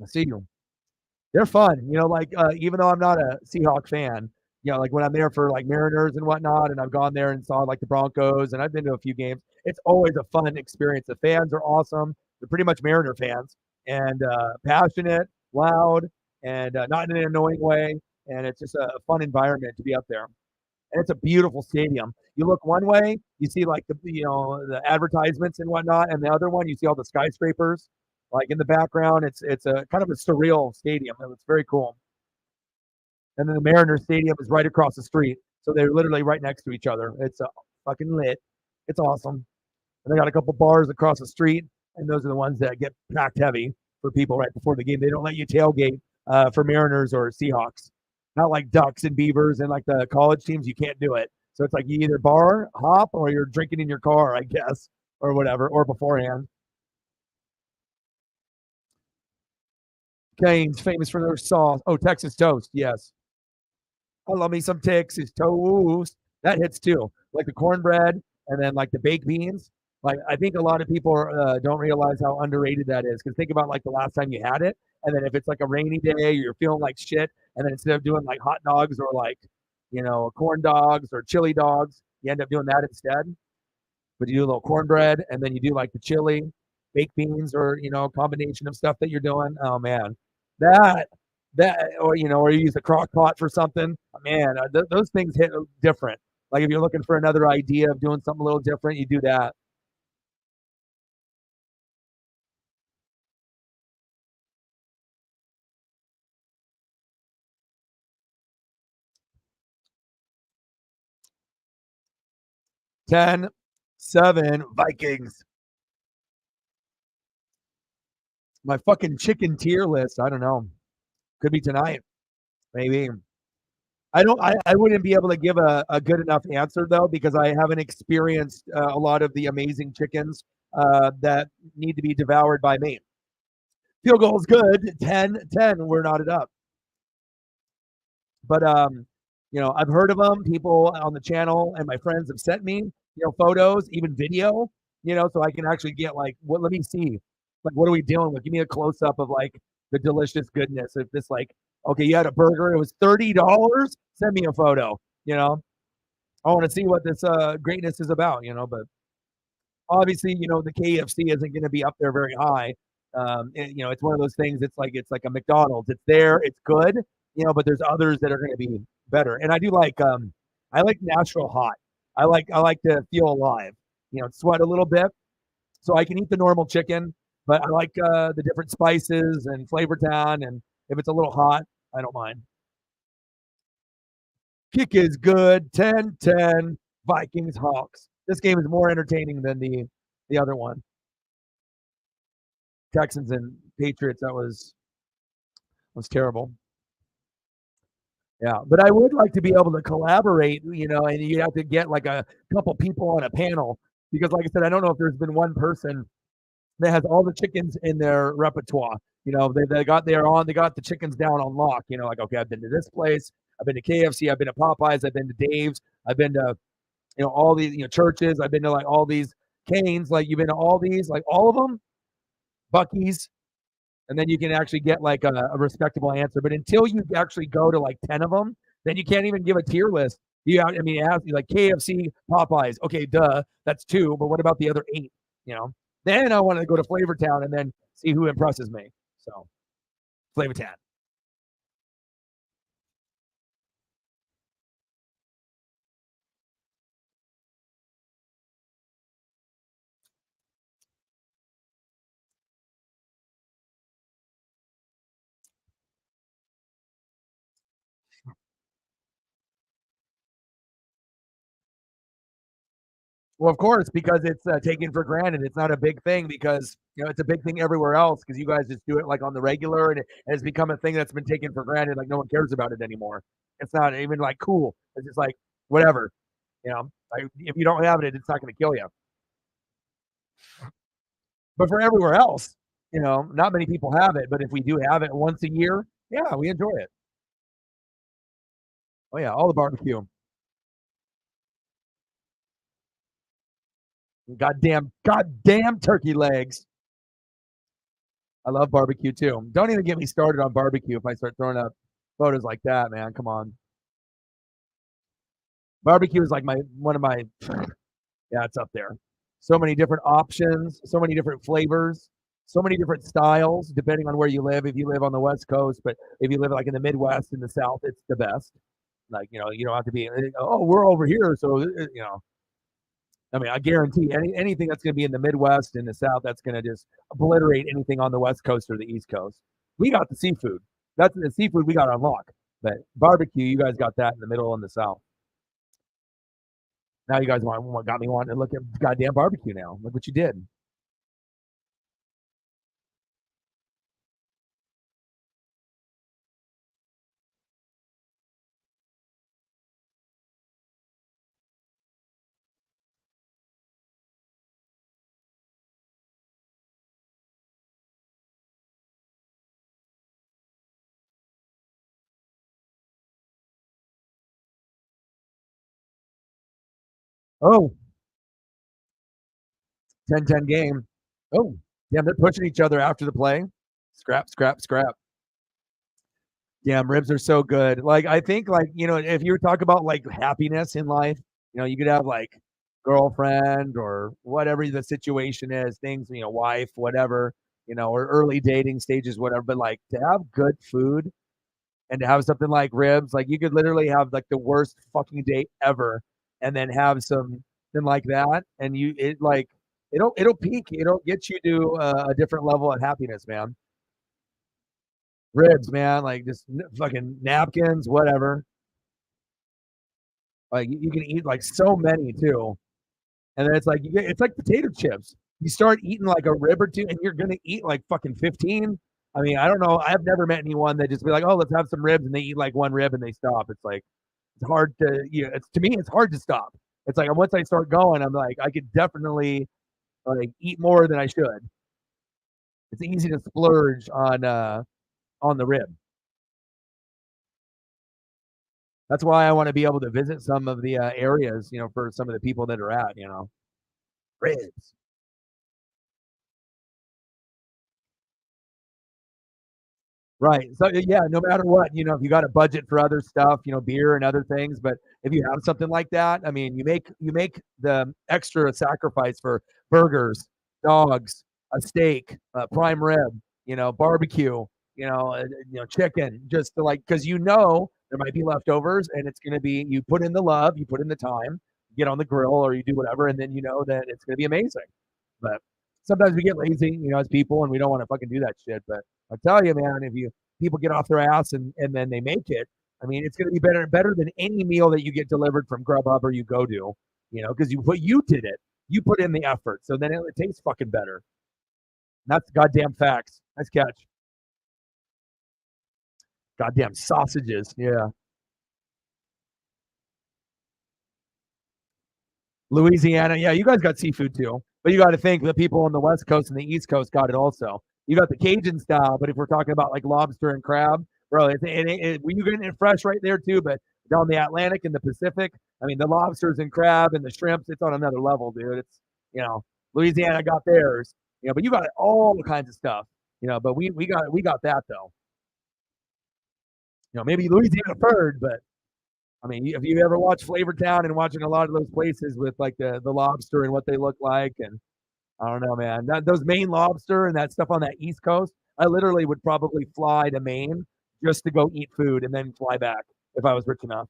I see you. They're fun. Even though I'm not a Seahawk fan, like when I'm there for like Mariners and whatnot, and I've gone there and saw like the Broncos, and I've been to a few games. It's always a fun experience. The fans are awesome. They're pretty much Mariner fans and passionate, loud, and not in an annoying way. And it's just a fun environment to be up there. And it's a beautiful stadium. You look one way, you see like the advertisements and whatnot, and the other one you see all the skyscrapers like in the background. It's a kind of a surreal stadium. It's very cool. And then the Mariners Stadium is right across the street, so they're literally right next to each other. It's fucking lit. It's awesome. And they got a couple bars across the street, and those are the ones that get packed heavy for people right before the game. They don't let you tailgate for Mariners or Seahawks. Not like Ducks and Beavers and like the college teams. You can't do it. So it's like you either bar hop or you're drinking in your car, I guess, or whatever, or beforehand. Canes famous for their sauce. Oh, Texas toast. Yes. I love me some Texas toast. That hits too. Like the cornbread and then like the baked beans. Like I think a lot of people don't realize how underrated that is. Because think about like the last time you had it, and then if it's like a rainy day, you're feeling like shit, and then instead of doing like hot dogs or like corn dogs or chili dogs, you end up doing that instead. But you do a little cornbread, and then you do like the chili, baked beans, or a combination of stuff that you're doing. Oh man, that or or you use a crock pot for something. Man, those things hit different. Like if you're looking for another idea of doing something a little different, you do that. 10-7 Vikings. My fucking chicken tier list. I don't know. Could be tonight, maybe. I wouldn't be able to give a good enough answer though because I haven't experienced a lot of the amazing chickens that need to be devoured by me. Field goal is good. 10-10. We're knotted up. But I've heard of them. People on the channel and my friends have sent me, photos, even video, so I can actually get like, what? Let me see, like, what are we dealing with? Give me a close up of like the delicious goodness. If this like, okay, you had a burger, it was $30. Send me a photo. I want to see what this greatness is about. But obviously, the KFC isn't going to be up there very high. It's one of those things. It's like a McDonald's. It's there. It's good. But there's others that are going to be better. And I do like I like Nashville hot. I like to feel alive. Sweat a little bit, so I can eat the normal chicken, but I like the different spices and Flavor Town. And if it's a little hot, I don't mind. Kick is good. 10-10. Vikings Hawks. This game is more entertaining than the other one. Texans and Patriots. That was terrible. Yeah, but I would like to be able to collaborate, and you have to get like a couple people on a panel because, like I said, I don't know if there's been one person that has all the chickens in their repertoire. They got the chickens down on lock. Like, okay, I've been to this place, I've been to KFC, I've been to Popeyes, I've been to Dave's, I've been to all these churches, I've been to like all these Canes, like you've been to all these, like all of them, Bucky's, and then you can actually get like a respectable answer. But until you actually go to like 10 of them, then you can't even give a tier list. It has to be like KFC, Popeyes. Okay, duh, that's 2. But what about the other 8? Then I want to go to Flavor Town and then see who impresses me. So, Flavor Town. Well, of course, because it's taken for granted. It's not a big thing because it's a big thing everywhere else because you guys just do it like on the regular, and it has become a thing that's been taken for granted. Like no one cares about it anymore. It's not even like cool. It's just like whatever. Like if you don't have it, it's not going to kill you. But for everywhere else, not many people have it. But if we do have it once a year, yeah, we enjoy it. Oh yeah, all the barbecue. Goddamn turkey legs. I love barbecue too. Don't even get me started on barbecue if I start throwing up photos like that, man. Come on. Barbecue is like one of my yeah, it's up there. So many different options, so many different flavors, so many different styles, depending on where you live. If you live on the West Coast, but if you live like in the Midwest and the South, it's the best. Like, you don't have to be, oh, we're over here. So, I mean, I guarantee anything that's going to be in the Midwest and the South, that's going to just obliterate anything on the West Coast or the East Coast. We got the seafood. That's the seafood we got on lock. But barbecue, you guys got that in the middle and the South. Now you guys got me wanting to look at goddamn barbecue now. Look what you did. Oh, 10-10 game. Oh, damn, they're pushing each other after the play. Scrap, scrap, scrap. Damn, ribs are so good. Like, I think, like, if you were talking about like happiness in life, you could have like girlfriend or whatever the situation is, things, wife, whatever, or early dating stages, whatever. But like to have good food and to have something like ribs, like you could literally have like the worst fucking date ever and then have something like that. And it'll peak, it'll get you to a different level of happiness, man. Ribs, man, like just fucking napkins, whatever. Like you can eat like so many too, and then it's like potato chips. You start eating like a rib or two, and you're gonna eat like fucking 15. I mean, I don't know. I've never met anyone that just be like, "Oh, let's have some ribs," and they eat like one rib and they stop. It's like, it's hard to it's to me it's hard to stop. It's like once I start going, I'm like I could definitely like eat more than I should. It's easy to splurge on the rib. That's why I want to be able to visit some of the areas, for some of the people that are at. Ribs. Right. So yeah, no matter what, if you got a budget for other stuff, beer and other things, but if you have something like that, I mean, you make the extra sacrifice for burgers, dogs, a steak, prime rib, barbecue, chicken, just to like because there might be leftovers, and it's gonna be you put in the love, you put in the time, get on the grill or you do whatever, and then you know that it's gonna be amazing. But sometimes we get lazy, as people, and we don't want to fucking do that shit. But I tell you, man, if you people get off their ass and then they make it, I mean, it's going to be better than any meal that you get delivered from Grubhub or you go to, because you did it, you put in the effort, so then it tastes fucking better. That's goddamn facts. Nice catch. Goddamn sausages. Yeah. Louisiana, yeah, you guys got seafood too, but you got to think the people on the West Coast and the East Coast got it also. You got the Cajun style, but if we're talking about like lobster and crab, bro, you getting it fresh right there too. But down the Atlantic and the Pacific, I mean, the lobsters and crab and the shrimps, it's on another level, dude. It's you know, Louisiana got theirs, but you got all kinds of stuff, But we got that though. Maybe Louisiana third, but I mean, if you ever watch Flavor Town and watching a lot of those places with like the lobster and what they look like, and I don't know, man, those Maine lobster and that stuff on that East Coast, I literally would probably fly to Maine just to go eat food and then fly back if I was rich enough.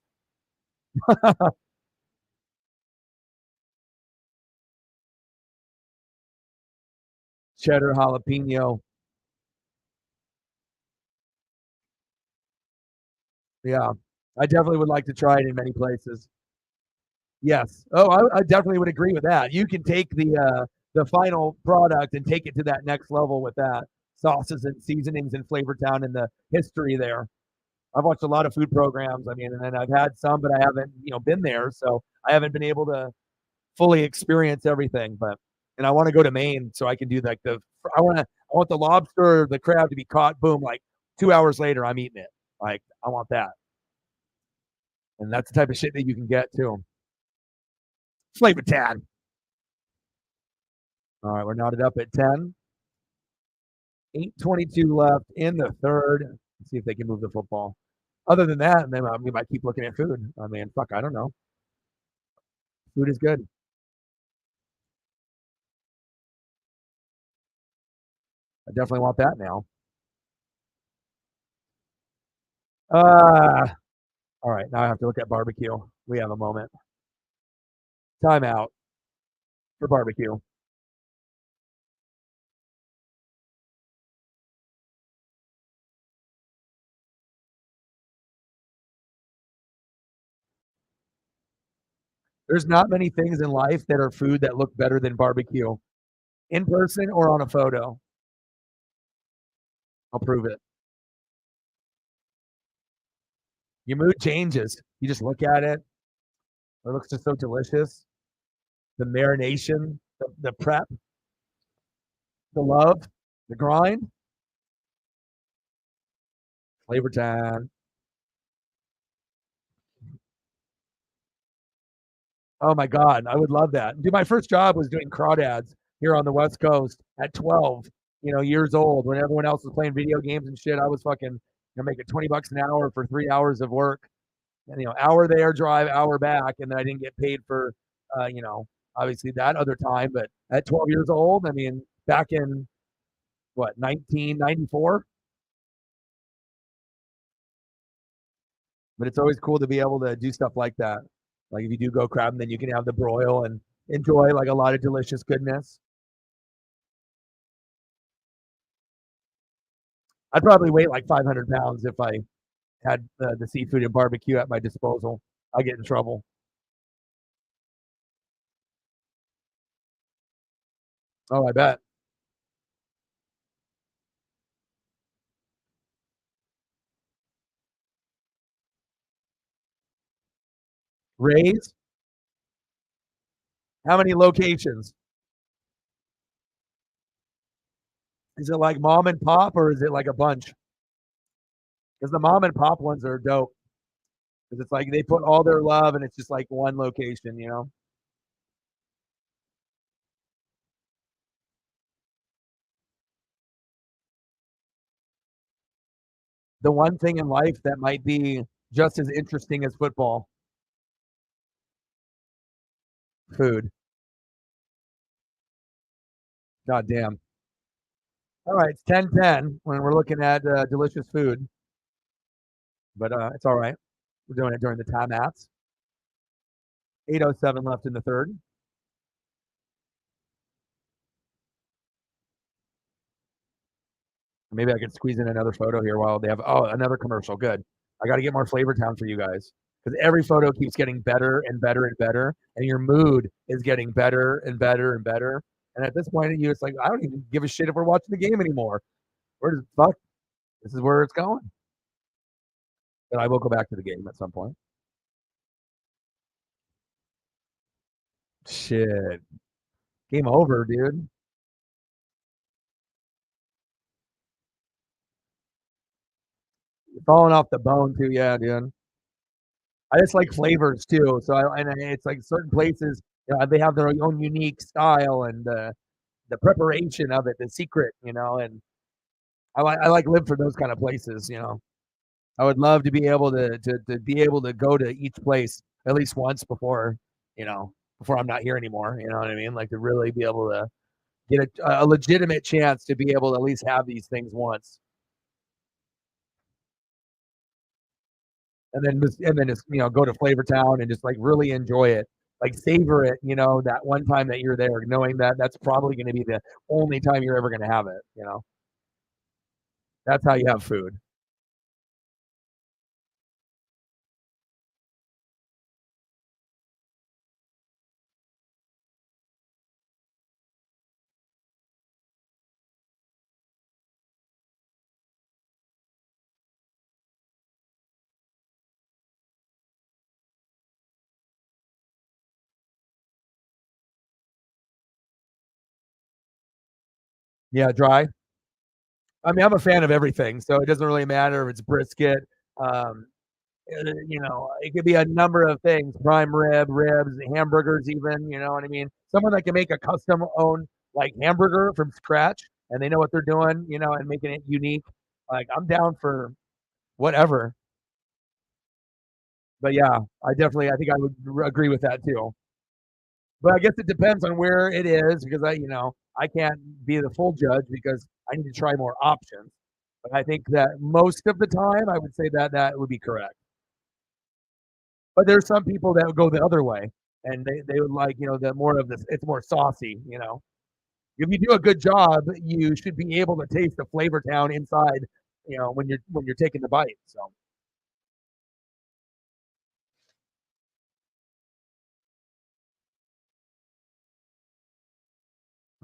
Cheddar jalapeno, yeah, I definitely would like to try it in many places. Yes. Oh, I definitely would agree with that. You can take the final product and take it to that next level with that sauces and seasonings and Flavor Town and the history there. I've watched a lot of food programs. I mean, and I've had some, but I haven't, been there, so I haven't been able to fully experience everything. But and I want to go to Maine so I can do like I want the lobster or the crab to be caught, boom, like 2 hours later, I'm eating it. Like I want that, and that's the type of shit that you can get too. Flavor Tad. All right, we're knotted up at 10. 8:22 left in the third. Let's see if they can move the football. Other than that, then we might keep looking at food. I mean, fuck, I don't know. Food is good. I definitely want that now. All right, now I have to look at barbecue. We have a moment. Timeout for barbecue. There's not many things in life that are food that look better than barbecue, in person or on a photo. I'll prove it. Your mood changes. You just look at it. It looks just so delicious. The marination, the prep, the love, the grind. Flavor time. Oh my God, I would love that. Dude, my first job was doing crawdads here on the West Coast at 12, years old when everyone else was playing video games and shit. I was fucking, making $20 an hour for 3 hours of work. And, hour there, drive, hour back. And then I didn't get paid for, obviously that other time. But at 12 years old, I mean, back in what, 1994? But it's always cool to be able to do stuff like that. Like if you do go crabbing, then you can have the broil and enjoy like a lot of delicious goodness. I'd probably weigh like 500 pounds if I had the seafood and barbecue at my disposal. I get in trouble. Oh, I bet. Rays? How many locations? Is it like mom and pop or is it like a bunch? Because the mom and pop ones are dope. Because it's like they put all their love and it's just like one location, you know? The one thing in life that might be just as interesting as football, food. God damn. All right, it's 10:10 when we're looking at delicious food, but it's all right. We're doing it during the timeouts. 8:07 left in the third. Maybe I could squeeze in another photo here while they have another commercial. Good. I got to get more Flavor Town for you guys because every photo keeps getting better and better and better, and your mood is getting better and better and better. And at this point, you it's like I don't even give a shit if we're watching the game anymore. We're just fuck. This is where it's going. But I will go back to the game at some point. Shit. Game over, dude. Falling off the bone too, yeah, dude. I just like flavors too. So it's like certain places, they have their own unique style and the preparation of it, the secret, and I like live for those kind of places, I would love to be able to be able to go to each place at least once before I'm not here anymore. You know what I mean? Like to really be able to get a legitimate chance to be able to at least have these things once. And then just go to Flavor Town and just like really enjoy it, like savor it. That one time that you're there, knowing that that's probably going to be the only time you're ever going to have it. That's how you have food. Yeah, dry. I mean, I'm a fan of everything, so it doesn't really matter if it's brisket. Um, it could be a number of things: prime ribs, hamburgers, even. You know what I mean? Someone that can make a custom own like hamburger from scratch, and they know what they're doing, and making it unique. Like I'm down for whatever. But yeah, I think I would agree with that too. But I guess it depends on where it is because I can't be the full judge because I need to try more options. But I think that most of the time, I would say that that would be correct. But there's some people that would go the other way, and they would like the more of this. It's more saucy. If you do a good job, you should be able to taste the Flavor Town inside. When you're taking the bite. So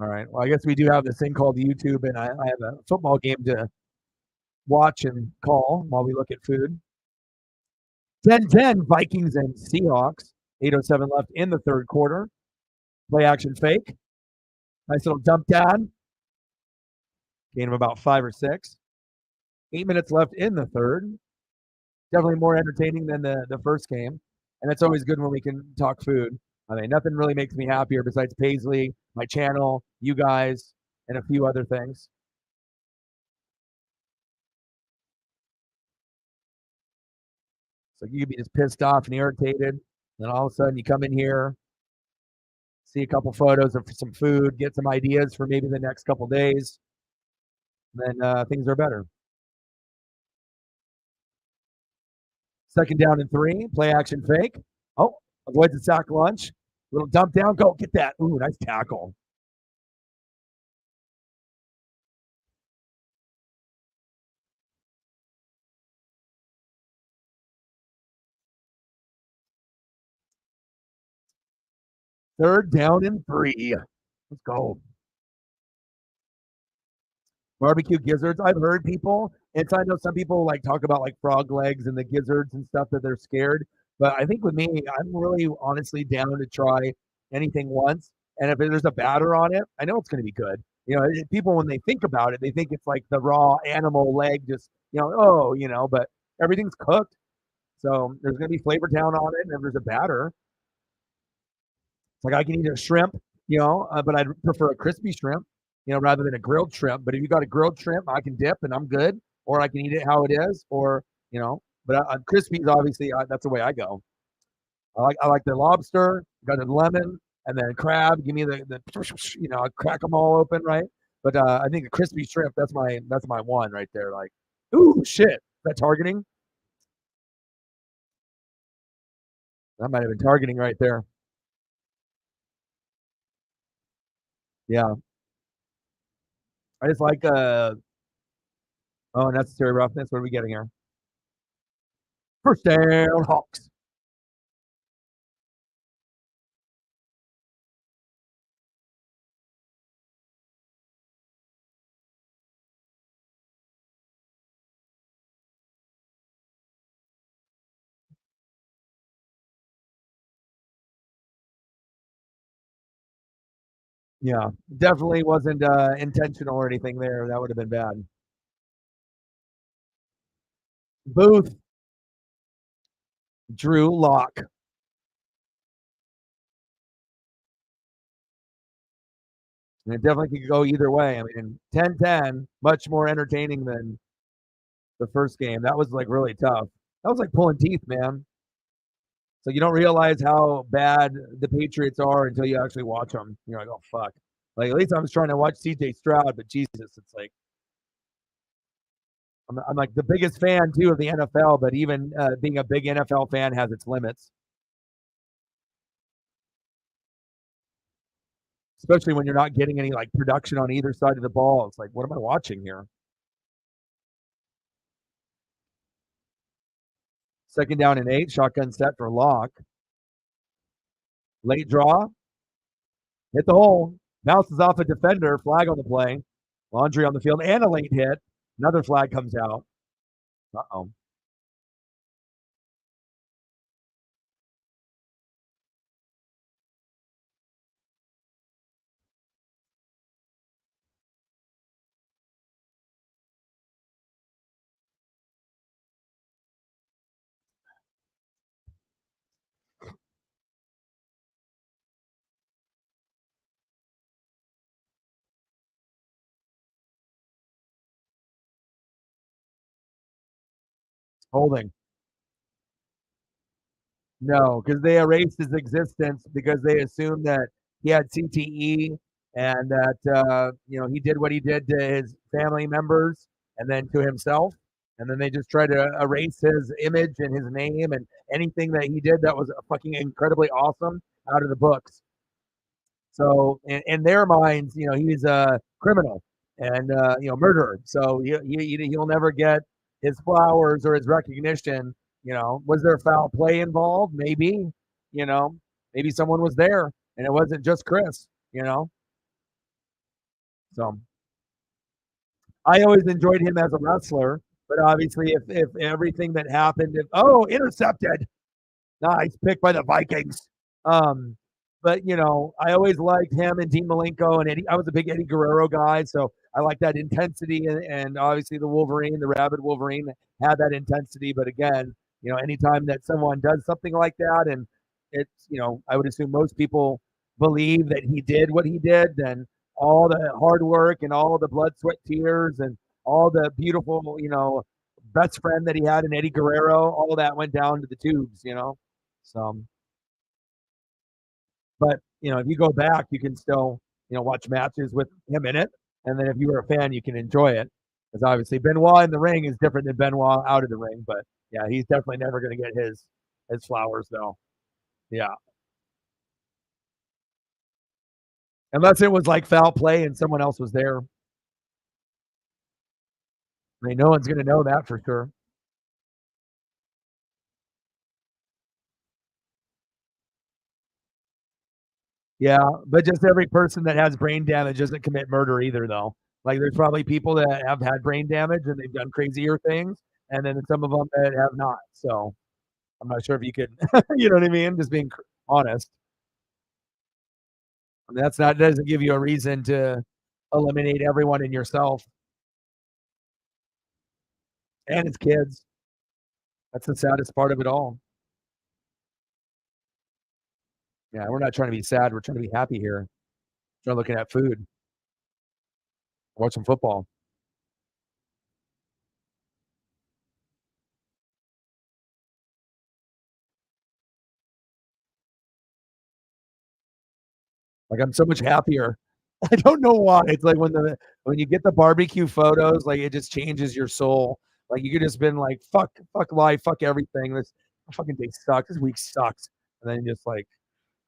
all right. Well, I guess we do have this thing called YouTube, and I have a football game to watch and call while we look at food. 10-10 Vikings and Seahawks. 8:07 left in the third quarter. Play action fake. Nice little dump down. Gain of about 5 or 6. 8 minutes left in the third. Definitely more entertaining than the first game. And it's always good when we can talk food. I mean, nothing really makes me happier besides Paisley, my channel, you guys, and a few other things. So you could be just pissed off and irritated. Then all of a sudden you come in here, see a couple photos of some food, get some ideas for maybe the next couple days. Then things are better. Second down and 3, play action fake. Oh, avoids the sack lunch. Little dump down, go get that. Ooh, nice tackle. Third down and 3. Let's go. Barbecue gizzards. I've heard people, and so I know some people like talk about like frog legs and the gizzards and stuff that they're scared. But I think with me, I'm really honestly down to try anything once, and if there's a batter on it, I know it's gonna be good. People when they think about it, they think it's like the raw animal leg, just oh, but everything's cooked, so there's gonna be flavor down on it, and if there's a batter, it's like I can eat a shrimp, but I'd prefer a crispy shrimp, rather than a grilled shrimp. But if you got a grilled shrimp, I can dip and I'm good, or I can eat it how it is, or But crispy is obviously that's the way I go. I like the lobster, got the lemon, and then crab. Give me the I crack them all open, right? But I think the crispy shrimp that's my one right there. Like, ooh, shit, is that targeting? That might have been targeting right there. Yeah, I just like necessary roughness. What are we getting here? First down, Hawks. Yeah, definitely wasn't intentional or anything there. That would have been bad. Booth, Drew, Lock. And it definitely could go either way. I mean, 10-10, much more entertaining than the first game. That was like really tough. That was like pulling teeth, man. So you don't realize how bad the Patriots are until you actually watch them. You're like, oh fuck. Like at least I was trying to watch CJ Stroud, but Jesus, it's like I'm like the biggest fan too of the NFL, but even being a big NFL fan has its limits, especially when you're not getting any like production on either side of the ball. It's like, what am I watching here? Second down and 8, shotgun set for Lock. Late draw, hit the hole, bounces off a defender, flag on the play. Laundry on the field and a late hit. Another flag comes out. Uh-oh. Holding. No, because they erased his existence because they assumed that he had CTE and that he did what he did to his family members and then to himself, and then they just tried to erase his image and his name and anything that he did that was fucking incredibly awesome out of the books. So in their minds, he's a criminal and murderer. So he'll never get his flowers or his recognition. Was there foul play involved? Maybe. You know, maybe someone was there and it wasn't just Chris. So I always enjoyed him as a wrestler, but obviously, if everything that happened, intercepted, nice pick by the Vikings. Um, but I always liked him and Dean Malenko and Eddie. I was a big Eddie Guerrero guy, so I like that intensity. And obviously, the Wolverine, the Rabid Wolverine, had that intensity. But again, anytime that someone does something like that, and it's I would assume most people believe that he did what he did, then all the hard work and all the blood, sweat, tears, and all the beautiful, best friend that he had in Eddie Guerrero, all that went down to the tubes. So, but if you go back, you can still watch matches with him in it, and then if you were a fan, you can enjoy it. Because obviously Benoit in the ring is different than Benoit out of the ring, but yeah, he's definitely never going to get his flowers though. Yeah, unless it was like foul play and someone else was there. I mean, no one's going to know that for sure. Yeah, but just every person that has brain damage doesn't commit murder either, though. Like, there's probably people that have had brain damage and they've done crazier things, and then some of them that have not. So, I'm not sure if you could, you know what I mean? Just being honest. That's not doesn't give you a reason to eliminate everyone in yourself and his kids. That's the saddest part of it all. Yeah, we're not trying to be sad. We're trying to be happy here. Trying looking at food, watching football. Like I'm so much happier. I don't know why. It's like when you get the barbecue photos, like it just changes your soul. Like you could just been like, fuck life, fuck everything. This fucking day sucks. This week sucks. And then just like,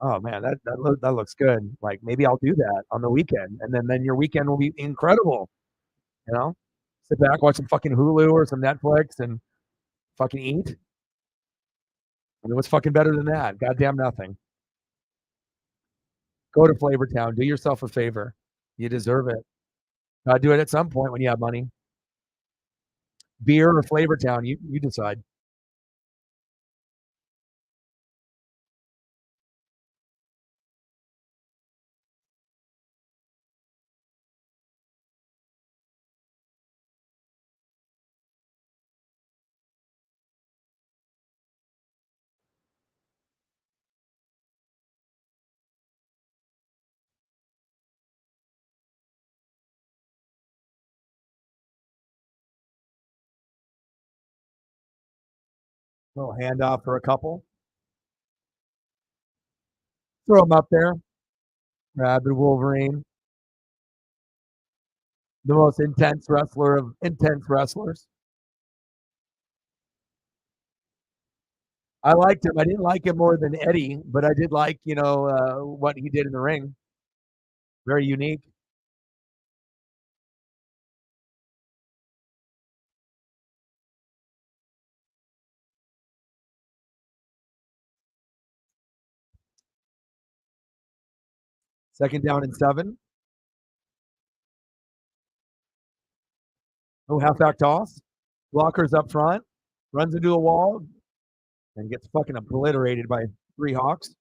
oh man, that looks good. Like maybe I'll do that on the weekend, and then your weekend will be incredible. You know, sit back, watch some fucking Hulu or some Netflix, and fucking eat. I mean, what's fucking better than that? Goddamn nothing. Go to Flavor Town. Do yourself a favor. You deserve it. Do it at some point when you have money. Beer or Flavor Town, you decide. A little handoff for a couple. Throw them up there. Rabid Wolverine, the most intense wrestler of intense wrestlers. I liked him. I didn't like him more than Eddie, but I did like, what he did in the ring. Very unique. Second down and 7. No halfback toss. Blockers up front. Runs into a wall and gets fucking obliterated by 3 Hawks.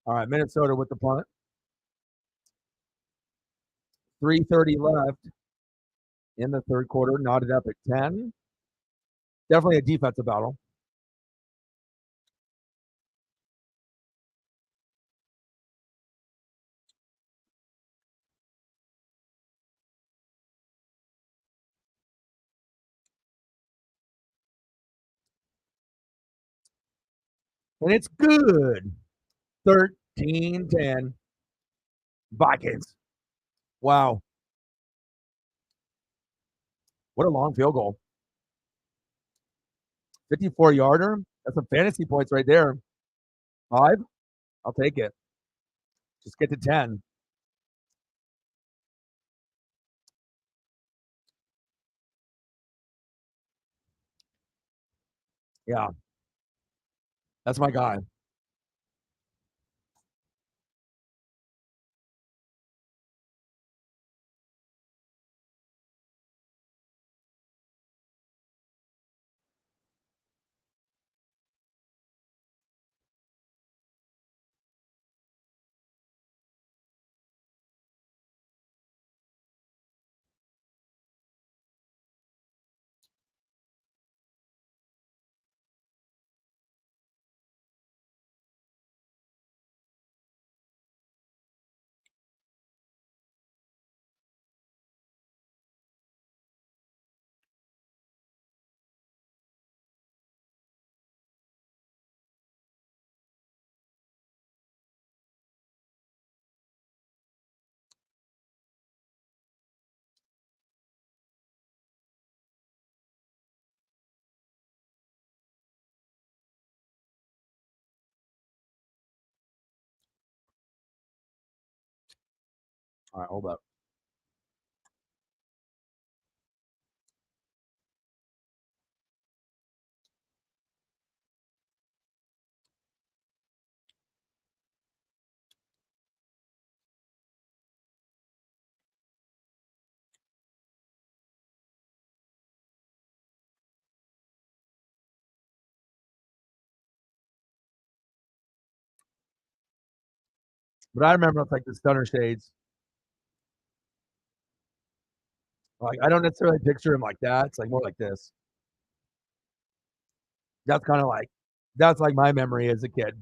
All right, Minnesota with the punt. 3:30 left in the third quarter. Knotted up at 10. Definitely a defensive battle. And it's good. 13-10. Vikings. Wow. What a long field goal. 54-yarder. That's some fantasy points right there. 5. I'll take it. Just get to 10. Yeah, that's my guy. All right, hold up. But I remember it's like the stunner shades. Like I don't necessarily picture him like that. It's like more like this. That's kind of like that's like my memory as a kid.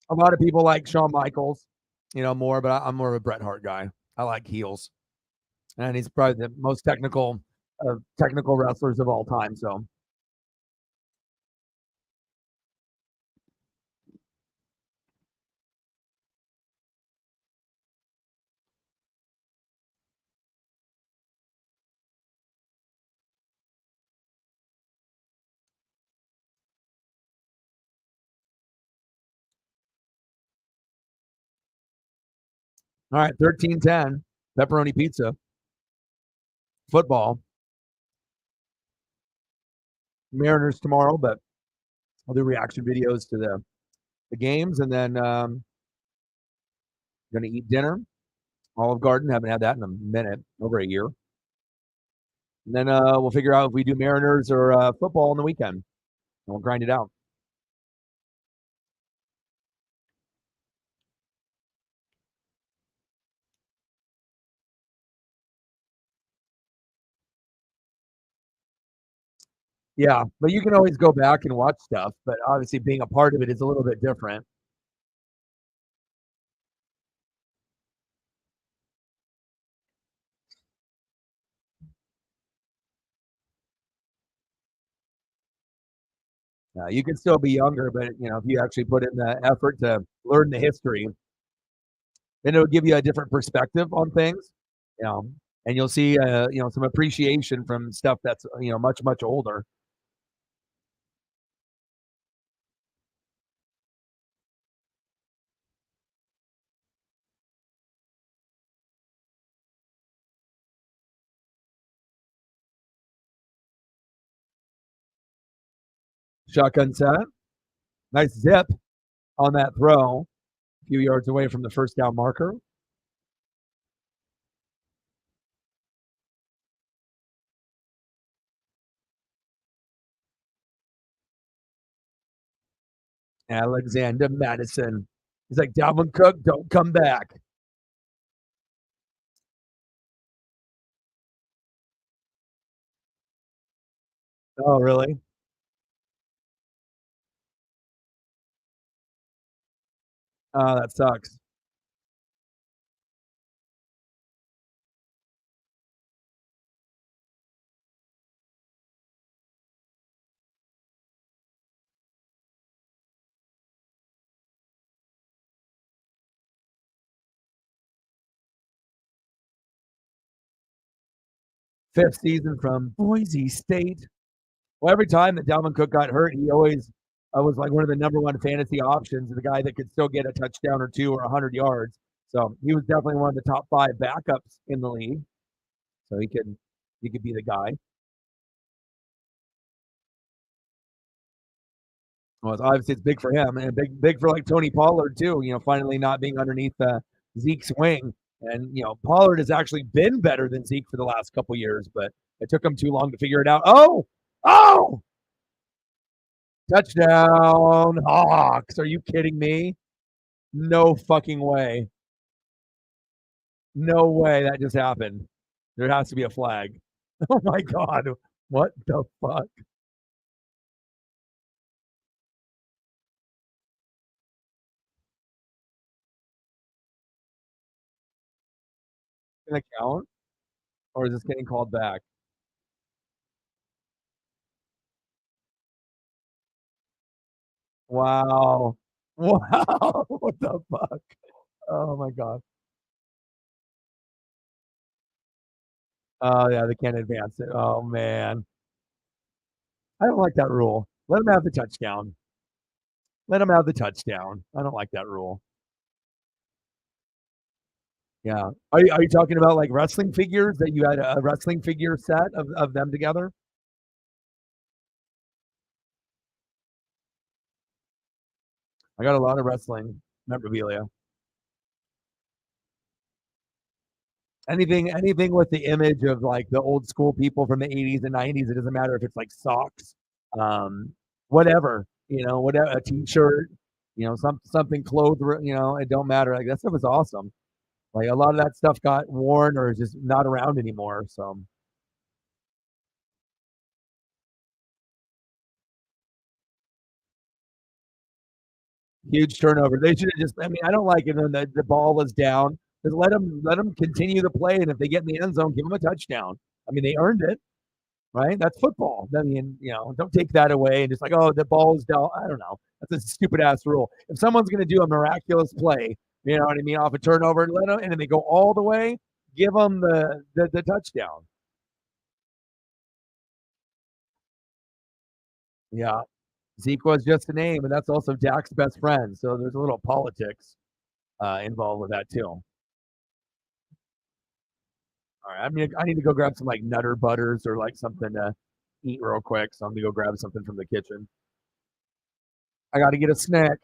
A lot of people like Shawn Michaels, more, but I'm more of a Bret Hart guy. I like heels, and he's probably the most technical wrestlers of all time. So, all right, 13-10, pepperoni pizza, football, Mariners tomorrow, but I'll do reaction videos to the games, and then going to eat dinner. Olive Garden, haven't had that in a minute, over a year. And then we'll figure out if we do Mariners or football on the weekend, and we'll grind it out. Yeah, but you can always go back and watch stuff. But obviously, being a part of it is a little bit different. You can still be younger, but if you actually put in the effort to learn the history, then it'll give you a different perspective on things. You know, and you'll see some appreciation from stuff that's much older. Shotgun set, nice zip on that throw, a few yards away from the first down marker. Alexander Madison. He's like, Dalvin Cook, don't come back. Oh, really? Oh, that sucks. Fifth season from Boise State. Well, every time that Dalvin Cook got hurt, he always was like one of the number one fantasy options, the guy that could still get a touchdown or two or 100 yards. So he was definitely one of the top five backups in the league. So he could be the guy. Well, obviously it's big for him and big for like Tony Pollard too. Finally not being underneath Zeke's wing, and Pollard has actually been better than Zeke for the last couple years, but it took him too long to figure it out. Oh, touchdown Hawks! Are you kidding me? No fucking way! No way that just happened. There has to be a flag. Oh my god! What the fuck? Gonna count, or is this getting called back? Wow! Wow! What the fuck? Oh my god! Oh, yeah, they can't advance it. Oh, man. I don't like that rule. Let them have the touchdown. Let them have the touchdown. I don't like that rule. Yeah. Are you talking about, like, wrestling figures that you had a wrestling figure set of them together? I got a lot of wrestling memorabilia. Anything with the image of, like, the old school people from the '80s and '90s, it doesn't matter if it's, like, socks, um, whatever, whatever a T-shirt, something clothed, it don't matter, like, that stuff is awesome. Like, a lot of that stuff got worn or is just not around anymore, so huge turnover. They should have just I mean, I don't like it when the ball was down. Just let them continue to play, and if they get in the end zone, give them a touchdown. I mean, they earned it. Right? That's football. I mean, don't take that away and just like, oh, the ball's down. I don't know. That's a stupid ass rule. If someone's going to do a miraculous play, you know what I mean, off a turnover, let them, and then they go all the way, give them the touchdown. Yeah, Zeke was just a name, and that's also Dak's best friend. So there's a little politics involved with that too. All right, I need to go grab some like Nutter Butters or like something to eat real quick. So I'm gonna go grab something from the kitchen. I got to get a snack.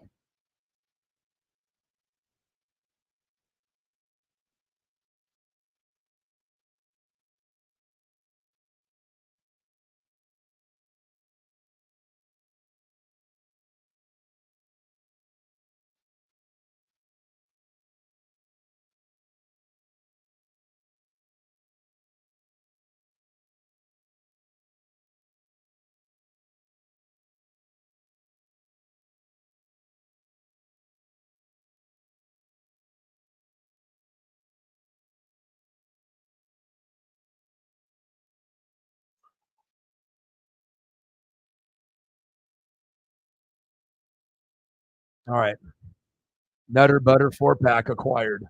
All right, Nutter Butter 4-pack acquired.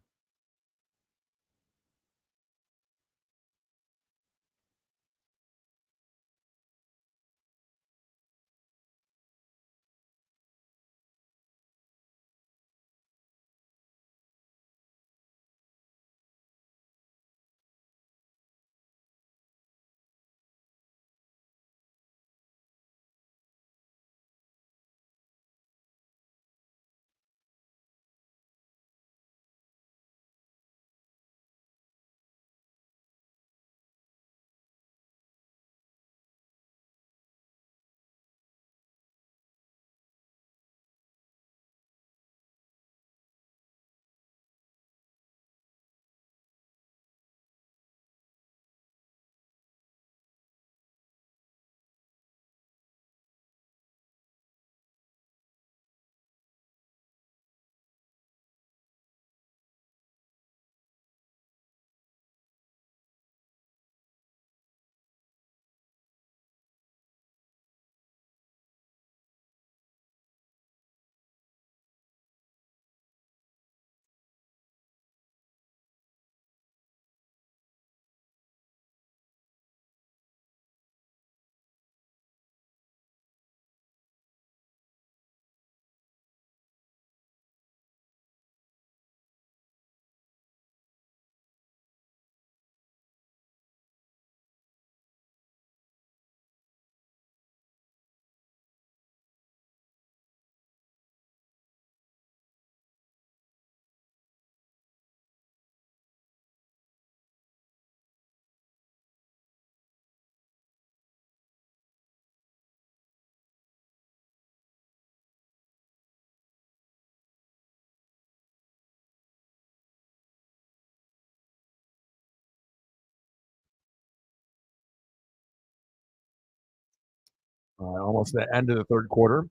Almost the end of the third quarter.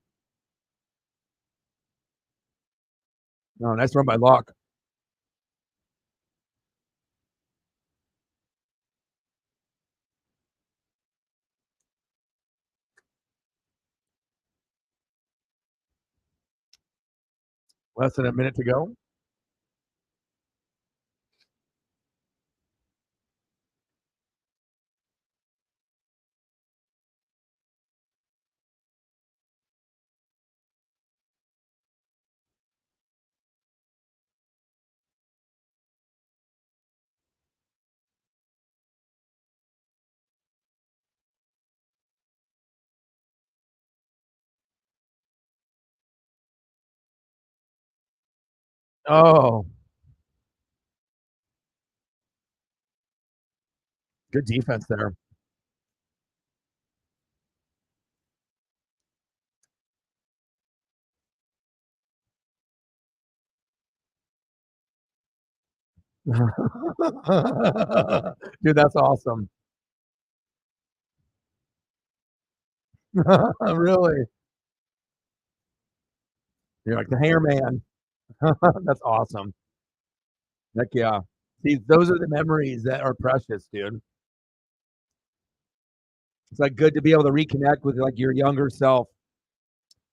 Oh, nice run by Locke. Less than a minute to go. Oh, good defense there. Dude, that's awesome. Really? You're like the hair man. That's awesome. Heck yeah. See, those are the memories that are precious, dude. It's like good to be able to reconnect with like your younger self.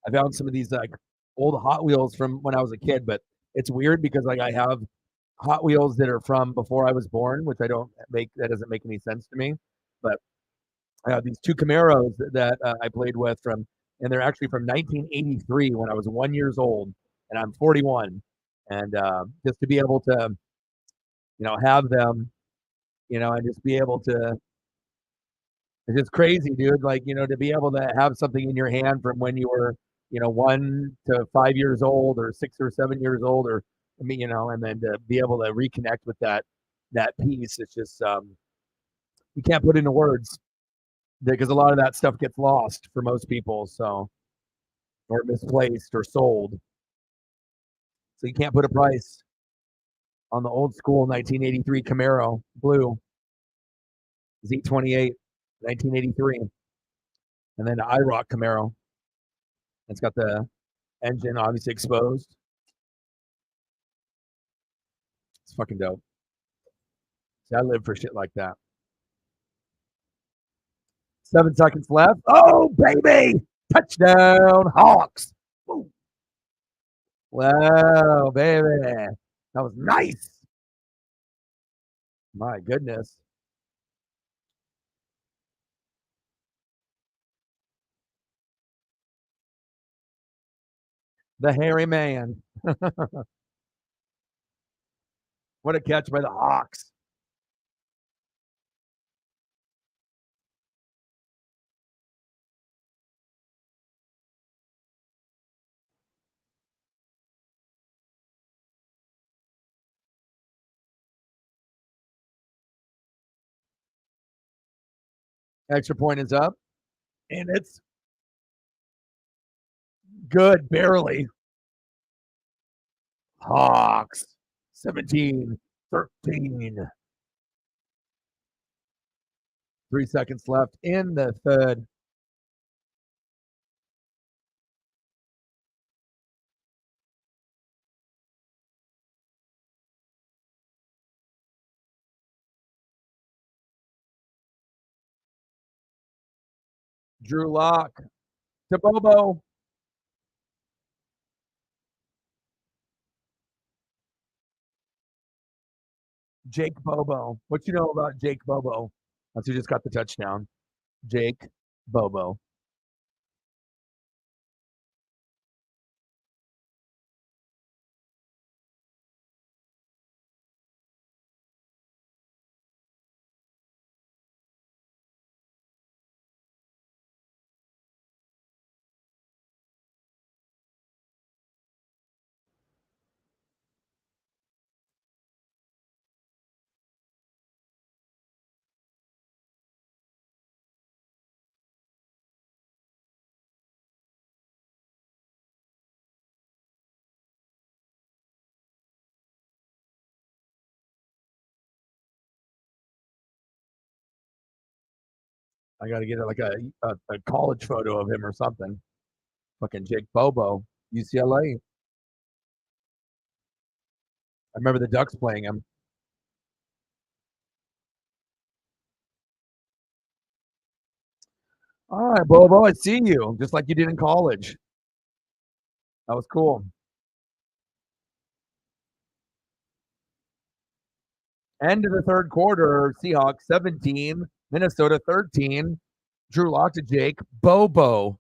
I found some of these like old Hot Wheels from when I was a kid, but it's weird because like I have Hot Wheels that are from before I was born, which I don't make that doesn't make any sense to me. But I have these two Camaros that I played with from, and they're actually from 1983 when I was 1 years old, and I'm 41. And just to be able to, have them, and just be able to, it's just crazy, dude. Like, to be able to have something in your hand from when you were, 1 to 5 years old or 6 or 7 years old, or I mean, and then to be able to reconnect with that piece, it's just you can't put into words because a lot of that stuff gets lost for most people, so or misplaced or sold. So you can't put a price on the old school 1983 Camaro blue Z28 1983, and then the IROC Camaro. It's got the engine obviously exposed. It's fucking dope. See, I live for shit like that. 7 seconds left. Oh, baby! Touchdown, Hawks! Woo. Wow, baby. That was nice. My goodness. The hairy man. What a catch by the Hawks. Extra point is up, and it's good, barely. Hawks, 17-13. 3 seconds left in the third. Drew Lock to Bobo. Jake Bobo. What you know about Jake Bobo? That's who just got the touchdown. Jake Bobo. I got to get like a college photo of him or something. Fucking Jake Bobo, UCLA. I remember the Ducks playing him. All right, Bobo, I see you, just like you did in college. That was cool. End of the third quarter, Seahawks 17, Minnesota 13. Drew Lock to Jake Bobo.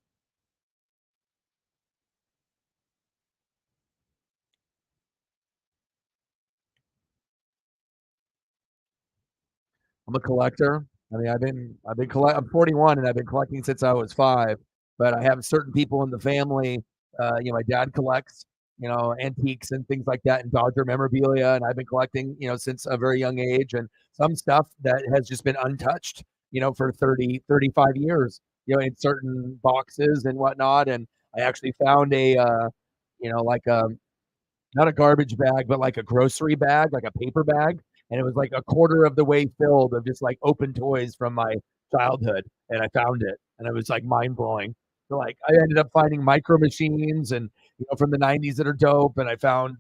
I'm a collector. I mean, I'm 41 and I've been collecting since I was 5. But I have certain people in the family. My dad collects. antiques and things like that and Dodger memorabilia. And I've been collecting, since a very young age, and some stuff that has just been untouched, for 30, 35 years, in certain boxes and whatnot. And I actually found like not a garbage bag, but like a grocery bag, like a paper bag. And it was like a quarter of the way filled of just like open toys from my childhood. And I found it and it was like mind blowing. So like I ended up finding micro machines and from the 90s that are dope. And I found,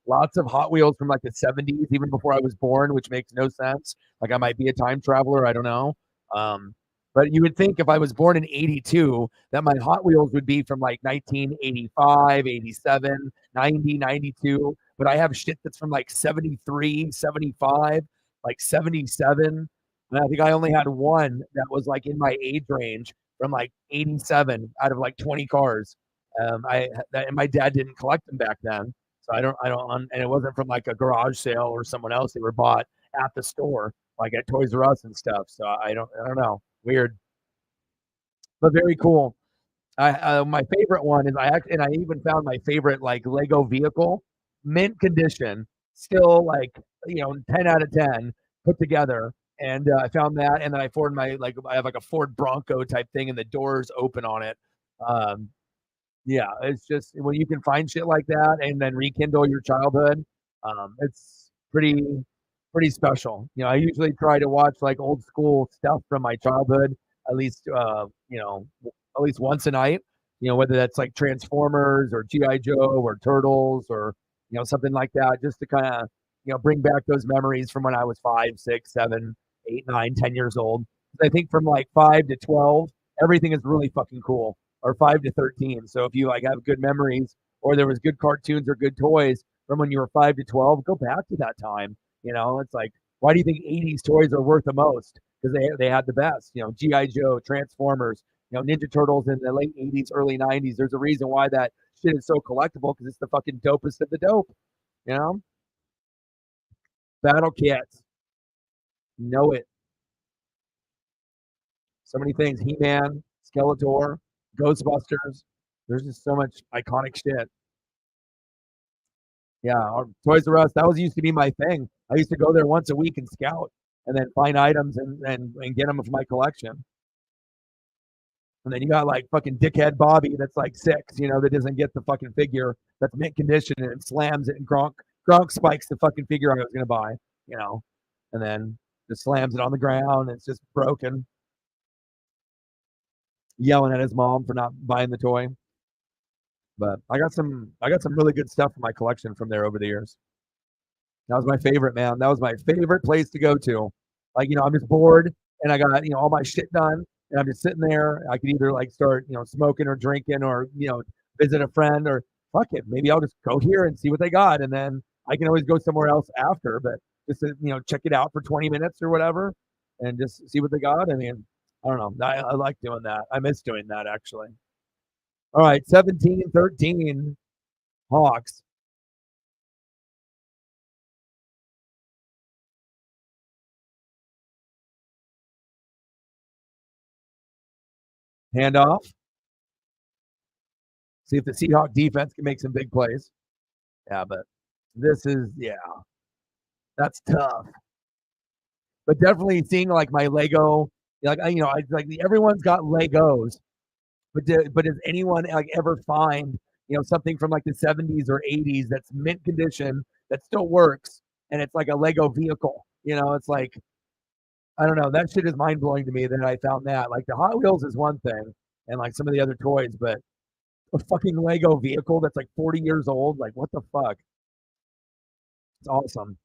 lots of Hot Wheels from like the 70s, even before I was born, which makes no sense. Like I might be a time traveler. I don't know. Um, but you would think if I was born in 82, that my Hot Wheels would be from like 1985, 87, 90, 92. But I have shit that's from like 73, 75, like 77. And I think I only had one that was like in my age range from like 87 out of like 20 cars. And my dad didn't collect them back then. So and it wasn't from like a garage sale or someone else. They were bought at the store, like at Toys R Us and stuff. So I don't know. Weird, but very cool. My favorite one is and I even found my favorite like Lego vehicle, mint condition, still like 10 out of 10 put together. And I found that, and then I have like a Ford Bronco type thing, and the doors open on it. Um, yeah, it's just when you can find shit like that and then rekindle your childhood, it's pretty special. I usually try to watch like old school stuff from my childhood at least at least once a night. Whether that's like Transformers or GI Joe or Turtles or something like that, just to kind of bring back those memories from when I was 5, 6, 7, 8, 9, 10 years old. I think from like 5 to 12, everything is really fucking cool, or 5 to 13. So if you like have good memories, or there was good cartoons or good toys from when you were 5 to 12, go back to that time. It's like, why do you think 80s toys are worth the most? Because they had the best. GI Joe, Transformers, Ninja Turtles in the late 80s, early 90s. There's a reason why that shit is so collectible, because it's the fucking dopest of the dope. You know, Battle Cats, know it. So many things. He-Man, Skeletor, Ghostbusters. There's just so much iconic shit. Yeah, or Toys R Us. That was used to be my thing. I used to go there once a week and scout, and then find items and get them for my collection. And then you got like fucking dickhead Bobby that's like 6, that doesn't get the fucking figure that's mint condition and slams it, and Gronk spikes the fucking figure I was gonna buy, you know, and then just slams it on the ground. And it's just broken, yelling at his mom for not buying the toy. But I got some really good stuff in my collection from there over the years. That was my favorite, man. That was my favorite place to go to. Like, I'm just bored and I got, all my shit done, and I'm just sitting there. I could either like start, smoking or drinking, or, visit a friend, or fuck it. Maybe I'll just go here and see what they got. And then I can always go somewhere else after, but just to, check it out for 20 minutes or whatever and just see what they got. I mean, I don't know. I like doing that. I miss doing that actually. All right, 17-13 Hawks. Handoff. See if the Seahawk defense can make some big plays. Yeah, but that's tough. But definitely seeing like my Lego, like I like everyone's got Legos, but does anyone like ever find something from like the 70s or 80s that's mint condition that still works, and it's like a Lego vehicle? It's like, I don't know. That shit is mind blowing to me that I found that. Like the Hot Wheels is one thing, and like some of the other toys, but a fucking Lego vehicle that's like 40 years old, like what the fuck? It's awesome.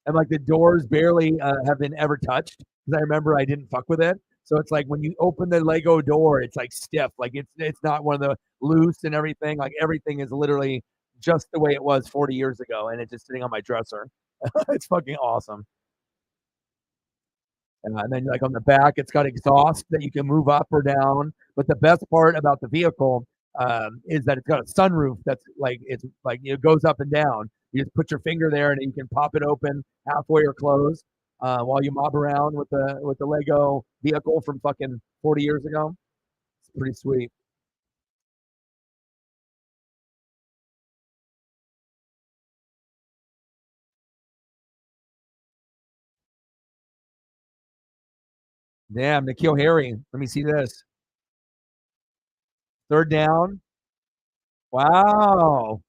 And like the doors barely have been ever touched, because I remember I didn't fuck with it. So it's like when you open the Lego door, it's like stiff, like it's not one of the loose and everything. Like everything is literally just the way it was 40 years ago, and it's just sitting on my dresser. It's fucking awesome. And then like on the back, it's got exhaust that you can move up or down. But the best part about the vehicle is that it's got a sunroof that's like it goes up and down. You just put your finger there and you can pop it open halfway or close while you mob around with the Lego vehicle from fucking 40 years ago. It's pretty sweet. Damn, Nikhil Harry. Let me see this. Third down. Wow.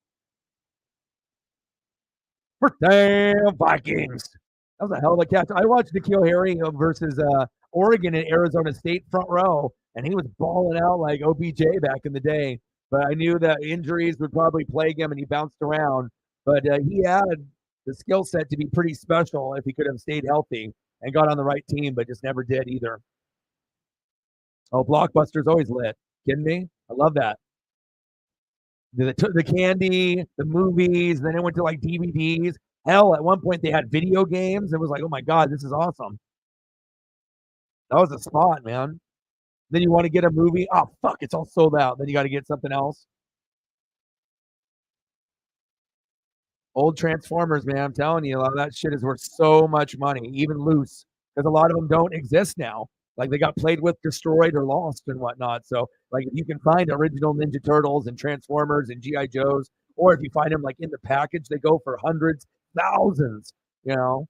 Damn Vikings. That was a hell of a catch. I watched Nikhil Harry versus Oregon and Arizona State front row, and he was balling out like OBJ back in the day. But I knew that injuries would probably plague him, and he bounced around. But he had the skill set to be pretty special if he could have stayed healthy and got on the right team, but just never did either. Oh, Blockbuster's always lit. Kidding me? I love that. The candy, the movies, then it went to like DVDs. Hell, at one point they had video games. It was like, oh my God, this is awesome. That was a spot, man. Then you want to get a movie. Oh, fuck, it's all sold out. Then you got to get something else. Old Transformers, man. I'm telling you, a lot of that shit is worth so much money, even loose, because a lot of them don't exist now. Like they got played with, destroyed, or lost and whatnot. So, like, if you can find original Ninja Turtles and Transformers and GI Joes, or if you find them like in the package, they go for hundreds, thousands. You know,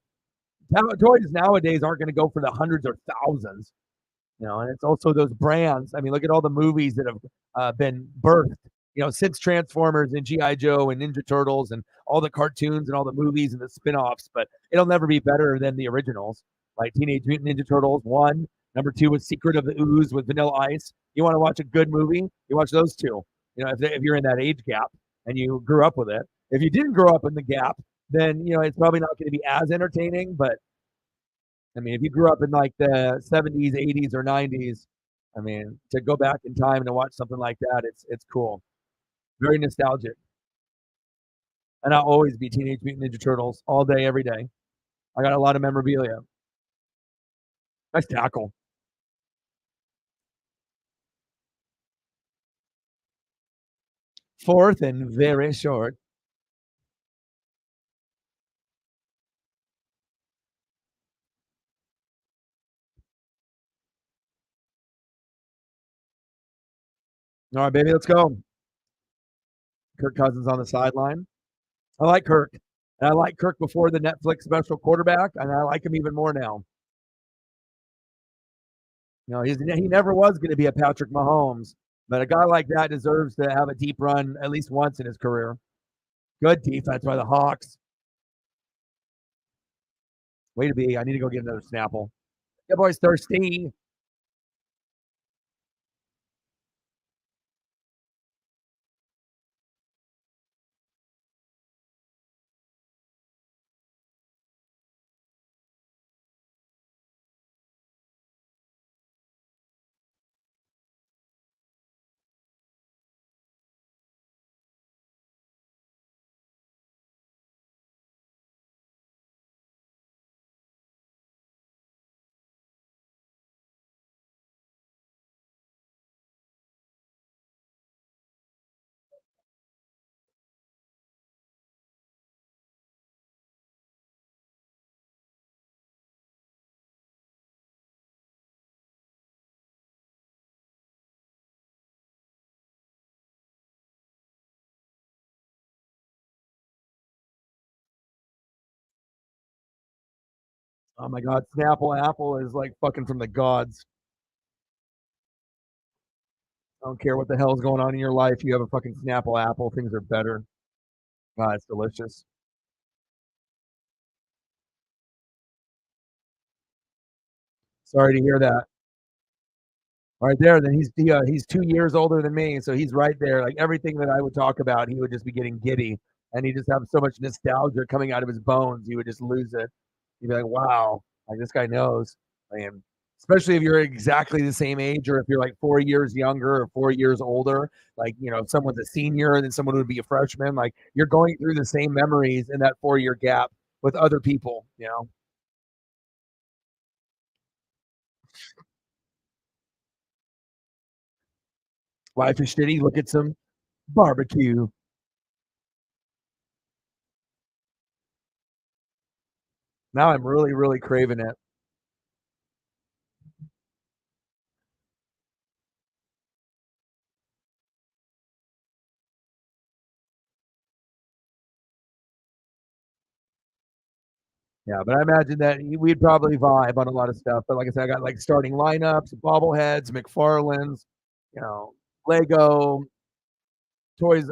toys nowadays aren't going to go for the hundreds or thousands. And it's also those brands. I mean, look at all the movies that have been birthed, since Transformers and GI Joe and Ninja Turtles and all the cartoons and all the movies and the spin-offs. But it'll never be better than the originals, like Teenage Mutant Ninja Turtles one. Number two was Secret of the Ooze with Vanilla Ice. You want to watch a good movie? You watch those two. If you're in that age gap and you grew up with it. If you didn't grow up in the gap, then it's probably not going to be as entertaining. But I mean, if you grew up in like the 70s, 80s, or 90s, I mean, to go back in time and to watch something like that, it's cool. Very nostalgic. And I'll always be Teenage Mutant Ninja Turtles all day, every day. I got a lot of memorabilia. Nice tackle. Fourth and very short. All right, baby, let's go. Kirk Cousins on the sideline. I like Kirk. And I like Kirk before the Netflix special quarterback, and I like him even more now. He never was going to be a Patrick Mahomes, but a guy like that deserves to have a deep run at least once in his career. Good defense by the Hawks. Way to be. I need to go get another Snapple. Yeah, boy's thirsty. Oh my God, Snapple Apple is like fucking from the gods. I don't care what the hell's going on in your life. You have a fucking Snapple Apple. Things are better. God, it's delicious. Sorry to hear that. Right there, then he's 2 years older than me, so he's right there. Like everything that I would talk about, he would just be getting giddy, and he just have so much nostalgia coming out of his bones. He would just lose it. He'd be like, "Wow, like this guy knows." And especially if you're exactly the same age, or if you're like 4 years younger or 4 years older, like if someone's a senior and then someone would be a freshman, like you're going through the same memories in that 4 year gap with other people. Life is shitty. Look at some barbecue. Now I'm really, really craving it. Yeah, but I imagine that we'd probably vibe on a lot of stuff. But like I said, I got like starting lineups, bobbleheads, McFarlane's, you know, Lego, toys,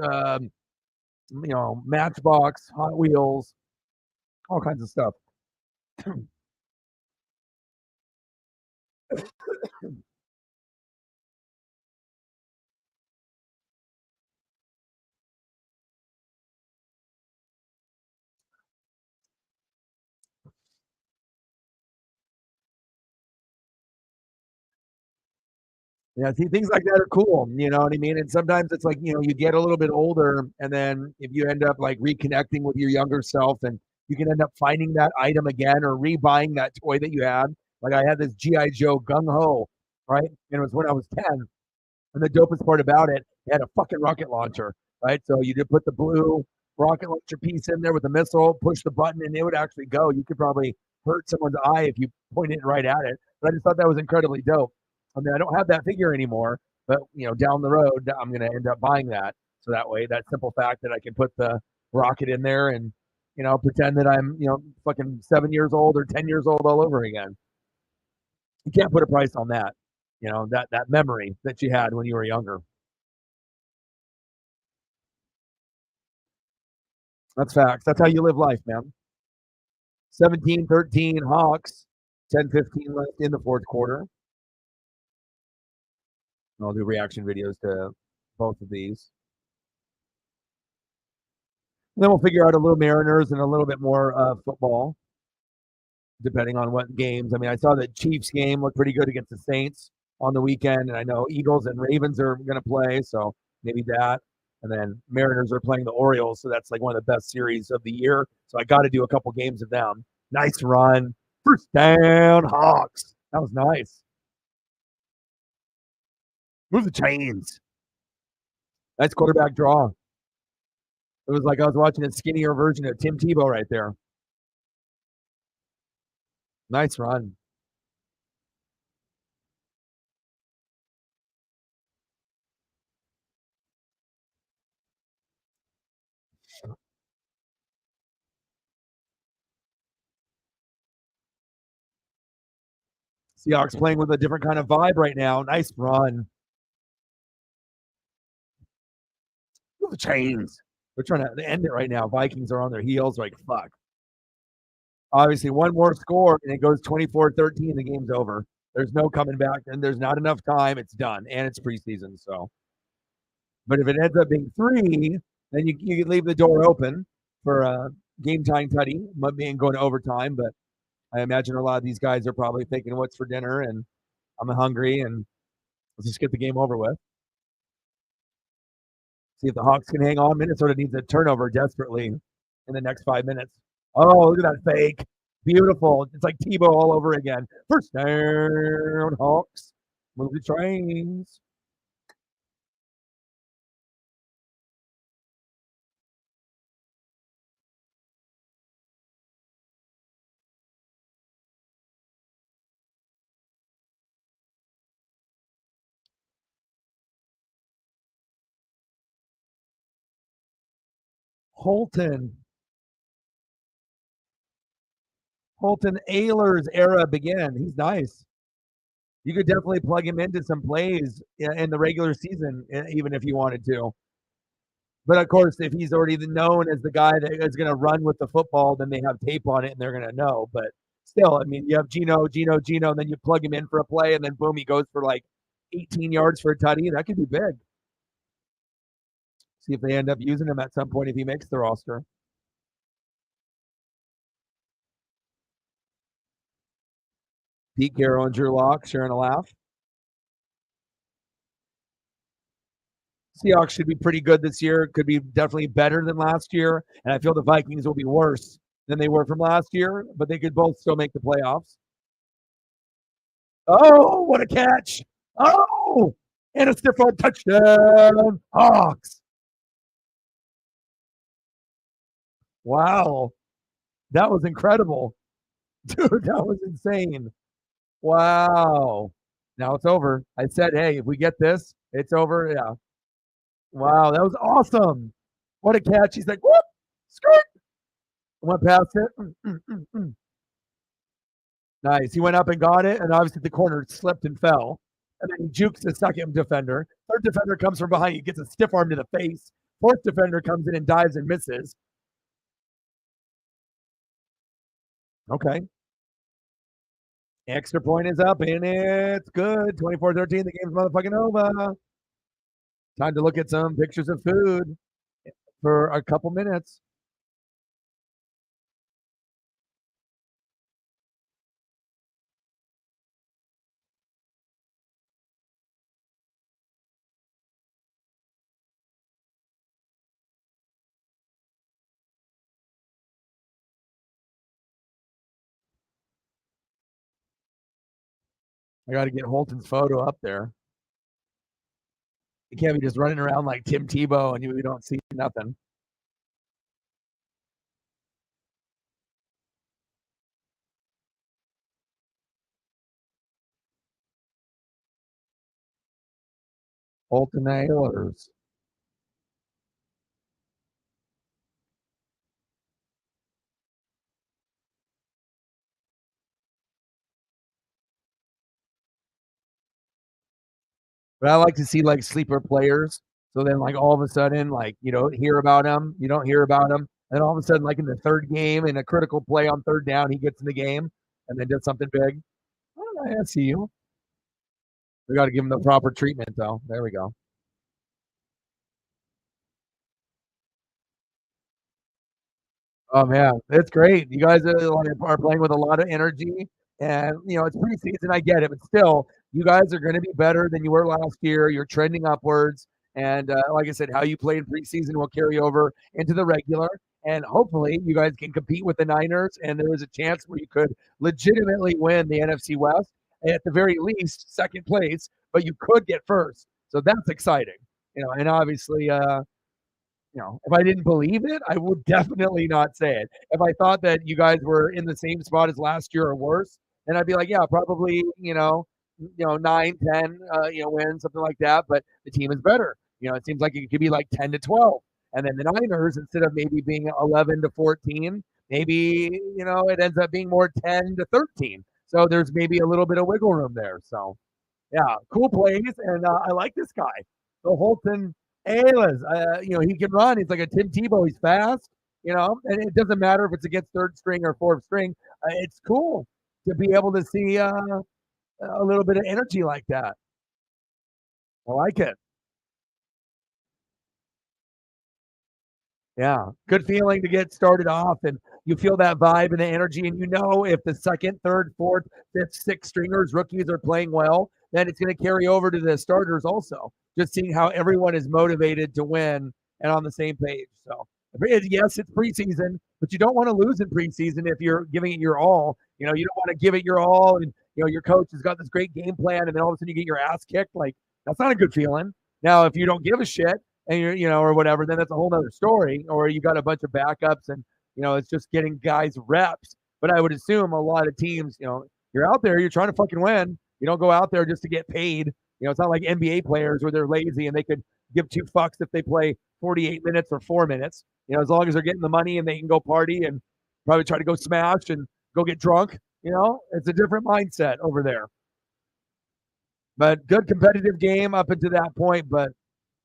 Matchbox, Hot Wheels, all kinds of stuff. Yeah, see, things like that are cool. You know what I mean? And sometimes it's like, you get a little bit older, and then if you end up like reconnecting with your younger self, and you can end up finding that item again or rebuying that toy that you had. Like I had this G.I. Joe Gung Ho, right? And it was when I was 10. And the dopest part about it, it had a fucking rocket launcher, right? So you did put the blue rocket launcher piece in there with the missile, push the button, and it would actually go. You could probably hurt someone's eye if you pointed it right at it. But I just thought that was incredibly dope. I mean, I don't have that figure anymore, but down the road, I'm going to end up buying that. So that way, that simple fact that I can put the rocket in there and pretend that I'm fucking 7 years old or 10 years old all over again. You can't put a price on that. That memory that you had when you were younger. That's facts. That's how you live life, man. 17-13 Hawks, 10-15 left in the fourth quarter. I'll do reaction videos to both of these. And then we'll figure out a little Mariners and a little bit more football, depending on what games. I mean, I saw the Chiefs game looked pretty good against the Saints on the weekend, and I know Eagles and Ravens are going to play, so maybe that. And then Mariners are playing the Orioles, so that's like one of the best series of the year. So I got to do a couple games of them. Nice run. First down, Hawks. That was nice. Move the chains. Nice quarterback draw. It was like I was watching a skinnier version of Tim Tebow right there. Nice run. Seahawks playing with a different kind of vibe right now. Nice run. Move the chains. They're trying to end it right now. Vikings are on their heels. Like, fuck. Obviously, one more score, and it goes 24-13. The game's over. There's no coming back, and there's not enough time. It's done, and it's preseason. So, but if it ends up being 3, then you can leave the door open for a game time tutty, being going to overtime. But I imagine a lot of these guys are probably thinking, "What's for dinner?" And I'm hungry, and let's just get the game over with. See if the Hawks can hang on. Minnesota needs a turnover desperately in the next 5 minutes. Oh, look at that fake. Beautiful. It's like Tebow all over again. First down, Hawks. Move the trains. Holton Ayler's era began. He's nice. You could definitely plug him into some plays in the regular season, even if you wanted to. But of course, if he's already known as the guy that is going to run with the football, then they have tape on it and they're going to know. But still, I mean, you have Gino, and then you plug him in for a play, and then boom, he goes for like 18 yards for a tutty. That could be big. See if they end up using him at some point if he makes the roster. Pete Carroll and Drew Lock sharing a laugh. Seahawks should be pretty good this year. Could be definitely better than last year. And I feel the Vikings will be worse than they were from last year, but they could both still make the playoffs. Oh, what a catch. Oh, and a stiff arm touchdown. Hawks. Wow. That was incredible. Dude, that was insane. Wow. Now it's over. I said, hey, if we get this, it's over. Yeah. Wow, that was awesome. What a catch. He's like, whoop, skirt. Went past it. Nice. He went up and got it, and obviously the corner slipped and fell. And then he jukes the second defender. Third defender comes from behind. He gets a stiff arm to the face. Fourth defender comes in and dives and misses. Okay. Extra point is up, and it's good. 24-13. The game's motherfucking over. Time to look at some pictures of food for a couple minutes. I got to get Holton's photo up there. You can't be just running around like Tim Tebow and you don't see nothing. Holton Ailers. But I like to see like sleeper players. So then, like all of a sudden, like you don't hear about him, you don't hear about him, and all of a sudden, like in the third game, in a critical play on third down, he gets in the game and then does something big. Oh, I see you. We got to give him the proper treatment, though. There we go. Oh man, it's great. You guys are playing with a lot of energy, and it's preseason. I get it, but still, you guys are going to be better than you were last year. You're trending upwards, and like I said, how you played preseason will carry over into the regular, and hopefully, you guys can compete with the Niners. And there is a chance where you could legitimately win the NFC West, at the very least, second place, but you could get first. So that's exciting, and obviously. If I didn't believe it, I would definitely not say it. If I thought that you guys were in the same spot as last year or worse, then I'd be like, yeah, probably, 9, 10, wins, something like that. But the team is better. It seems like it could be like 10 to 12. And then the Niners, instead of maybe being 11 to 14, maybe, it ends up being more 10 to 13. So there's maybe a little bit of wiggle room there. So yeah, cool plays, and I like this guy. So Holton Ayles, he can run. He's like a Tim Tebow. He's fast, and it doesn't matter if it's against third string or fourth string. It's cool to be able to see a little bit of energy like that. I like it. Yeah, good feeling to get started off, and you feel that vibe and the energy, and if the second, third, fourth, fifth, sixth stringers, rookies are playing well, then it's going to carry over to the starters also. Just seeing how everyone is motivated to win and on the same page. So, yes, it's preseason, but you don't want to lose in preseason if you're giving it your all. You don't want to give it your all, and your coach has got this great game plan, and then all of a sudden you get your ass kicked. Like that's not a good feeling. Now, if you don't give a shit and or whatever, then that's a whole nother story. Or you got a bunch of backups and, it's just getting guys reps. But I would assume a lot of teams, you're out there, you're trying to fucking win. You don't go out there just to get paid. It's not like NBA players where they're lazy and they could give two fucks if they play 48 minutes or 4 minutes. As long as they're getting the money and they can go party and probably try to go smash and go get drunk. It's a different mindset over there. But good competitive game up until that point. But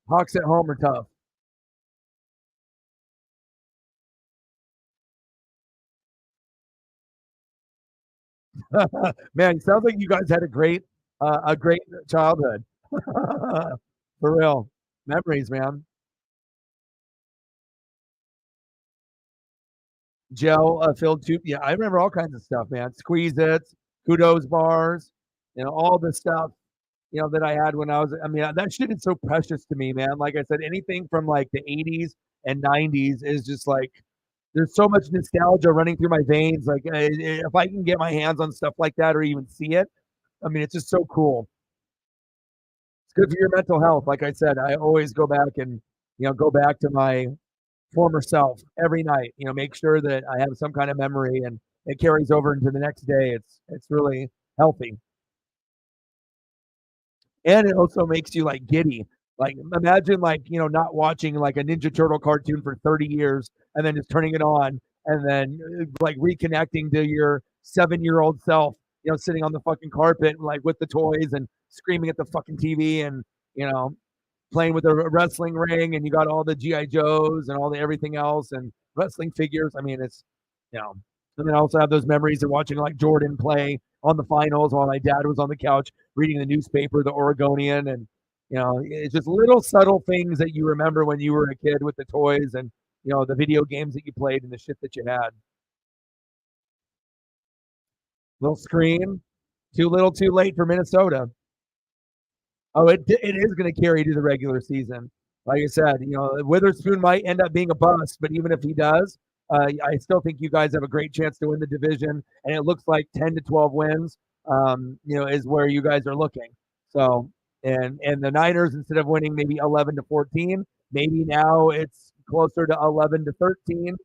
Hawks at home are tough. Man, it sounds like you guys had a great childhood. For real. Memories, man. Gel filled tube. Yeah, I remember all kinds of stuff, man. Squeeze Its, Kudos bars, all the stuff, that I had when that shit is so precious to me, man. Like I said, anything from like the 80s and 90s is just like there's so much nostalgia running through my veins. Like if I can get my hands on stuff like that or even see it, it's just so cool. It's good for your mental health. Like I said, I always go back and go back to my former self every night. Make sure that I have some kind of memory and it carries over into the next day. It's really healthy. And it also makes you like giddy. Like imagine like not watching like a Ninja Turtle cartoon for 30 years and then just turning it on and then like reconnecting to your 7-year-old self sitting on the fucking carpet like with the toys and screaming at the fucking TV and you know playing with a wrestling ring and you got all the GI Joes and all the everything else and wrestling figures. I mean, it's you know. And then I also have those memories of watching like Jordan play on the finals while my dad was on the couch reading the newspaper, the Oregonian, and it's just little subtle things that you remember when you were a kid with the toys and the video games that you played and the shit that you had. Little screen, too little, too late for Minnesota. Oh, it is going to carry to the regular season. Like I said, Witherspoon might end up being a bust, but even if he does, I still think you guys have a great chance to win the division. And it looks like 10 to 12 wins, is where you guys are looking. So, and the Niners, instead of winning maybe 11 to 14, maybe now it's closer to 11 to 13,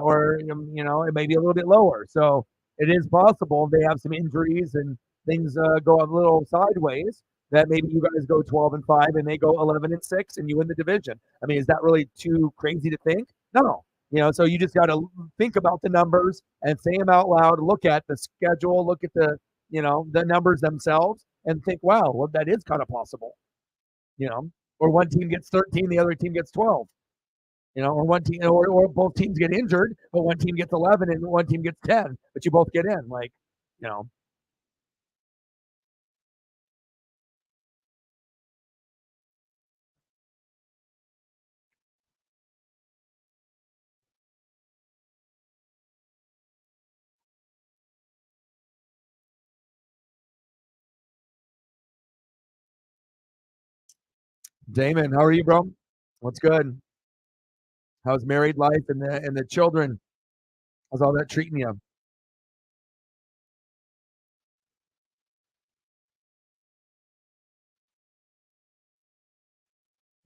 or it may be a little bit lower. So it is possible they have some injuries and things go a little sideways that maybe you guys go 12-5 and they go 11-6 and you win the division. I mean, is that really too crazy to think? No. So you just got to think about the numbers and say them out loud, look at the schedule, look at the numbers themselves and think, wow, well, that is kind of possible. Or one team gets 13, the other team gets 12. Or one team or both teams get injured, but one team gets 11 and one team gets 10, but you both get in. Like, you know, Damon, how are you, bro? What's good? How's married life and the children? How's all that treating you?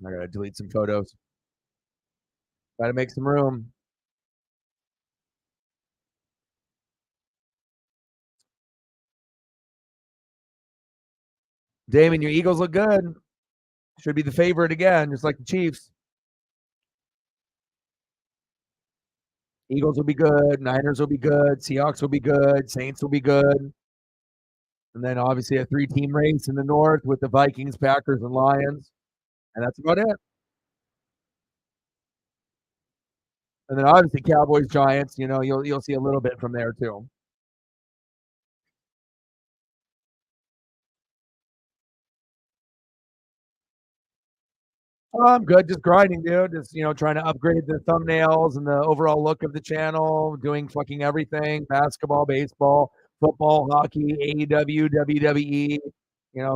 I gotta delete some photos. Gotta make some room. Damon, your Eagles look good. Should be the favorite again, just like the Chiefs. Eagles will be good. Niners will be good. Seahawks will be good. Saints will be good. And then obviously a three-team race in the North with the Vikings, Packers, and Lions. And that's about it. And then obviously Cowboys, Giants. You'll see a little bit from there too. Oh, I'm good, just grinding, dude. Just trying to upgrade the thumbnails and the overall look of the channel. Doing fucking everything: basketball, baseball, football, hockey, AEW, WWE.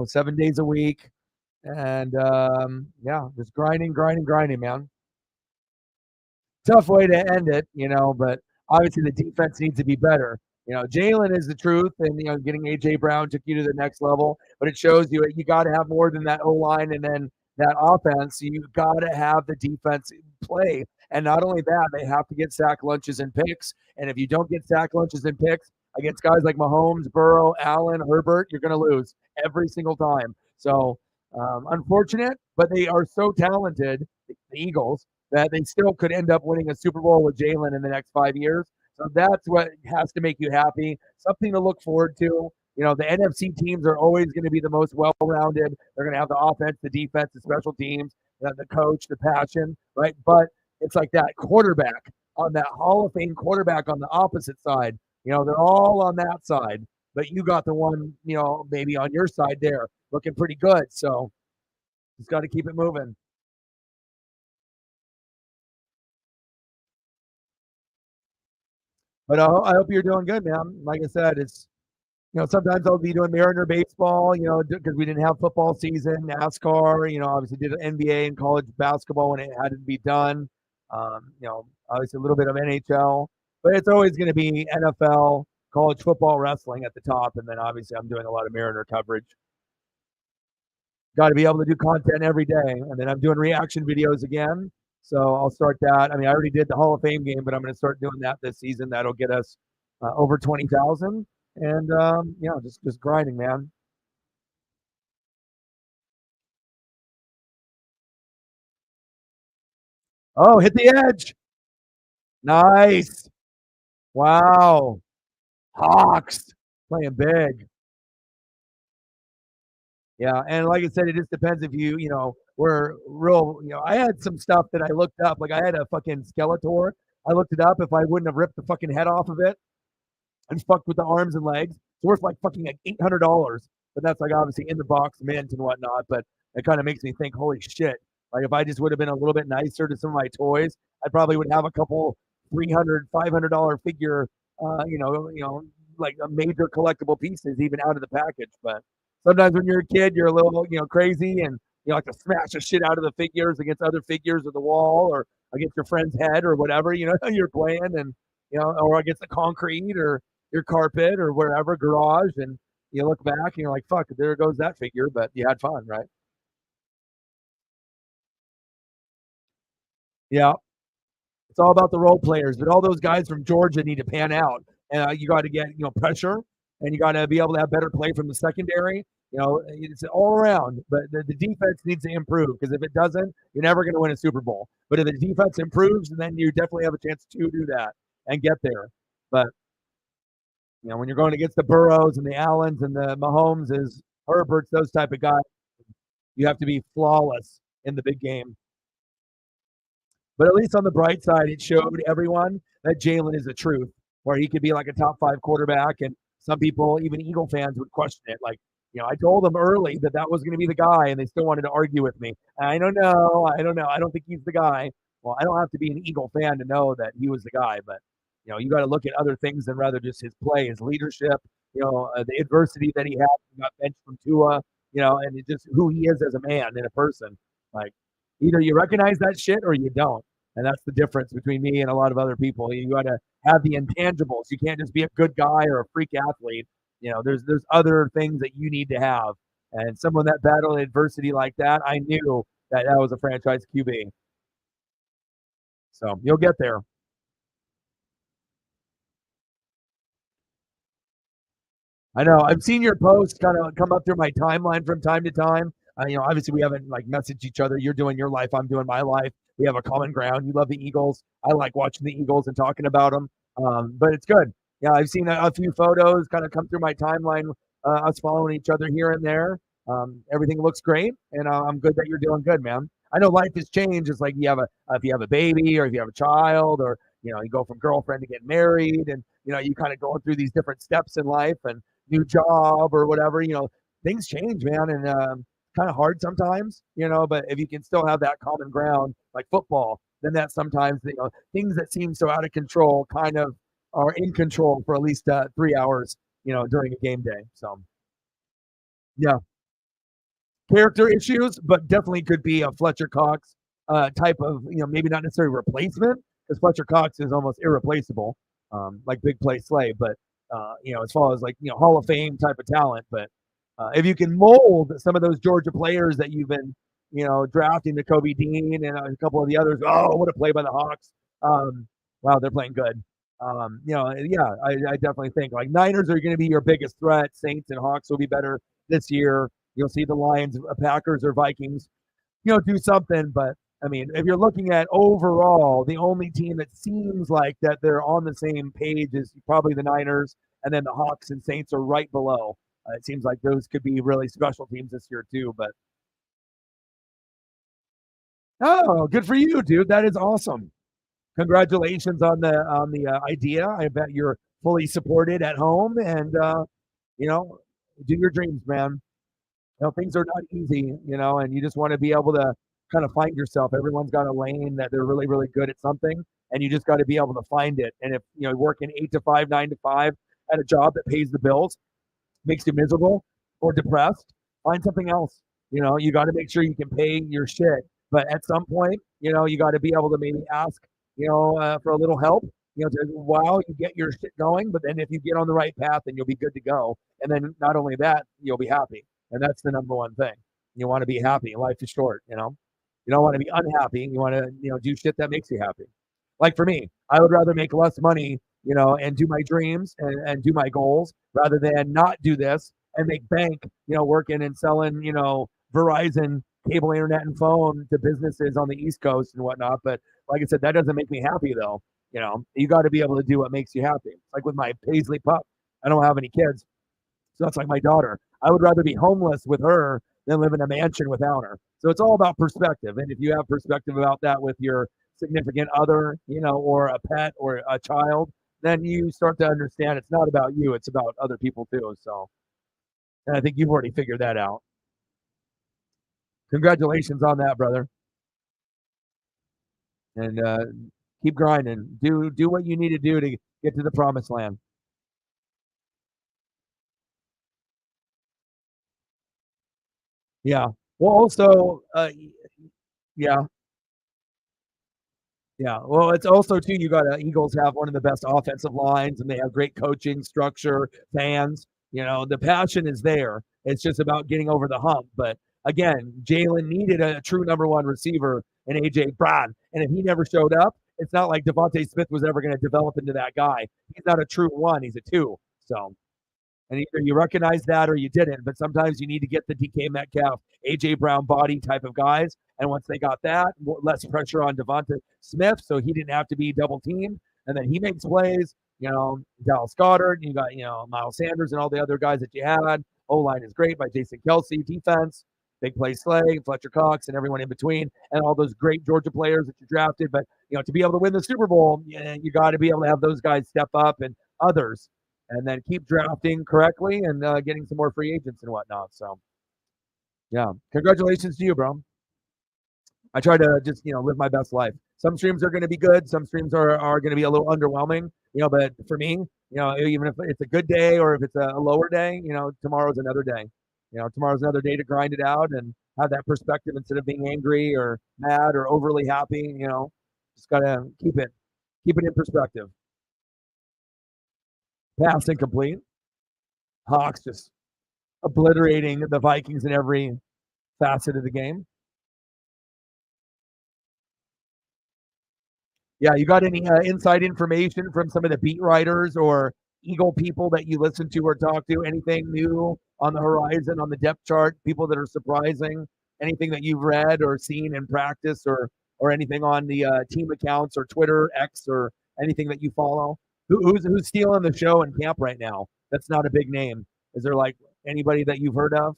7 days a week, and yeah, just grinding, grinding, grinding, man. Tough way to end it, but obviously the defense needs to be better. Jalen is the truth, and getting AJ Brown took you to the next level, but it shows you got to have more than that O line and then that offense. You got to have the defense play, and not only that, they have to get sack lunches and picks. And if you don't get sack lunches and picks against guys like Mahomes, Burrow, Allen, Herbert, you're going to lose every single time. So unfortunate, but they are so talented, the Eagles, that they still could end up winning a Super Bowl with Jalen in the next 5 years. So that's what has to make you happy. Something to look forward to. The NFC teams are always going to be the most well-rounded. They're going to have the offense, the defense, the special teams, the coach, the passion, right? But it's like that quarterback on that Hall of Fame quarterback on the opposite side. They're all on that side, but you got the one, maybe on your side there, looking pretty good. So just got to keep it moving. But I hope you're doing good, man. Like I said, it's sometimes I'll be doing Mariner baseball, because we didn't have football season, NASCAR, obviously did NBA and college basketball when it had to be done. Obviously a little bit of NHL, but it's always going to be NFL, college football, wrestling at the top, and then obviously I'm doing a lot of Mariner coverage. Got to be able to do content every day, and then I'm doing reaction videos again. So I'll start that. I mean, I already did the Hall of Fame game, but I'm going to start doing that this season. That'll get us over 20,000, and just grinding, man. Oh, hit the edge! Nice. Wow. Hawks. playing big. Yeah, and like I said, it just depends if were real. I had some stuff that I looked up. Like I had a fucking Skeletor. I looked it up. If I wouldn't have ripped the fucking head off of it and fucked with the arms and legs, it's worth like fucking like $800. But that's like obviously in the box, mint and whatnot. But it kind of makes me think, holy shit! Like if I just would have been a little bit nicer to some of my toys, I probably would have a couple $300, $500 figure. Like a major collectible pieces even out of the package. But sometimes when you're a kid, you're a little, crazy and you like to smash the shit out of the figures against other figures of the wall or against your friend's head or whatever, you're playing and, or against the concrete or your carpet or wherever, garage. And you look back and you're like, fuck, there goes that figure, but you had fun, right? Yeah. It's all about the role players, but all those guys from Georgia need to pan out. And you got to get pressure, and you got to be able to have better play from the secondary. It's all around, but the defense needs to improve because if it doesn't, you're never going to win a Super Bowl. But if the defense improves, then you definitely have a chance to do that and get there. But when you're going against the Burrows and the Allens and the Mahomes, is Herberts, those type of guys, you have to be flawless in the big game. But at least on the bright side, it showed everyone that Jalen is the truth, where he could be like a top 5 quarterback. And some people, even Eagle fans, would question it. Like, I told them early that that was going to be the guy, and they still wanted to argue with me. I don't know. I don't know. I don't think he's the guy. Well, I don't have to be an Eagle fan to know that he was the guy. But, you got to look at other things than rather just his play, his leadership, the adversity that he had. He got benched from Tua, and just who he is as a man and a person. Like, either you recognize that shit or you don't. And that's the difference between me and a lot of other people. You got to have the intangibles. You can't just be a good guy or a freak athlete. There's other things that you need to have. And someone that battled adversity like that, I knew that that was a franchise QB. So you'll get there. I know. I've seen your posts kind of come up through my timeline from time to time. Obviously we haven't like messaged each other. You're doing your life. I'm doing my life. We have a common ground. You love the Eagles. I like watching the Eagles and talking about them. But it's good. Yeah, I've seen a few photos kind of come through my timeline. Us following each other here and there. Everything looks great, and I'm good that you're doing good, man. I know life has changed. It's like if you have a baby or if you have a child, or you go from girlfriend to get married, and you kind of going through these different steps in life and new job or whatever. Things change, man, and kind of hard sometimes, but if you can still have that common ground like football, then that sometimes, things that seem so out of control kind of are in control for at least 3 hours, during a game day. So, yeah, character issues, but definitely could be a Fletcher Cox type of, maybe not necessarily replacement because Fletcher Cox is almost irreplaceable, like Big Play Slay, but, as far as like, Hall of Fame type of talent, but if you can mold some of those Georgia players that you've been, drafting, the Kobe Dean and a couple of the others. Oh, what a play by the Hawks! Wow, they're playing good. Yeah, I definitely think like Niners are going to be your biggest threat. Saints and Hawks will be better this year. You'll see the Lions, Packers, or Vikings, do something. But I mean, if you're looking at overall, the only team that seems like that they're on the same page is probably the Niners, and then the Hawks and Saints are right below. It seems like those could be really special teams this year too. But oh, good for you, dude! That is awesome. Congratulations on the idea. I bet you're fully supported at home, and you know, do your dreams, man. Things are not easy, and you just want to be able to kind of find yourself. Everyone's got a lane that they're really, really good at something, and you just got to be able to find it. And if working 8 to 5, 9 to 5 at a job that pays the bills makes you miserable or depressed, find something else. You got to make sure you can pay your shit. But at some point, you got to be able to maybe ask, for a little help, while you get your shit going. But then if you get on the right path, then you'll be good to go. And then not only that, you'll be happy. And that's the number one thing. You want to be happy. Life is short, You don't want to be unhappy. You want to, do shit that makes you happy. Like for me, I would rather make less money, and do my dreams and do my goals rather than not do this and make bank, working and selling, Verizon cable internet and phone to businesses on the East Coast and whatnot. But like I said, that doesn't make me happy though. You got to be able to do what makes you happy. Like with my Paisley pup, I don't have any kids, So that's like my daughter. I would rather be homeless with her than live in a mansion without her. So it's all about perspective. And if you have perspective about that with your significant other, or a pet or a child, then you start to understand it's not about you, it's about other people too. So, and I think you've already figured that out. Congratulations on that, brother. And keep grinding. Do what you need to do to get to the promised land. Yeah. Well, also, yeah, yeah. Well, it's also too. You got Eagles have one of the best offensive lines, and they have great coaching structure, fans. The passion is there. It's just about getting over the hump. But again, Jalen needed a true number one receiver in AJ Brown, and if he never showed up, it's not like Devontae Smith was ever going to develop into that guy. He's not a true one; he's a two. So. And either you recognize that or you didn't. But sometimes you need to get the DK Metcalf, AJ Brown body type of guys. And once they got that, less pressure on Devonta Smith, so he didn't have to be double teamed. And then he makes plays. Dallas Goddard. You got Miles Sanders and all the other guys that you had. O line is great by Jason Kelsey. Defense, big play Slay, Fletcher Cox, and everyone in between, and all those great Georgia players that you drafted. But to be able to win the Super Bowl, you got to be able to have those guys step up and others and then keep drafting correctly and getting some more free agents and whatnot. So, yeah, congratulations to you, bro. I try to just live my best life. Some streams are going to be good. Some streams are going to be a little underwhelming. But for me, even if it's a good day or if it's a lower day, tomorrow's another day. Tomorrow's another day to grind it out and have that perspective instead of being angry or mad or overly happy. Just gotta keep it in perspective. Pass incomplete. Hawks just obliterating the Vikings in every facet of the game. Yeah, you got any inside information from some of the beat writers or Eagle people that you listen to or talk to? Anything new on the horizon on the depth chart? People that are surprising? Anything that you've read or seen in practice or anything on the team accounts or Twitter, X, or anything that you follow? Who's stealing the show in camp right now? That's not a big name. Is there like anybody that you've heard of?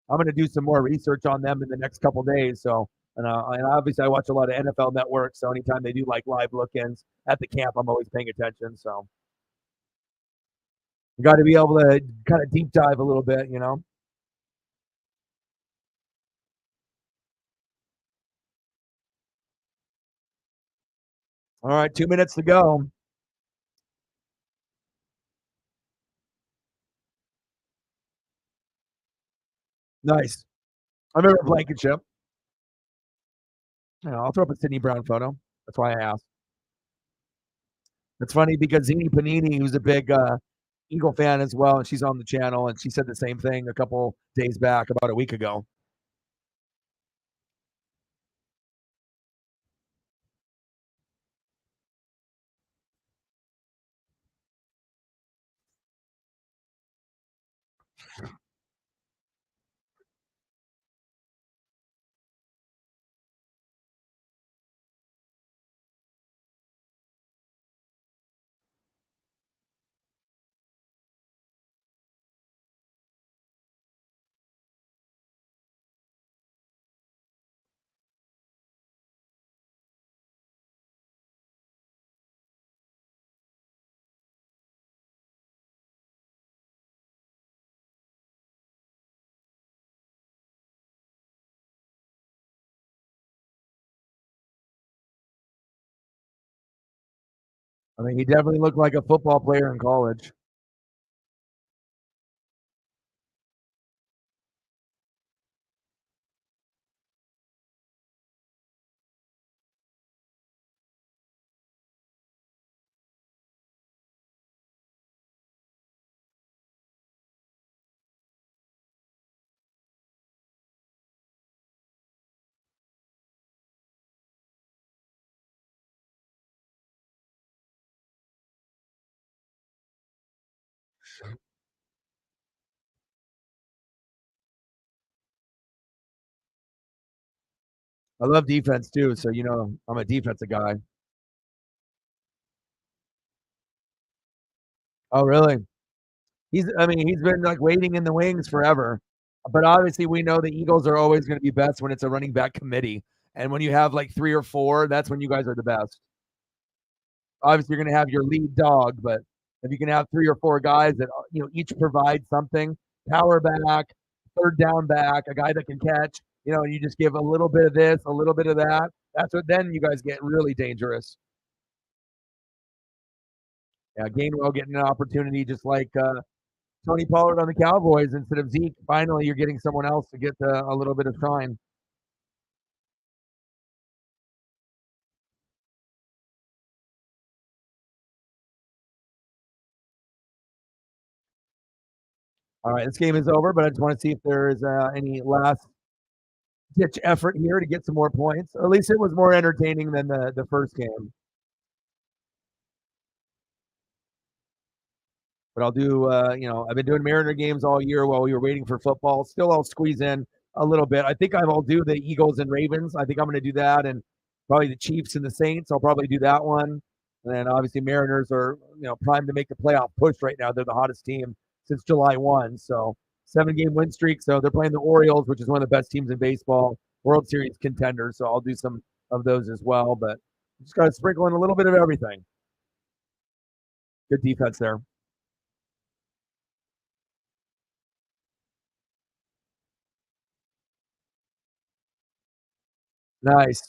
I'm going to do some more research on them in the next couple days. So, and obviously I watch a lot of NFL Network. So anytime they do like live look-ins at the camp, I'm always paying attention. So you got to be able to kind of deep dive a little bit. All right, 2 minutes to go. Nice. I remember Blankenship. I'll throw up a Sidney Brown photo. That's why I asked. It's funny because Zini Panini, who's a big Eagle fan as well, and she's on the channel, and she said the same thing a couple days back, about a week ago. I mean, he definitely looked like a football player in college. I love defense too, so I'm a defensive guy. Oh, really? he's been like waiting in the wings forever. But obviously, we know the Eagles are always going to be best when it's a running back committee, and when you have like 3 or 4, that's when you guys are the best. Obviously, you're going to have your lead dog, but if you can have 3 or 4 guys that each provide something, power back, third down back, a guy that can catch, and you just give a little bit of this, a little bit of that. That's what then you guys get really dangerous. Yeah, Gainwell getting an opportunity just like Tony Pollard on the Cowboys instead of Zeke. Finally, you're getting someone else to get a little bit of shine. All right, this game is over, but I just want to see if there is any last ditch effort here to get some more points. Or at least it was more entertaining than the first game. But I'll do, I've been doing Mariner games all year while we were waiting for football. Still, I'll squeeze in a little bit. I think I'll do the Eagles and Ravens. I think I'm going to do that, and probably the Chiefs and the Saints. I'll probably do that one. And then obviously Mariners are, primed to make the playoff push right now. They're the hottest team since July 1. So 7-game win streak. So they're playing the Orioles, which is one of the best teams in baseball, World Series contenders. So I'll do some of those as well. But just got to sprinkle in a little bit of everything. Good defense there. Nice.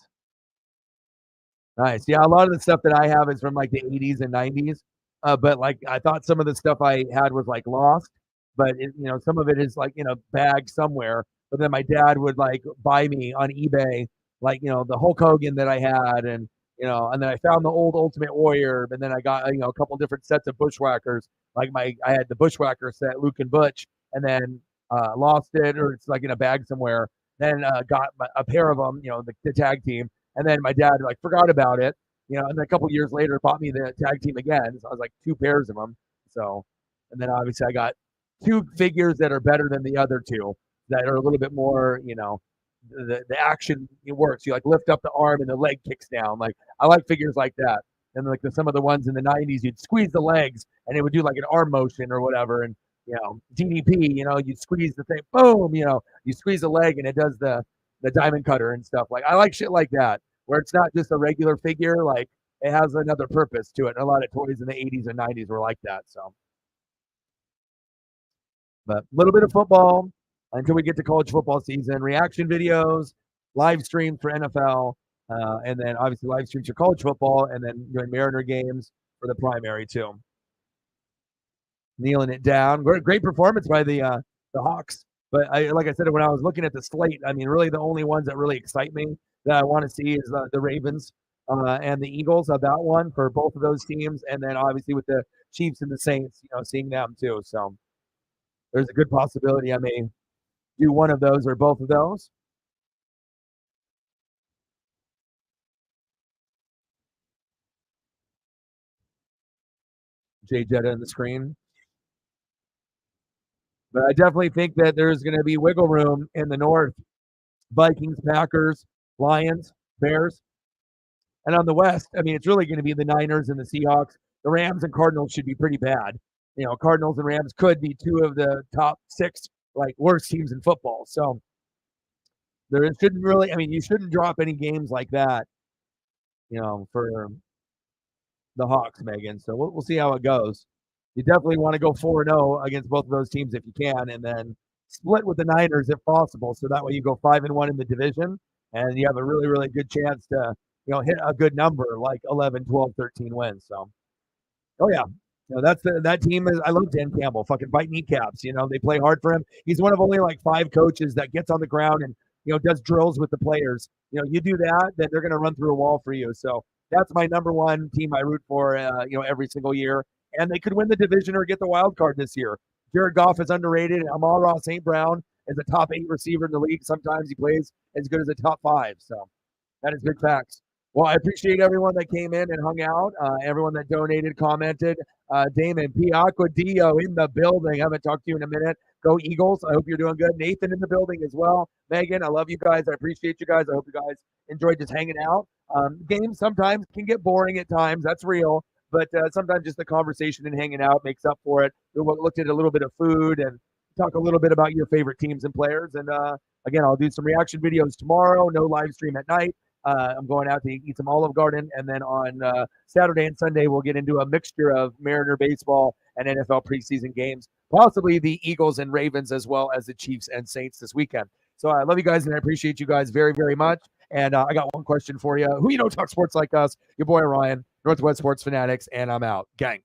Nice. Yeah, a lot of the stuff that I have is from like the 80s and 90s. But like I thought some of the stuff I had was like lost, but some of it is like in a bag somewhere. But then my dad would like buy me on eBay, like, the Hulk Hogan that I had, and then I found the old Ultimate Warrior, and then I got, a couple different sets of Bushwhackers. Like I had the Bushwhacker set, Luke and Butch, and then lost it, or it's like in a bag somewhere. Then got a pair of them, the tag team, and then my dad like forgot about it, and then a couple years later bought me the tag team again. So I was like 2 pairs of them. So, and then obviously I got 2 figures that are better than the other 2 that are a little bit more, the action it works. You like lift up the arm and the leg kicks down. Like I like figures like that. And like some of the ones in the 90s, you'd squeeze the legs and it would do like an arm motion or whatever. And DDP, you squeeze the thing, boom, you squeeze the leg and it does the diamond cutter and stuff. Like I like shit like that, where it's not just a regular figure, like it has another purpose to it. And a lot of toys in the 80s and 90s were like that. So, but a little bit of football until we get to college football season, reaction videos, live streams for NFL, and then obviously live streams for college football, and then doing Mariner games for the primary too. Kneeling it down. Great performance by the Hawks. But like I said, when I was looking at the slate, I mean, really the only ones that really excite me that I want to see is the Ravens and the Eagles of that one for both of those teams, and then obviously with the Chiefs and the Saints, seeing them too. So there's a good possibility I may do one of those or both of those. Jay Jetta in the screen. But I definitely think that there's going to be wiggle room in the North. Vikings, Packers, Lions, Bears. And on the West, I mean, it's really going to be the Niners and the Seahawks. The Rams and Cardinals should be pretty bad. Cardinals and Rams could be 2 of the top 6 like worst teams in football. So there shouldn't really, I mean, you shouldn't drop any games like that, for the Hawks, Megan. So we'll see how it goes. You definitely want to go 4-0 against both of those teams if you can, and then split with the Niners if possible. So that way you go 5-1 in the division, and you have a really, really good chance to, hit a good number like 11, 12, 13 wins. So, oh yeah. That's that team is. I love Dan Campbell. Fucking bite kneecaps. They play hard for him. He's one of only like 5 coaches that gets on the ground and does drills with the players. You do that, then they're going to run through a wall for you. So that's my number one team I root for. Every single year, and they could win the division or get the wild card this year. Jared Goff is underrated. Amon-Ra St. Brown is a top 8 receiver in the league. Sometimes he plays as good as a top 5. So that is big facts. Well, I appreciate everyone that came in and hung out, everyone that donated, commented. Damon P. Aquadio in the building. I haven't talked to you in a minute. Go Eagles. I hope you're doing good. Nathan in the building as well. Megan, I love you guys. I appreciate you guys. I hope you guys enjoyed just hanging out. Games sometimes can get boring at times. That's real. but sometimes just the conversation and hanging out makes up for it. We looked at a little bit of food and talk a little bit about your favorite teams and players. And again, I'll do some reaction videos tomorrow. No live stream at night. I'm going out to eat some Olive Garden, and then on Saturday and Sunday we'll get into a mixture of Mariner baseball and NFL preseason games, possibly the Eagles and Ravens, as well as the Chiefs and Saints this weekend. So I love you guys, and I appreciate you guys very, very much. And I got one question for you. Who talk sports like us? Your boy Ryan, Northwest Sports Fanatics, and I'm out. Gang.